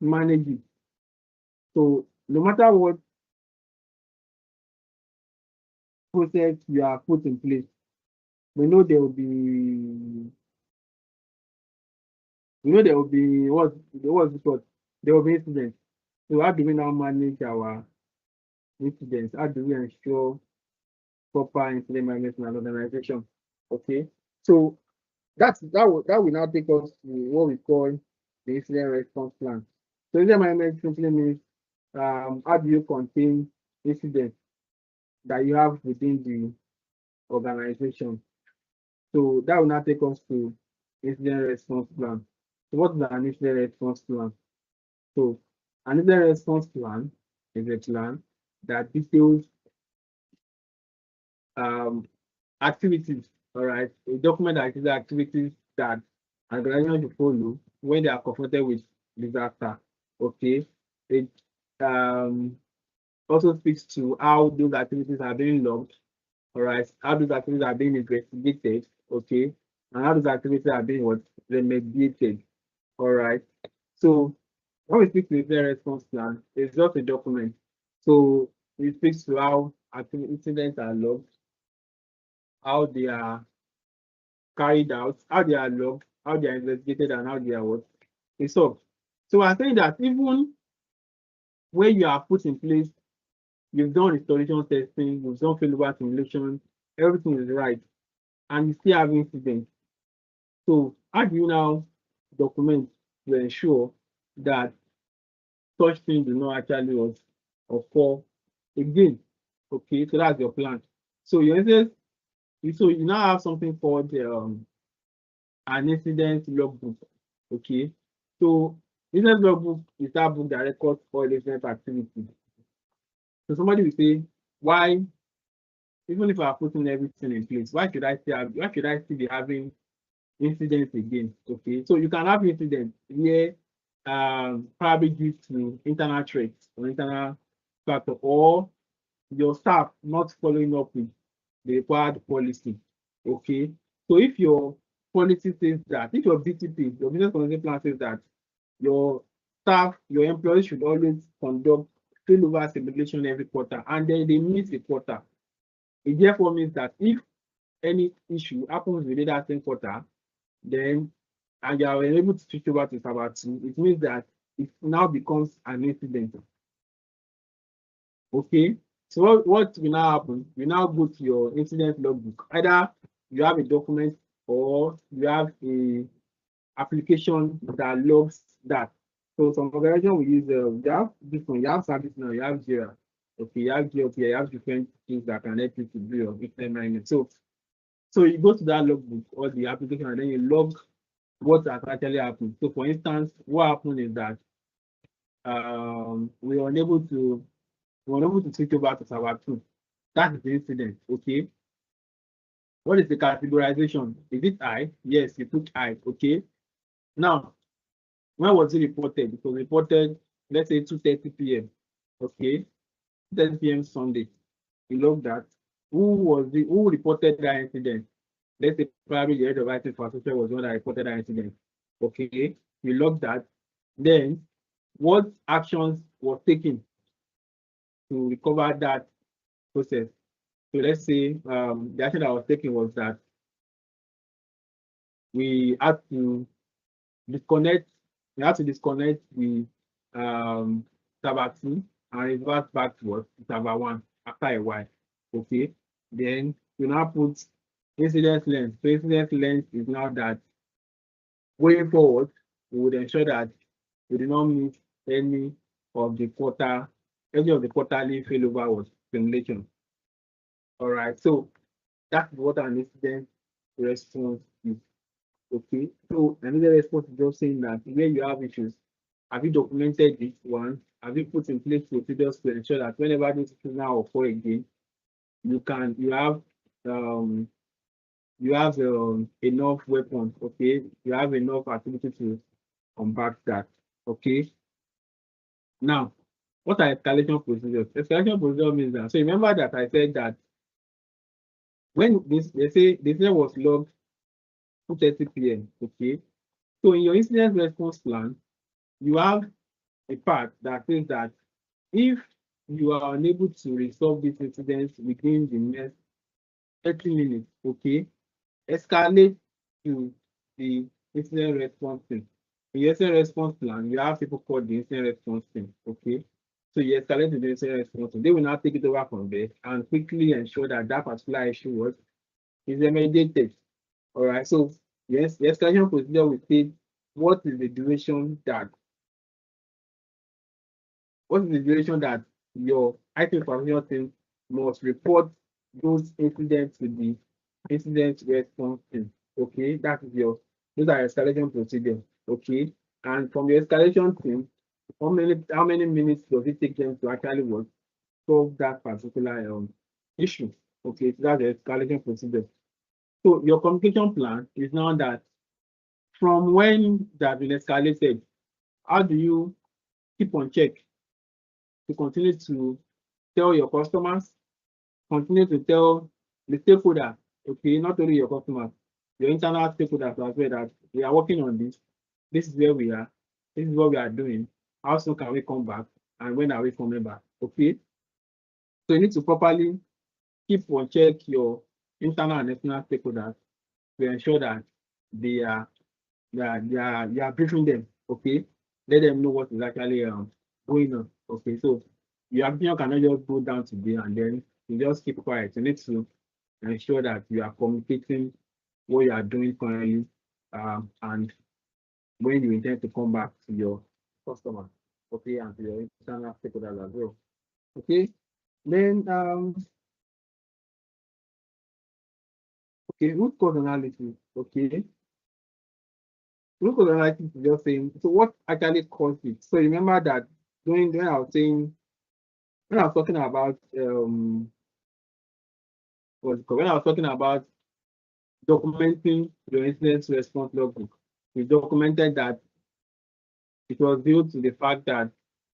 manage it? So no matter what process you are put in place, we know there will be what's this word? There will be incidents. So how do we now manage our incidents? How do we ensure proper incident management and organization? Okay, so that will now take us to what we call the incident response plan. So incident management simply means how do you contain incidents? that you have within the organization. So that will now take us to incident response plan. So what is an incident response plan? So an incident response plan is a plan that details activities, all right, a document that is activities that an organization should follow when they are confronted with disaster. Okay, it also speaks to how those activities are being logged, all right, how those activities are being investigated, okay, and how those activities are being what remediated, all right. So when we speak to the response plan, it's just a document. So it speaks to how incidents are logged, how they are carried out, how they are logged, how they are investigated, and how they are what resolved. So I'm saying that even when you are put in place, you've done restoration testing, you've done failover simulation, everything is right, and you still have incidents. So how do you now document to ensure that such things do not actually occur again? Okay, so that's your plan. So your instance, so you now have something called an incident logbook. Okay, so incident logbook is that book that records all incident activity. So somebody will say, why, even if I are putting everything in place, why should I still be having incidents again? Okay, so you can have incidents where probably due to internal threats or internal factor, or your staff not following up with the required policy. Okay, so if your policy says that, if your BTP, your business continuity plan says that your staff, your employees should always conduct failover simulation every quarter, and then they miss a quarter, it therefore means that if any issue happens within that same quarter, then and you are unable to switch over to server 2, it means that it now becomes an incident. Okay, so what will now happen? You now go to your incident logbook. Either you have a document or you have a application that logs that. So some organization will use you have this one, you have service now, you have Jira. Okay, you have GLP, you have different things that can help you to do your incident management. So you go to that logbook or the application and then you log what has actually happened. So for instance, what happened is that we were unable to switch over to server 2. That is the incident. Okay. What is the categorization? Is it I? Yes, you put I. Okay. Now, when was it reported? It was reported, let's say 2:30 p.m. Okay, 2:30 p.m. Sunday. You log that. Who reported that incident? Let's say probably the head of IT infrastructure was the one that reported that incident. Okay, you log that. Then what actions were taken to recover that process? So let's say the action that was taken was that we had to disconnect the server 2 and revert back to what server 1 after a while. Okay, then we now put incident length. So incident length is now that going forward, we would ensure that we do not miss any of the quarterly failover was simulation. All right, so that's what an incident response is. Okay, so another response is just saying that where you have issues, have you documented this one? Have you put in place procedures to ensure that whenever this is now occur again, you have enough weapons, okay? You have enough activity to combat that, okay? Now, what are escalation procedures? Escalation procedure means that, so remember that I said that when they say was logged 2:30 p.m., okay? So in your incident response plan, you have a part that says that if you are unable to resolve this incident within the next 30 minutes, okay, escalate to the incident response team. In your incident response plan, you have people called the incident response team, okay? So you escalate to the incident response team. They will now take it over from there and quickly ensure that that particular issue is remediated. All right, so yes, the escalation procedure will state what is the duration that your IT infrastructure team must report those incidents to the incident response team. Okay, that is your those are escalation procedures. Okay, and from your escalation team, how many minutes does it take them to actually work solve that particular issue? Okay, so that's the escalation procedure. So your communication plan is now that from when that been escalated, how do you keep on check to continue to tell your customers, continue to tell the stakeholder, okay, not only your customers, your internal stakeholders as well, that we are working on this. This is where we are. This is what we are doing. How soon can we come back? And when are we coming back? Okay. So you need to properly keep on check your internal and external stakeholders to ensure that they are you are briefing them. Okay. Let them know what is actually going on. Okay. So your application cannot just go down today and then you just keep quiet. You need to ensure that you are communicating what you are doing currently and when you intend to come back to your customer, okay, and to your internal stakeholders as well. Okay. Then okay, root cause analysis. Okay. Root cause analysis is just saying so what actually caused it. So remember that when I was saying when I was talking about when I was talking about documenting your incident response logbook, we documented that it was due to the fact that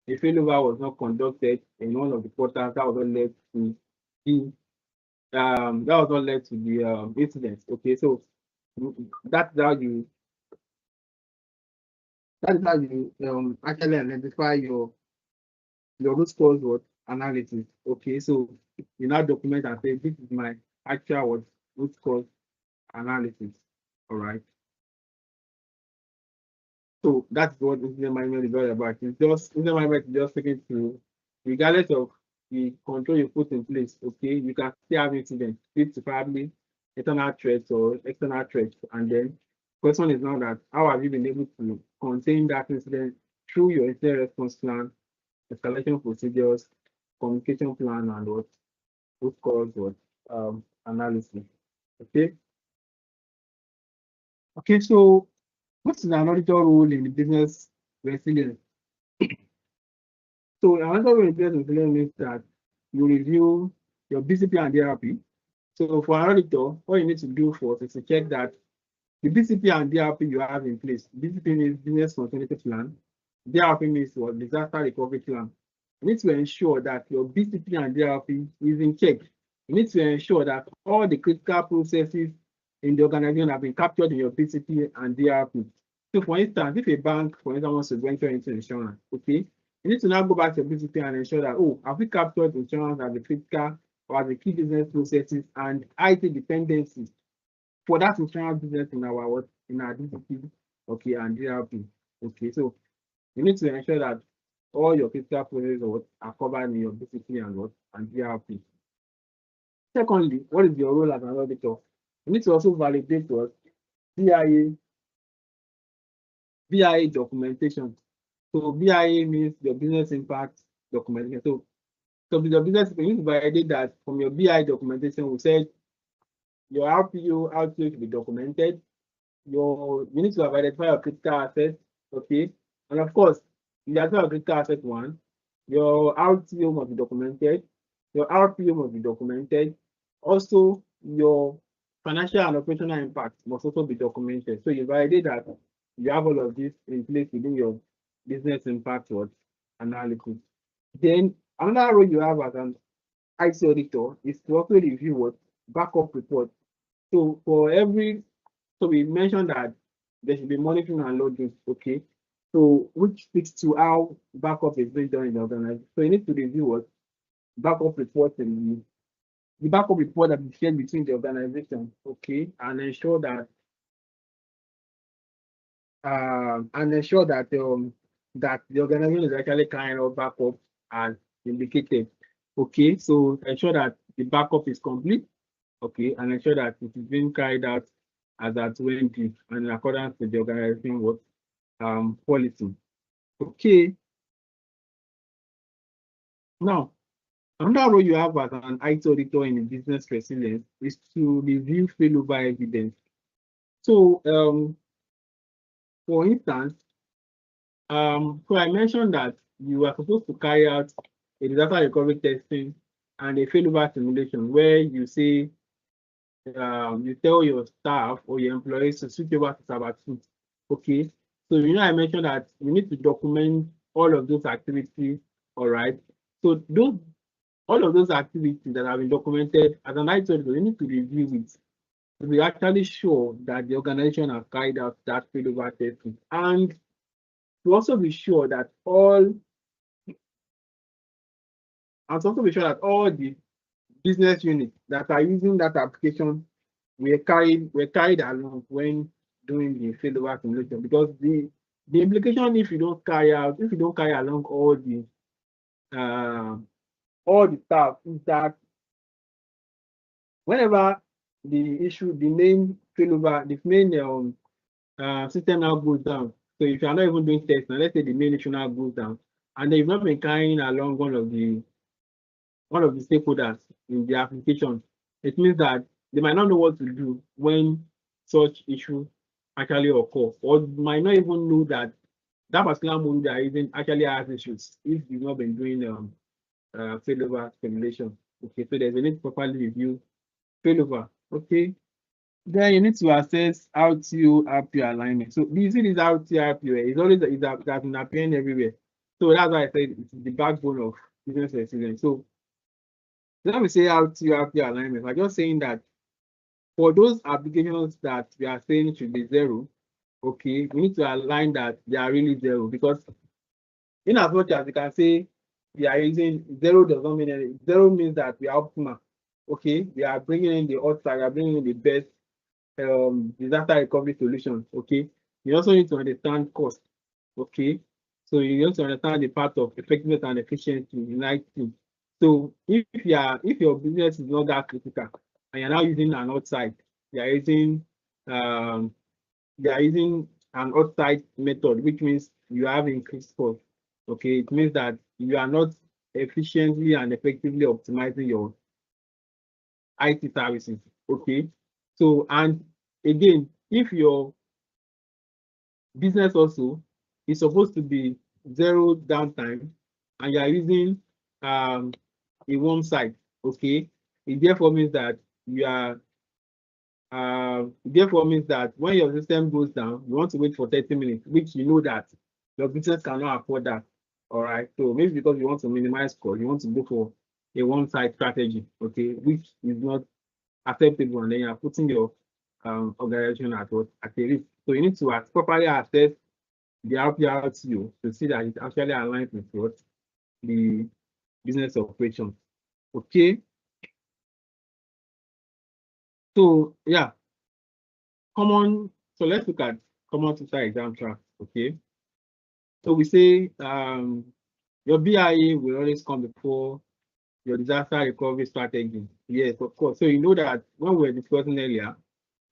a failover was not conducted in one of the portals that was not led to the incident. Okay, so that's how you actually identify your root cause what analysis. Okay, so you now document and say this is my actual what root cause analysis. All right. So that's what incident management is all about. It's just incident management is just taking to regardless of the control you put in place, okay, you can still have incidents, probably internal threats or external threats. And then question is now that how have you been able to contain that incident through your incident response plan, escalation procedures, communication plan, and what root cause what analysis. Okay. Okay, so what's an auditor role in the business resilience? So another way business resilience means that you review your BCP and DRP. So for an auditor, what you need to do first is to check that the BCP and DRP you have in place. BCP means business continuity plan. DRP means what disaster recovery plan. You need to ensure that your BCP and DRP is in check. You need to ensure that all the critical processes in the organization have been captured in your BCP and DRP. So for instance, if a bank, for instance, wants to venture into insurance, okay, you need to now go back to your BCP and ensure that, oh, have we captured insurance as the critical or as the key business processes and IT dependencies for that insurance business in our DCP, okay, and DRP. Okay, so you need to ensure that all your critical processes are covered in your BCP and DRP. Secondly, what is your role as an auditor? You need to also validate what BIA documentation. So BIA means your business impact documentation. So your business, you need to validate that from your BI documentation, we said your RPO outlook should be documented. You need to have identified your critical assets, okay? And of course, you identify your critical asset one, your RTO must be documented, your RPO must be documented. Also, your financial and operational impact must also be documented. So you validate that you have all of this in place within your business impact analysis. Then another role you have as an IT auditor is to also review what backup report. So so we mentioned that there should be monitoring and logging, okay? So which speaks to how backup is being done in the organization. So you need to review what backup reports in the backup report that is shared between the organization, okay, and ensure that that the organization is actually carrying out backup as indicated. Okay, so ensure that the backup is complete, okay, and ensure that it is being carried out as at when due and in accordance with the organization policy. Okay. Now, Another role you have as an IT auditor in business resilience is to review failover evidence. So, for instance, so I mentioned that you are supposed to carry out a disaster recovery testing and a failover simulation where you say, you tell your staff or your employees to switch over to Server 2. Okay. So, I mentioned that you need to document all of those activities. All right. So, all of those activities that have been documented as an IT auditor, you need to review it to be actually sure that the organization has carried out that failover testing, and to also be sure that all the business units that are using that application were carried along when doing the failover simulation. Because the implication, if you don't carry along all the staff, is that whenever the main failover, the main system now goes down. So if you are not even doing tests, now let's say the main issue now goes down, and then you've not been carrying along one of the stakeholders in the application, it means that they might not know what to do when such issue actually occur, or might not even know that that particular module they are using actually has issues if you've not been doing failover simulation. Okay, so there's a need to properly review failover. Okay. Then you need to assess RTO RPO alignment. So you see this RTO RPO, it's always that's been appearing everywhere. So that's why I said it's the backbone of business resilience. So let me say RTO RPO alignment. I'm just saying that for those applications that we are saying should be zero, okay, we need to align that they are really zero, because in as much as you can say we are using zero, does not mean anything. Zero means that we are optimal. Okay, we are bringing in the outside, we are bringing in the best disaster recovery solutions. Okay, you also need to understand cost. Okay, so you need to understand the part of effectiveness and efficiency in IT. So if your business is not that critical and you're now using an outside, you are using um an outside method, which means you have increased cost. Okay, it means that you are not efficiently and effectively optimizing your IT services. Okay, so, and again, if your business also is supposed to be zero downtime and you are using a warm site, okay, it therefore means that when your system goes down, you want to wait for 30 minutes, which you know that your business cannot afford that. All right, so maybe because you want to minimize cost, you want to go for a one site strategy, okay, which is not acceptable, and then you are putting your organization at a risk. So you need to properly assess the RPRTO to see that it actually aligns with what the business operations. Okay. So yeah, so let's look at common tutor exam tracks. Okay. So we say your BIA will always come before your disaster recovery strategy. Yes, of course. So you know that when we were discussing earlier,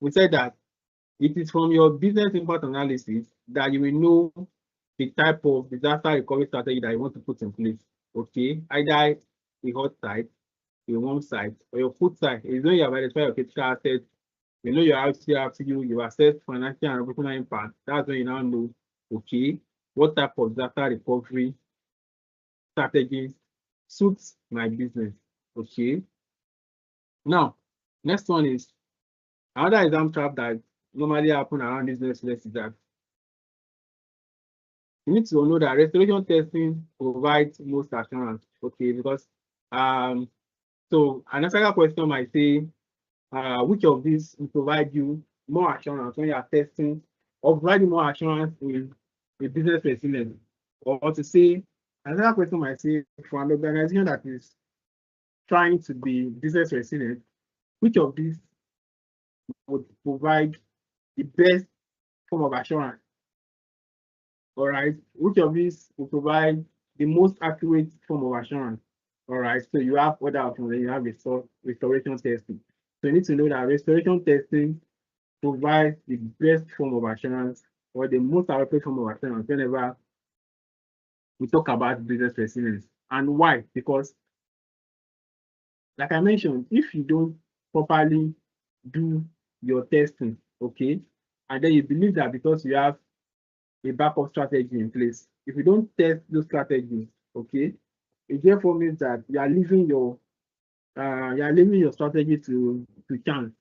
we said that it is from your business impact analysis that you will know the type of disaster recovery strategy that you want to put in place. Okay, either a hot site, a warm site, or your food site. It's when you have identified your critical assets, you know your RCRTU, you assess financial and operational impact. That's when you now know, okay, what type of disaster recovery strategies suits my business. Okay. Now, next one is another exam trap that normally happen around business is that you need to know that restoration testing provides most assurance. Okay, because so another question might say, which of these will provide you more assurance when you are testing, or provide you more assurance in a business resilience? Or to say, another question might say, for an organization that is trying to be business resilient, which of these would provide the best form of assurance? All right, which of these will provide the most accurate form of assurance? All right, so you have other options, and you have restoration testing. So you need to know that restoration testing provides the best form of assurance, or the most appropriate form of assurance whenever we talk about business resilience. And why? Because like I mentioned, if you don't properly do your testing, okay, and then you believe that because you have a backup strategy in place, if you don't test those strategies, okay, it therefore means that you are leaving your strategy to chance.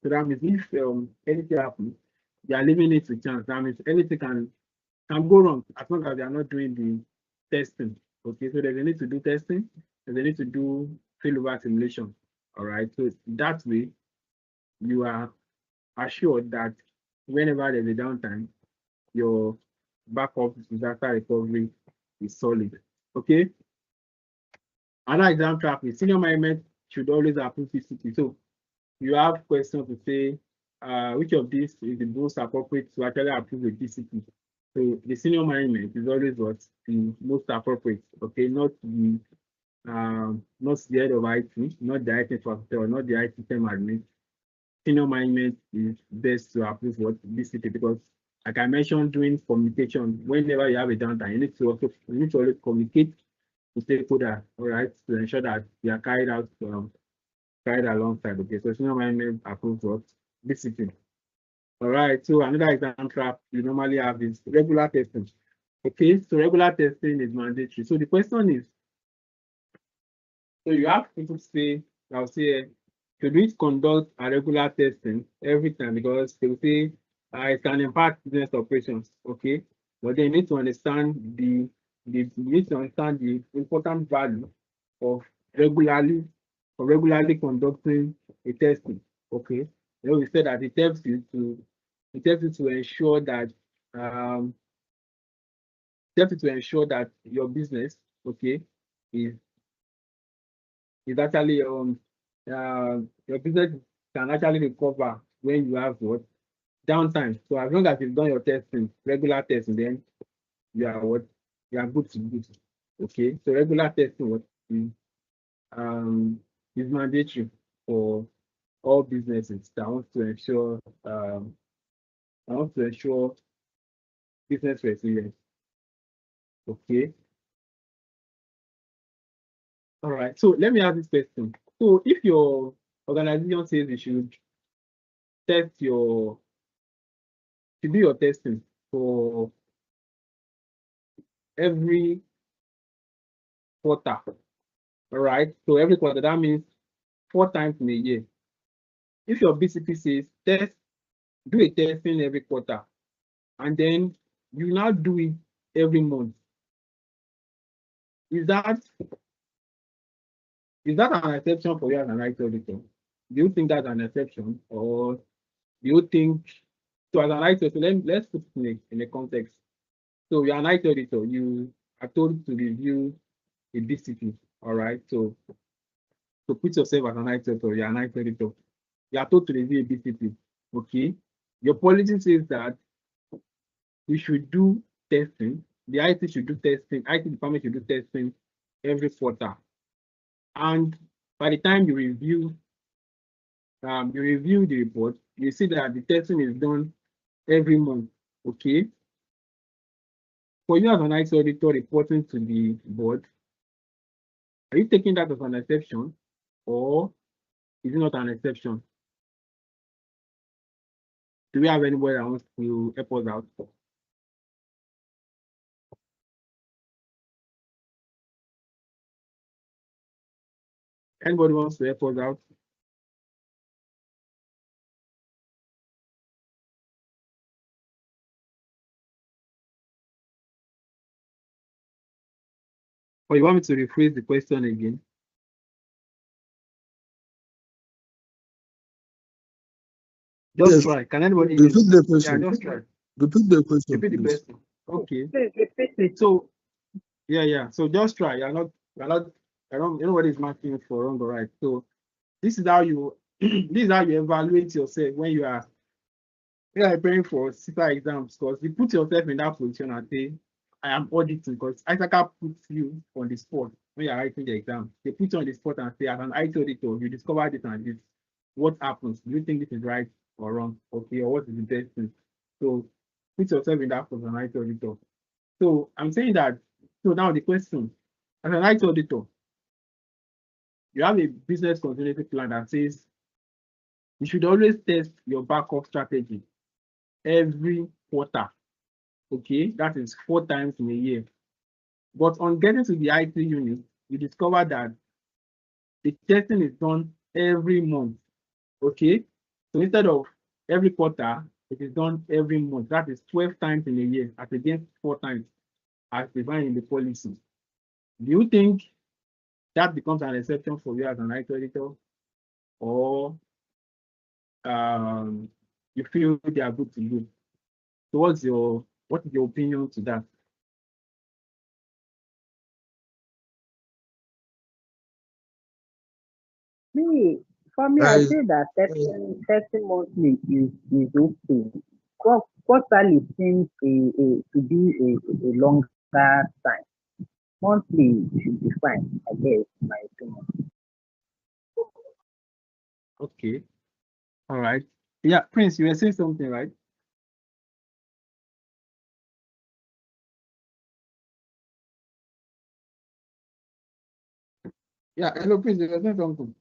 So that means if anything happens, you are leaving it to chance. That means anything can go wrong as long as they are not doing the testing. Okay, so there's a need to do testing, there's a need to do failover simulation. All right, so that way you are assured that whenever there's a downtime, your backup disaster recovery is solid. Okay, another exam trap is senior management should always approve PCP. So you have questions to say which of these is the most appropriate to actually approve a PCP. So the senior management is always what the most appropriate, okay, not the head of IT, not the IT infrastructure, not the IT team admin. Senior management is best to approve what BCP because, like I mentioned, during communication, whenever you have a downtime, you need to always communicate to stakeholder, all right, to ensure that you are carried alongside. Okay, so senior management approves what BCP. All right, so another exam trap you normally have is regular testing. Okay, so regular testing is mandatory. So the question is, so you have people say, I'll say, should we conduct a regular testing every time because they will say it can impact business operations, okay? But they need to understand you need to understand the important value of regularly conducting a testing, okay? Then we said that it helps you to ensure that um your business, okay, is actually your business can actually recover when you have what downtime. So as long as you've done your testing, regular testing, then you are what you are good to good. Okay, so regular testing what um is mandatory for all businesses that want to ensure business resilience. Okay, all right. So let me ask this question. So if your organization says you should test your to do your testing for every quarter, all right? So every quarter, that means 4 times in a year. If your BCP says do a testing every quarter, and then you now do it every month, is that an exception for you as an IT auditor? Do you think that's an exception, or do you think so as an IT auditor? Let's put it in a context. So you're an IT auditor, you are told to review a BCP, all right? So put yourself as an IT auditor, you're an IT auditor. You are told to review a BCP, okay? Your policy says that we should do testing. The IT should do testing. IT department should do testing every quarter. And by the time you review the report, you see that the testing is done every month. Okay. For you as an IT auditor reporting to the board, are you taking that as an exception, or is it not an exception? Do we have anybody that wants to help us out? Anybody wants to help us out? Or you want me to rephrase the question again? Just Yes. try. Can anybody Repeat the yeah, question. just try. Repeat the question, Repeat the please. question. Okay. Please repeat it. So yeah. So just try. Nobody's marking it for wrong or right. So this is how you this is how you evaluate yourself when you are preparing for CISA exams, because you put yourself in that position and say, I am auditing, because ICAN puts you on the spot when you're writing the exam. They put you on the spot and say, as an IT auditor, you discover this and this. What happens? Do you think this is right or wrong? Okay, or what is the best thing? So put yourself in that position, an IT auditor. So I'm saying that, so now the question, as an IT auditor, you have a business continuity plan that says you should always test your backup strategy every quarter. Okay, that is 4 times in a year. But on getting to the IT unit, you discover that the testing is done every month. Okay, so instead of every quarter, it is done every month. That is 12 times in a year, as against 4 times as defined in the policy. Do you think that becomes an exception for you as an IT auditor, or you feel they are good to you? So what is your opinion to that? For me, I I say that testing monthly is okay. Quarterly seems to be a longer time. Monthly should be fine, I guess, in my opinion. Okay, all right. Yeah, Prince, you were saying something, right? Yeah, hello, Prince, you were saying something.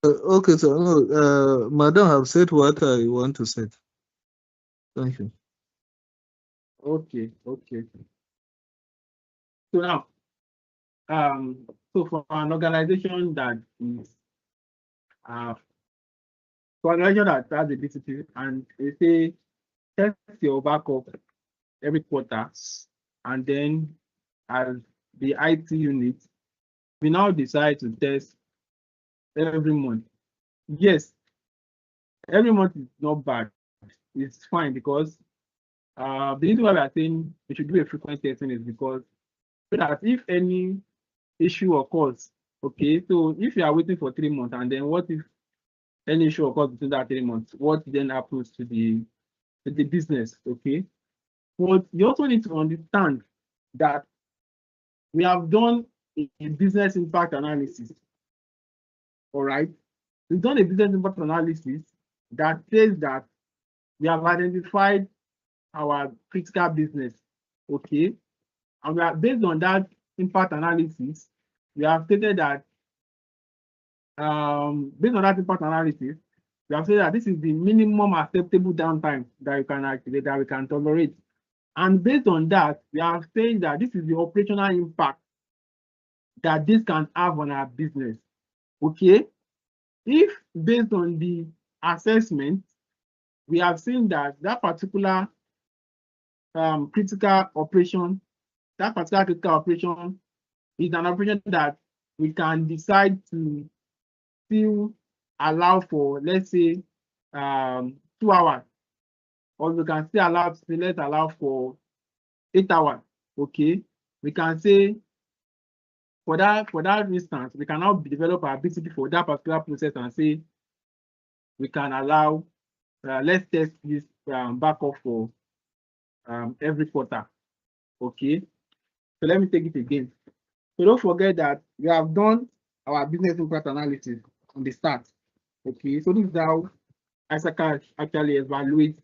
okay, so no, Madam have said what I want to say. Thank you. Okay, okay. So now, so for an organization that is for an organization that has a BCP and they say test your backup every quarter, and then as the IT unit, we now decide to test every month. Yes, every month is not bad. It's fine because the reason why we are saying we should do a frequent testing is because so that if any issue occurs, okay, so if you are waiting for 3 months and then what if any issue occurs between that 3 months, what then happens to the business, okay? But you also need to understand that we have done a business impact analysis, all right? We've done a business impact analysis that says that we have identified our critical business, okay? And we are based on that impact analysis, we have stated that based on that impact analysis, we have said that this is the minimum acceptable downtime that you can activate, that we can tolerate. And based on that, we are saying that this is the operational impact that this can have on our business. Okay, if based on the assessment, we have seen that that particular critical operation is an operation that we can decide to still allow for, let's say, 2 hours, or we can still allow, let's allow for 8 hours. Okay, we can say for that instance, we can now develop our BCP for that particular process and say we can allow, let's test this backup for every quarter. Okay, so let me take it again. So don't forget that we have done our business impact analysis on the start. Okay, so this is how ICAN actually evaluate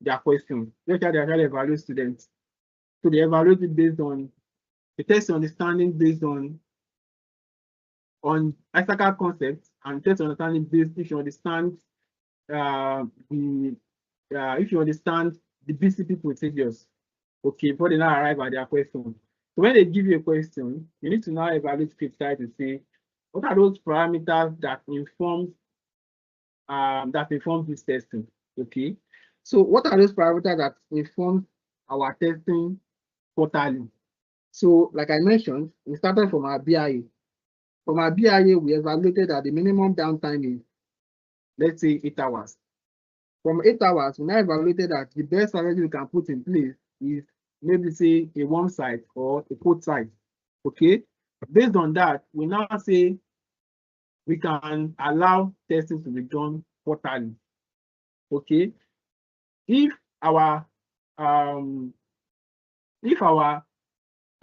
their questions. That's how they actually evaluate students. So they evaluate it based on the test understanding based on ICAN concepts, and test understanding based if you understand if you understand the BCP procedures. Okay, before they now arrive at their question. So when they give you a question, you need to now evaluate criticality to say what are those parameters that inform this testing. Okay, so what are those parameters that inform our testing quarterly? So like I mentioned, we started from our BIA. From our BIA, we evaluated that the minimum downtime is, let's say, 8 hours. From 8 hours, we now evaluated that the best strategy we can put in place is maybe say a warm site or a cold site. Okay, based on that, we now say we can allow testing to be done quarterly. Okay, if our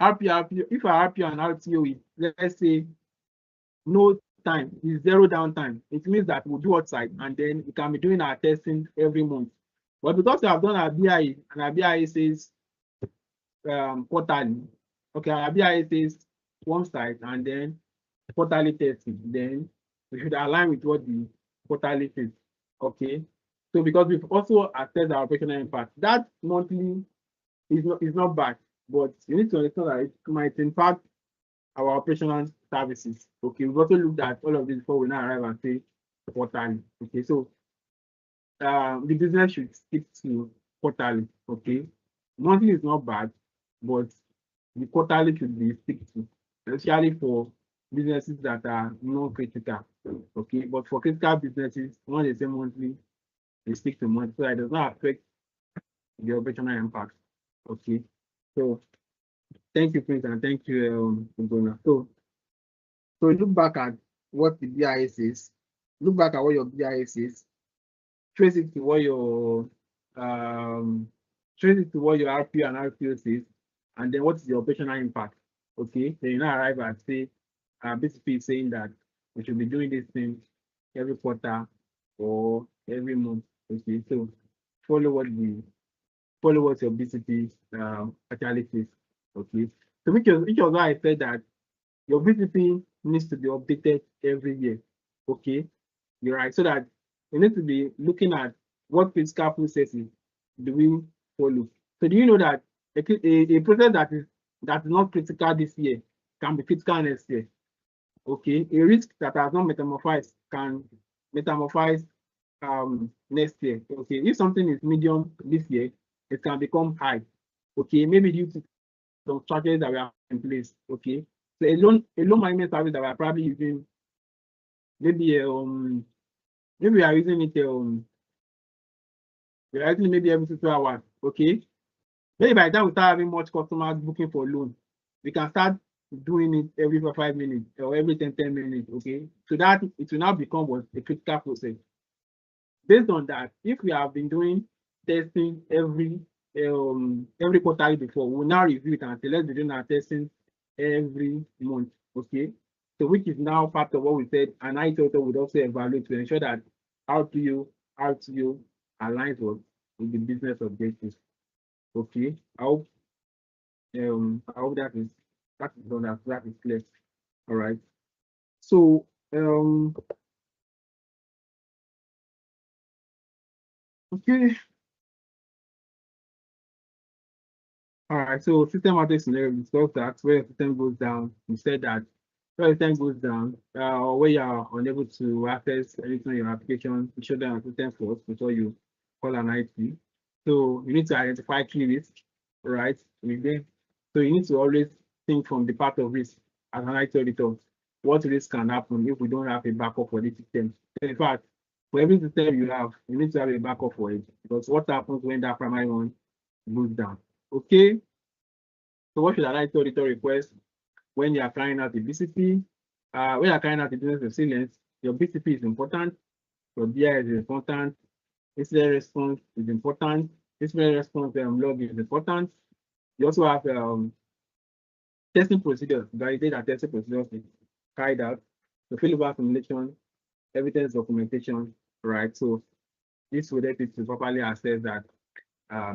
RPR and RTO is, let's say, no time, is 0 downtime, it means that we'll do outside and then we can be doing our testing every month. But because we have done our BIA and our BIA says quarterly, okay, our BIA says one side and then quarterly testing, then we should align with what the quarterly says. Okay. So because we've also assessed our operational impact, that monthly is not bad, but you need to understand that it might impact our operational services. Okay, we've also looked at all of this before we now arrive and say quarterly. Okay, so the business should stick to quarterly. Okay, monthly is not bad, but the quarterly should be stick to, especially for businesses that are non-critical. Okay, but for critical businesses, when they say monthly, they stick to monthly, so it does not affect the operational impact. Okay, so thank you, Prince, and thank you, Ugonna. So look back at what the BIA says. Look back at what your BIA says. Trace it to what your RPO and RPO says, and then what is the operational impact? Okay, then you now arrive at say BCP is saying that we should be doing this thing every quarter or every month. Okay, so follow what your BCP actually says. Okay, so which was why I said that your BCP needs to be updated every year. Okay, you're right. So that you need to be looking at what critical processes do we follow. So do you know that a process that is not critical this year can be critical next year? Okay, a risk that has not metamorphized can metamorphize next year. Okay, if something is medium this year, it can become high. Okay, maybe due to some strategies that we have in place. Okay, so a loan management service that we are probably using, maybe we are using it we are using maybe every 2 hours. Okay, maybe by the time we start having much customers booking for loan, we can start doing it every 5 minutes or every 10 minutes. Okay, so that it will now become what a critical process. Based on that, if we have been doing testing every quarter before, we'll now review it and say let's be doing our testing every month. Okay, so which is now part of what we said, and Auditor would also evaluate to ensure that RTO aligns with the business objectives. Okay, I hope that is done, that is clear. All right. So okay. All right, so system outage scenario, we discussed that where the system goes down. We said that where the system goes down, or where you are unable to access anything in your application, you show them a system first before you call an IT. So you need to identify key risks, right? So you need to always think from the part of risk as an IT auditor. What risk can happen if we don't have a backup for this system? In fact, for every system you need to have a backup for it, because what happens when that primary one goes down? Okay, so what should an IT auditor request when you are carrying out the BCP? When you are carrying out the business resilience, your BCP is important, your BI is important, incident response is important, incident response log is important. You also have testing procedures, validate that testing procedures is carried out, the failover simulation, evidence documentation, right? So this will help you to properly assess that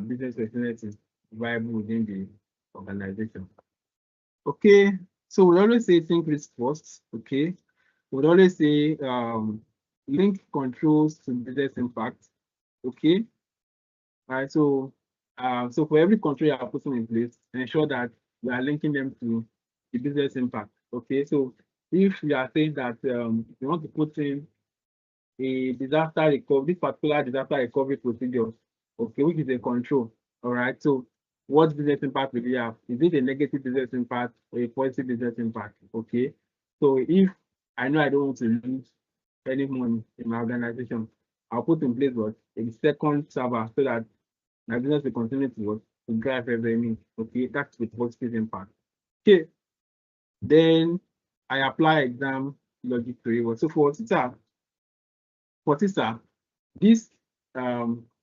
business resilience is viable within the organization. Okay, so we always say think risk first. Okay, we always say link controls to business impact. Okay, all right. So for every control you are putting in place, ensure that we are linking them to the business impact. Okay, so if you are saying that you want to put in a disaster recovery, this particular disaster recovery procedure, okay, which is a control. All right, so what business impact will you have? Is it a negative business impact or a positive business impact? Okay, so if I know I don't want to lose any money in my organization, I'll put in place what a second server so that my business will continue to drive revenue. Okay, that's the positive impact. Okay, then I apply exam logic to reward. So for Cisa, this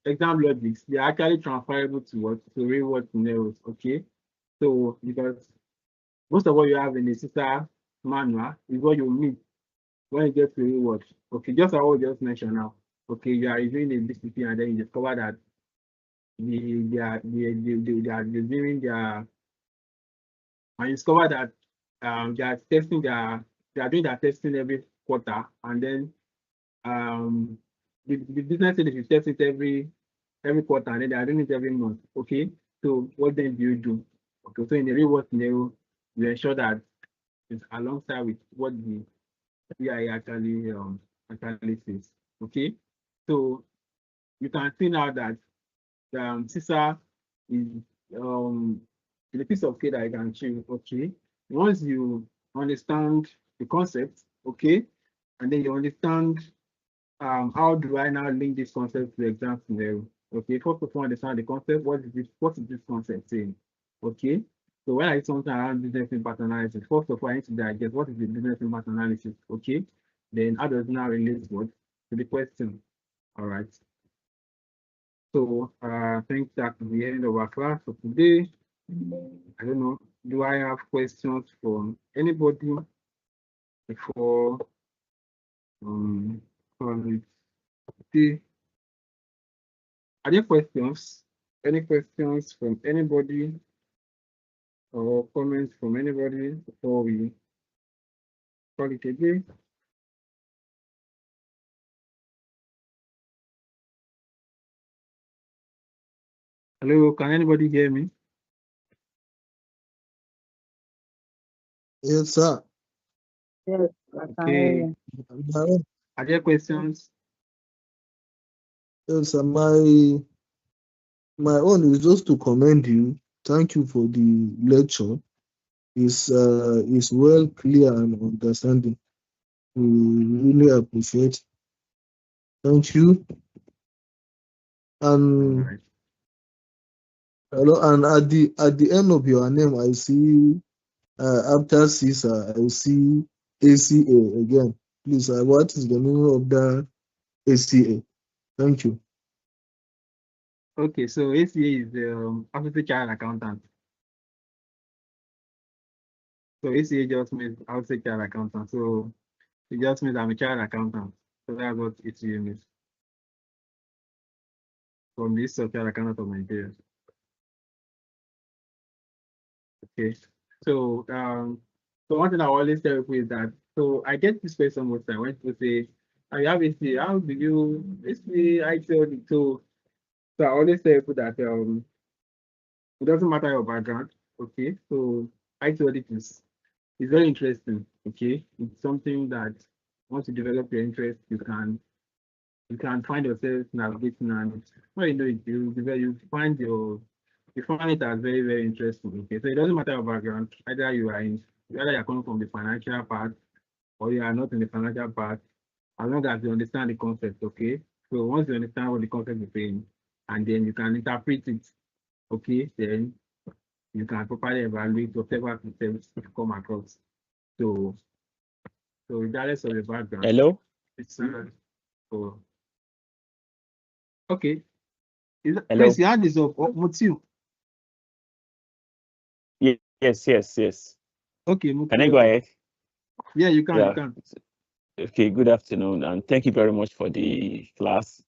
exam logics, they are actually transferable to what? To reward scenarios. Okay, so because most of what you have in the Cisa manual is what you need when you get to reward. Okay, just like what we just mentioned now. Okay, you are reviewing a BCP and then you discover that they are reviewing their and you discover that they are testing they are doing their testing every quarter, and then the business said they should test it every quarter, and then they are doing it every month. Okay, so what then do you do? Okay, so in the real world scenario, you ensure that it's alongside with what the BI actually says. Okay, so you can see now that Cisa is a piece of cake that you can choose. Okay, once you understand the concept, okay, and then you understand how do I now link this concept to the exam scenario? Okay, first of all, understand the concept. What is this concept saying? Okay, so when I do something around business impact analysis, first of all, I need to digest what is the business impact analysis. Okay, then how does it now relate what to the question? All right. So I think that's the end of our class for today. I don't know. Do I have questions from anybody before from the are there questions? Any questions from anybody or comments from anybody before we call it a day? Hello, can anybody hear me? Yes, sir. Yes, I can hear Okay. you. Are there questions? Yes, sir. My own is just to commend you. Thank you for the lecture. It's well clear and understanding. We really appreciate. Thank you. And All right. hello, and at the end of your name, I see after Cisa, I see ACA again. Please, what is the meaning of that ACA? Thank you. Okay, so ACA is the Associate Child Accountant. So ACA just means Associate Child Accountant. So it just means I'm a child accountant. So that's what ACA means. From this Child Accountant of Nigeria. Okay. So so one thing I always tell people is that I get this question most time when people say, I have ACA, how do you basically I tell the so I always tell people that it doesn't matter your background. Okay. So IT audit is very interesting. Okay. It's something that once you develop your interest, you can find yourself navigating, and well, you know it, you find it as very, very interesting. Okay, so it doesn't matter your background, either you're coming from the financial part or you are not in the financial part, as long as you understand the concept. Okay, so once you understand what the concept is saying, and then you can interpret it, okay, then you can properly evaluate whatever systems you come across. So regardless of the background, Hello? it's so okay. Hello? Please, your hand is up. What's you? Yes. Okay, Can I go ahead? yeah, you can. Yeah. Okay, good afternoon, and thank you very much for the class.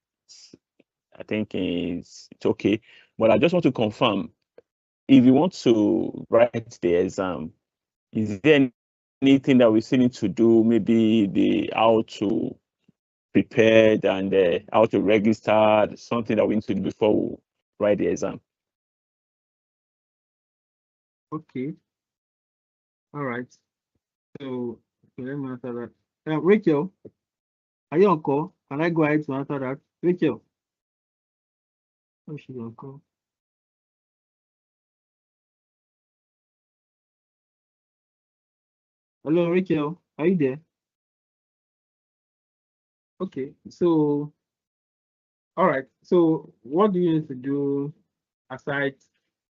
I think it's okay, but I just want to confirm, if you want to write the exam, is there anything that we still need to do, maybe how to prepare and how to register, something that we need to do before we write the exam? Okay. All right. So let me answer that. Rachel, are you on call? Can I go ahead to answer that? Rachel. Oh, she's on call. Hello, Rachel. Are you there? Okay. So, all right. So, what do you need to do aside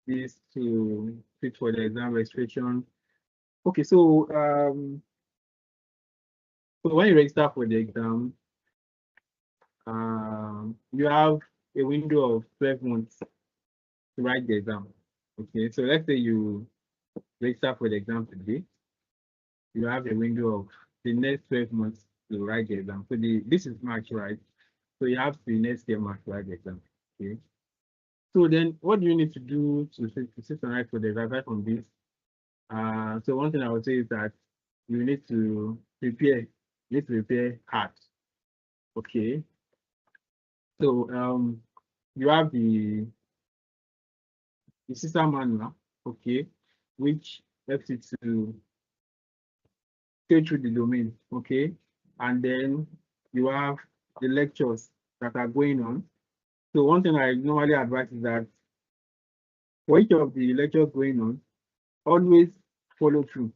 this to fit for the exam registration? Okay. So, so when you register for the exam, you have a window of 12 months to write the exam. Okay. So let's say you register for the exam today, you have a window of the next 12 months to write the exam. So this is March, right? So you have the next year March to write the exam. Okay. So then what do you need to do to sit and write for the exam aside from this? So one thing I would say is that you need to prepare. Hard. Okay. So you have the system manual, okay, which helps you to go through the domain, okay, and then you have the lectures that are going on. So one thing I normally advise is that for each of the lectures going on, always follow through.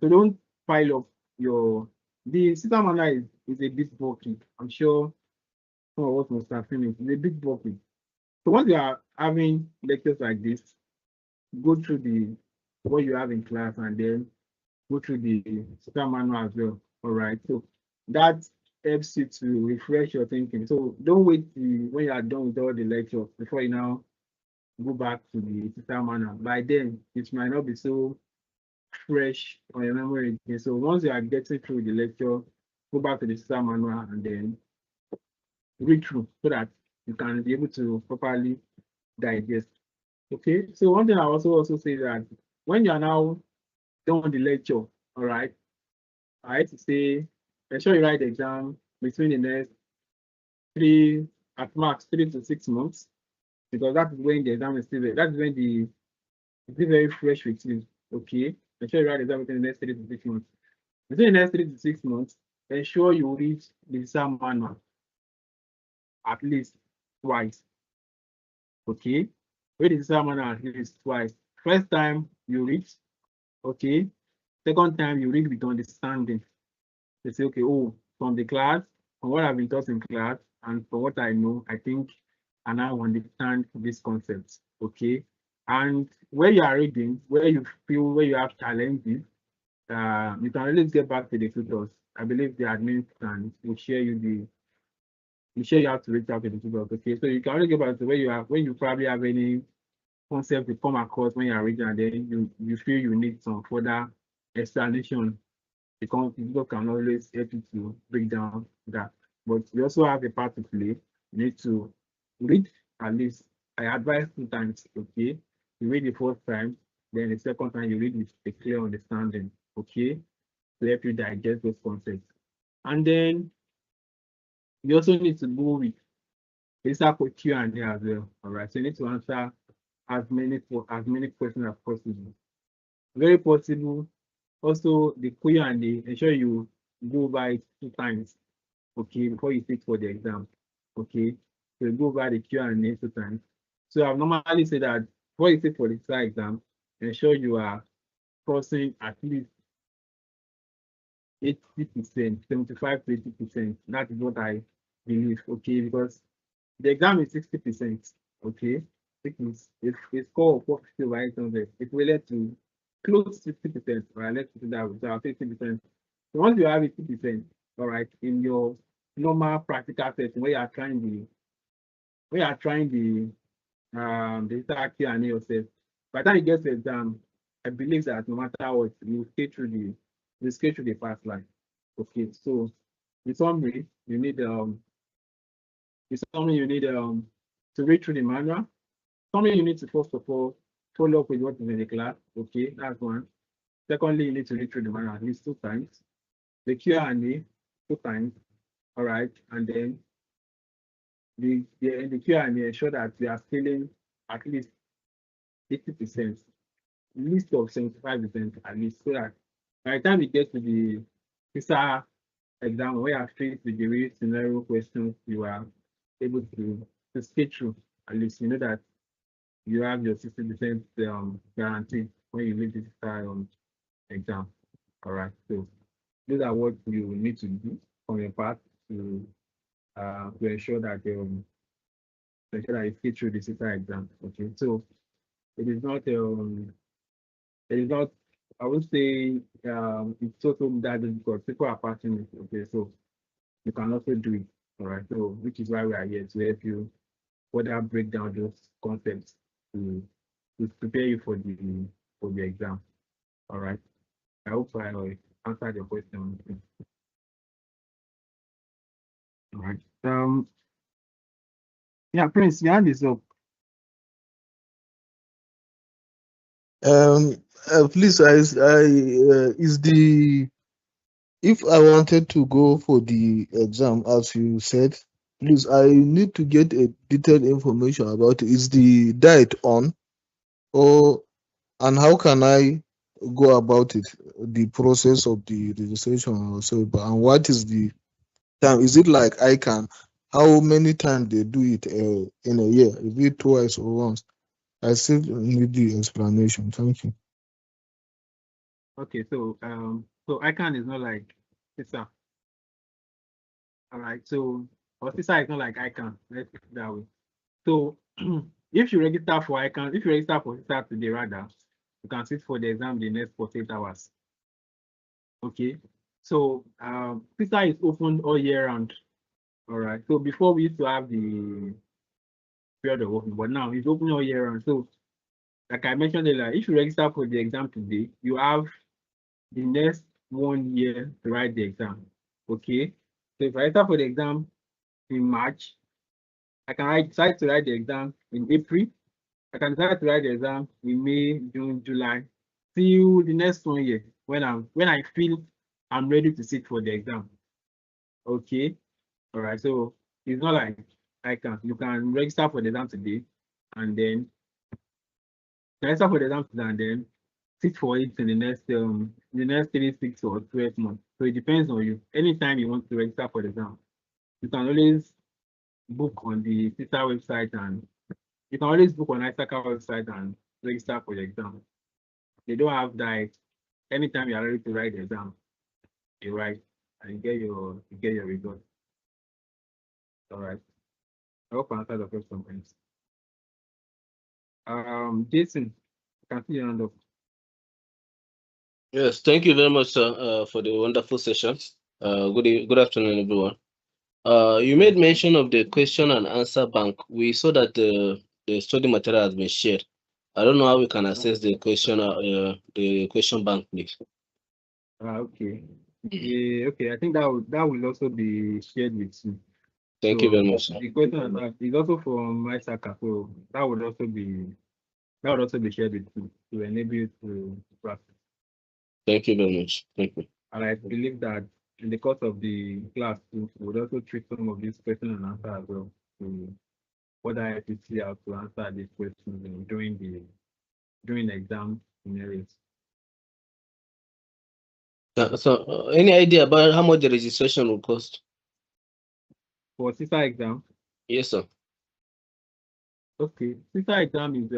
So don't pile up your the system manual is a bit bulky. I'm sure some of us must have seen it. It's a bit bulky. So once you are having lectures like this, go through the what you have in class and then go through the system manual as well. All right. So that helps you to refresh your thinking. So don't wait till when you are done with all the lectures before you now go back to the system manual. By then, it might not be so fresh on your memory again. So once you are getting through the lecture, go back to the system manual and then read through so that you can be able to properly digest. Okay. So one thing I also say that when you are now done with the lecture, all right, I had to say, ensure you write the exam between the next at max 3 to 6 months, because that is when the exam is still there. That's when it's still very fresh with you. Okay. Ensure you write the exam within the next 3 to 6 months. Within the next 3 to 6 months, ensure you read the exam manual at least twice. Okay. Read the exam manual at least twice. First time you read, okay. Second time you read with understanding. They say, okay, oh, from the class, from what I've been taught in class, and from what I know, I think I now understand this concept. Okay. And where you are reading, where you have challenges, you can always get back to the tutors. I believe the admin will share you how to reach out to the tutors. Okay. So you can only get back to where you are when you probably have any concept you come across when you are reading, and then you feel you need some further explanation. The computer can always help you to break down that. But you also have a part to play. You need to read at least, I advise 2 times, okay? You read the first time, then the second time you read with a clear understanding, okay? To help you digest those concepts. And then you also need to go with Q&A as well, all right? So you need to answer as many questions as possible. Very possible. Also, the Q&A, ensure you go by it 2 times, okay, before you sit for the exam, okay? So you go by the Q&A 2 times. So I've normally said that before you sit for the exam, ensure you are crossing at least 80%, 75 to 80%. That is what I believe, okay? Because the exam is 60%, okay? It's a score of 450 over 800. It will lead to close to 60%, right? Let's do that with 50%. So once you have 80%, all right, in your normal practical setting where you are trying the Q&A yourself, by the time you get to the exam, I believe that no matter what, you skate through the fast line. Okay, so in summary, you need to read through the manual. Summary, you need to first of all follow up with what is in the class. Okay, that's one. Secondly, you need to read through the manual at least 2 times. The Q&A 2 times. All right, and then in the Q&A, ensure that we are filling at least 80%, list of 75% at least, so that by the time we get to the Cisa exam where you are faced with the real scenario questions, you are able to skate through. At least you know that you have your 60% guarantee when you read this exam. All right. So these are what you need to do on your part to ensure that you skate through the CISA exam. Okay. So it is not I would say it's also that because people are passing it. Okay. So you can also do it. All right. So which is why we are here to help you further break down those concepts to prepare you for the exam. All right. I hope I answered your question. All right. Yeah, Prince, your hand is up. Please, is the if I wanted to go for the exam, as you said, please, I need to get a detailed information about it. Is the diet on, or and how can I go about it? The process of the registration, or so, and what is the time? Is it like ICAN? How many times they do it in a year? Is it twice or once? I still need the explanation. Thank you. Okay, so ICAN is not like Cisa. All right, so or Cisa is not like ICAN. Let's put it that way. So if you register for ICAN, if you register for Cisa today, rather, you can sit for the exam the next 48 hours. Okay, so Cisa is open all year round. All right, so before we used to have the period of open, but now it's open all year round. So like I mentioned earlier, if you register for the exam today, you have the next 1 year to write the exam. Okay, so if I register for the exam in March, I can decide to write the exam in April. I can decide to write the exam in May, June, July, till the next 1 year when I feel I'm ready to sit for the exam. Okay, all right. So it's not like you can register for the exam today and then register for the exam today and then sit for it in the next 3, 6 or 12 months. So it depends on you. Anytime you want to register for the exam, you can always book on the CISA website, and you can always book on ICAN website and register for the exam. They don't have that. Anytime you are ready to write the exam, you write and you get your result. All right. I hope I answered the question. Thanks. Jason, I can see your hand up. Yes, thank you very much, sir, for the wonderful session. Good afternoon, everyone. You made mention of the question and answer bank. We saw that the study material has been shared. I don't know how we can access the question bank, please. Okay. Yeah, okay. I think that will also be shared with you. Thank you very much, sir. The question is also from my Saka, so that would also be shared with you to enable you to practice. Thank you very much. Thank you. And I believe that in the course of the class, we would also treat some of these questions and answer as well to whether I could see how to answer these questions during the exam scenarios. So, any idea about how much the registration will cost? For CISA exam, Yes, sir. okay, CISA exam is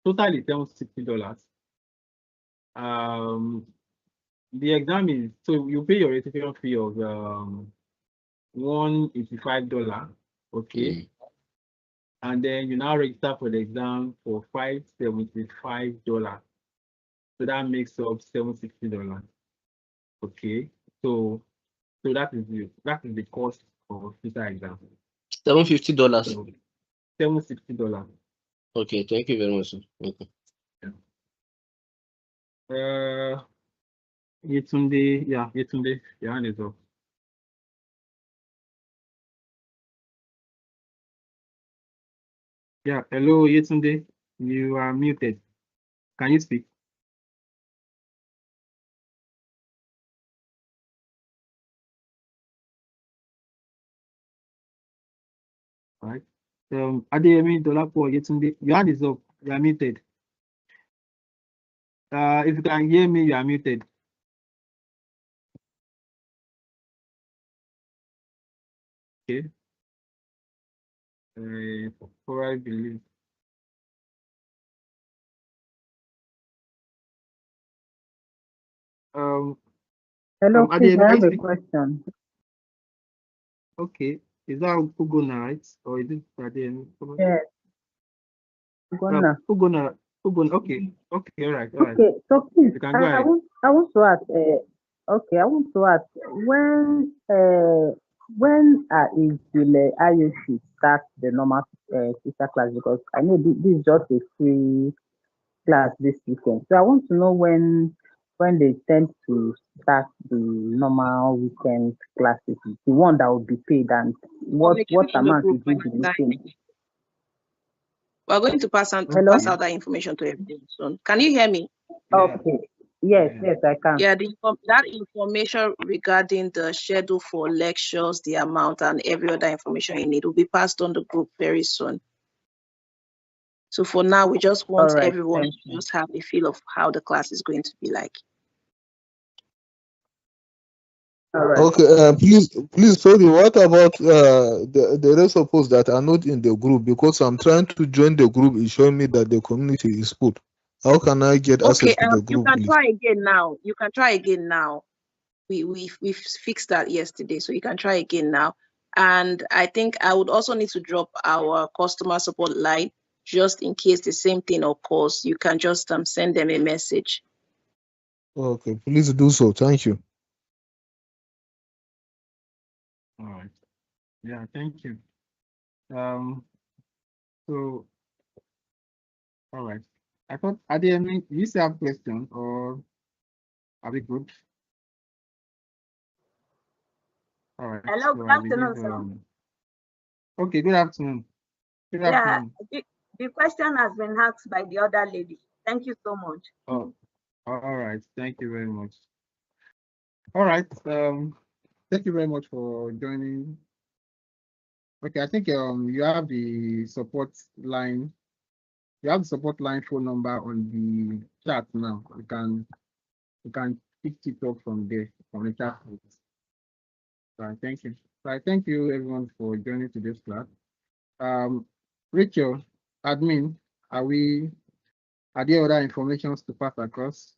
total is $760. The exam is, so you pay your registration fee of $185, okay, and then you now register for the exam for $575. So that makes up $760. Okay, so that is the cost of CISA exam. $750. So $760. Okay, thank you very much, sir. Okay. Yetunde, Yetunde, your hand is up. Yeah, hello, Yetunde, you are muted. Can you speak? All right. Adeyemi Dolapo Yetunde, your hand is up. You are muted. If you can hear me, you are muted. Okay. For I believe. Hello, please, Adeyemi, I can have you a speak? question. Okay. Is that Ugona, right? Or is it Adeyemi? Yes, Gonna. Ugona. Okay. Okay. All right. Okay, so please, You can go ahead. I want to ask. Okay, I want to ask when is the IOC start the normal sister class, because I know this is just a free class this weekend. So I want to know when they tend to start the normal weekend classes, the one that will be paid, and what amount will be looking. We're going to pass out that information to everyone soon. Can you hear me? Okay. Yes, I can. Yeah, that information regarding the schedule for lectures, the amount, and every other information you need will be passed on the group very soon. So for now, we just want everyone to just have a feel of how the class is going to be like. All right. Okay, please, sorry, what about the rest of us that are not in the group? Because I'm trying to join the group, it's showing me that the community is full. How can I get access to the group? You can please? try again now. You can try again now. We fixed that yesterday, so you can try again now. And I think I would also need to drop our customer support line just in case the same thing occurs. You can just send them a message. Okay, please do so. Thank you. All right. Yeah, thank you. So, all right. I thought, are there any, you still have questions or are we good? All right. Hello, So good I afternoon, believe, sir. okay, good afternoon. Good Yeah, afternoon. the question has been asked by the other lady. Thank you so much. Oh, all right. Thank you very much. All right. Thank you very much for joining. Okay, I think you have the support line. You have the support line phone number on the chat now. You can pick it up from there from the chat. So thank you. So I thank you everyone for joining today's class. Rachel, admin, are there other informations to pass across?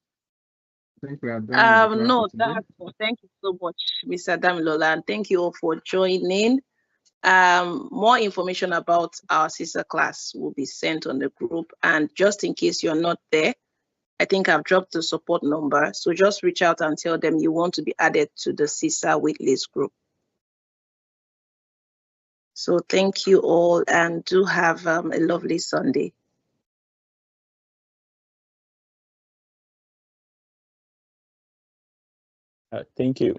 I think we are done with the class No, today. that's all. Thank you so much, Mr. Damilola, and thank you all for joining. More information about our sister class will be sent on the group, and just in case you're not there, I think I've dropped the support number, so just reach out and tell them you want to be added to the CISA waitlist group. So thank you all, and do have a lovely Sunday. Thank you.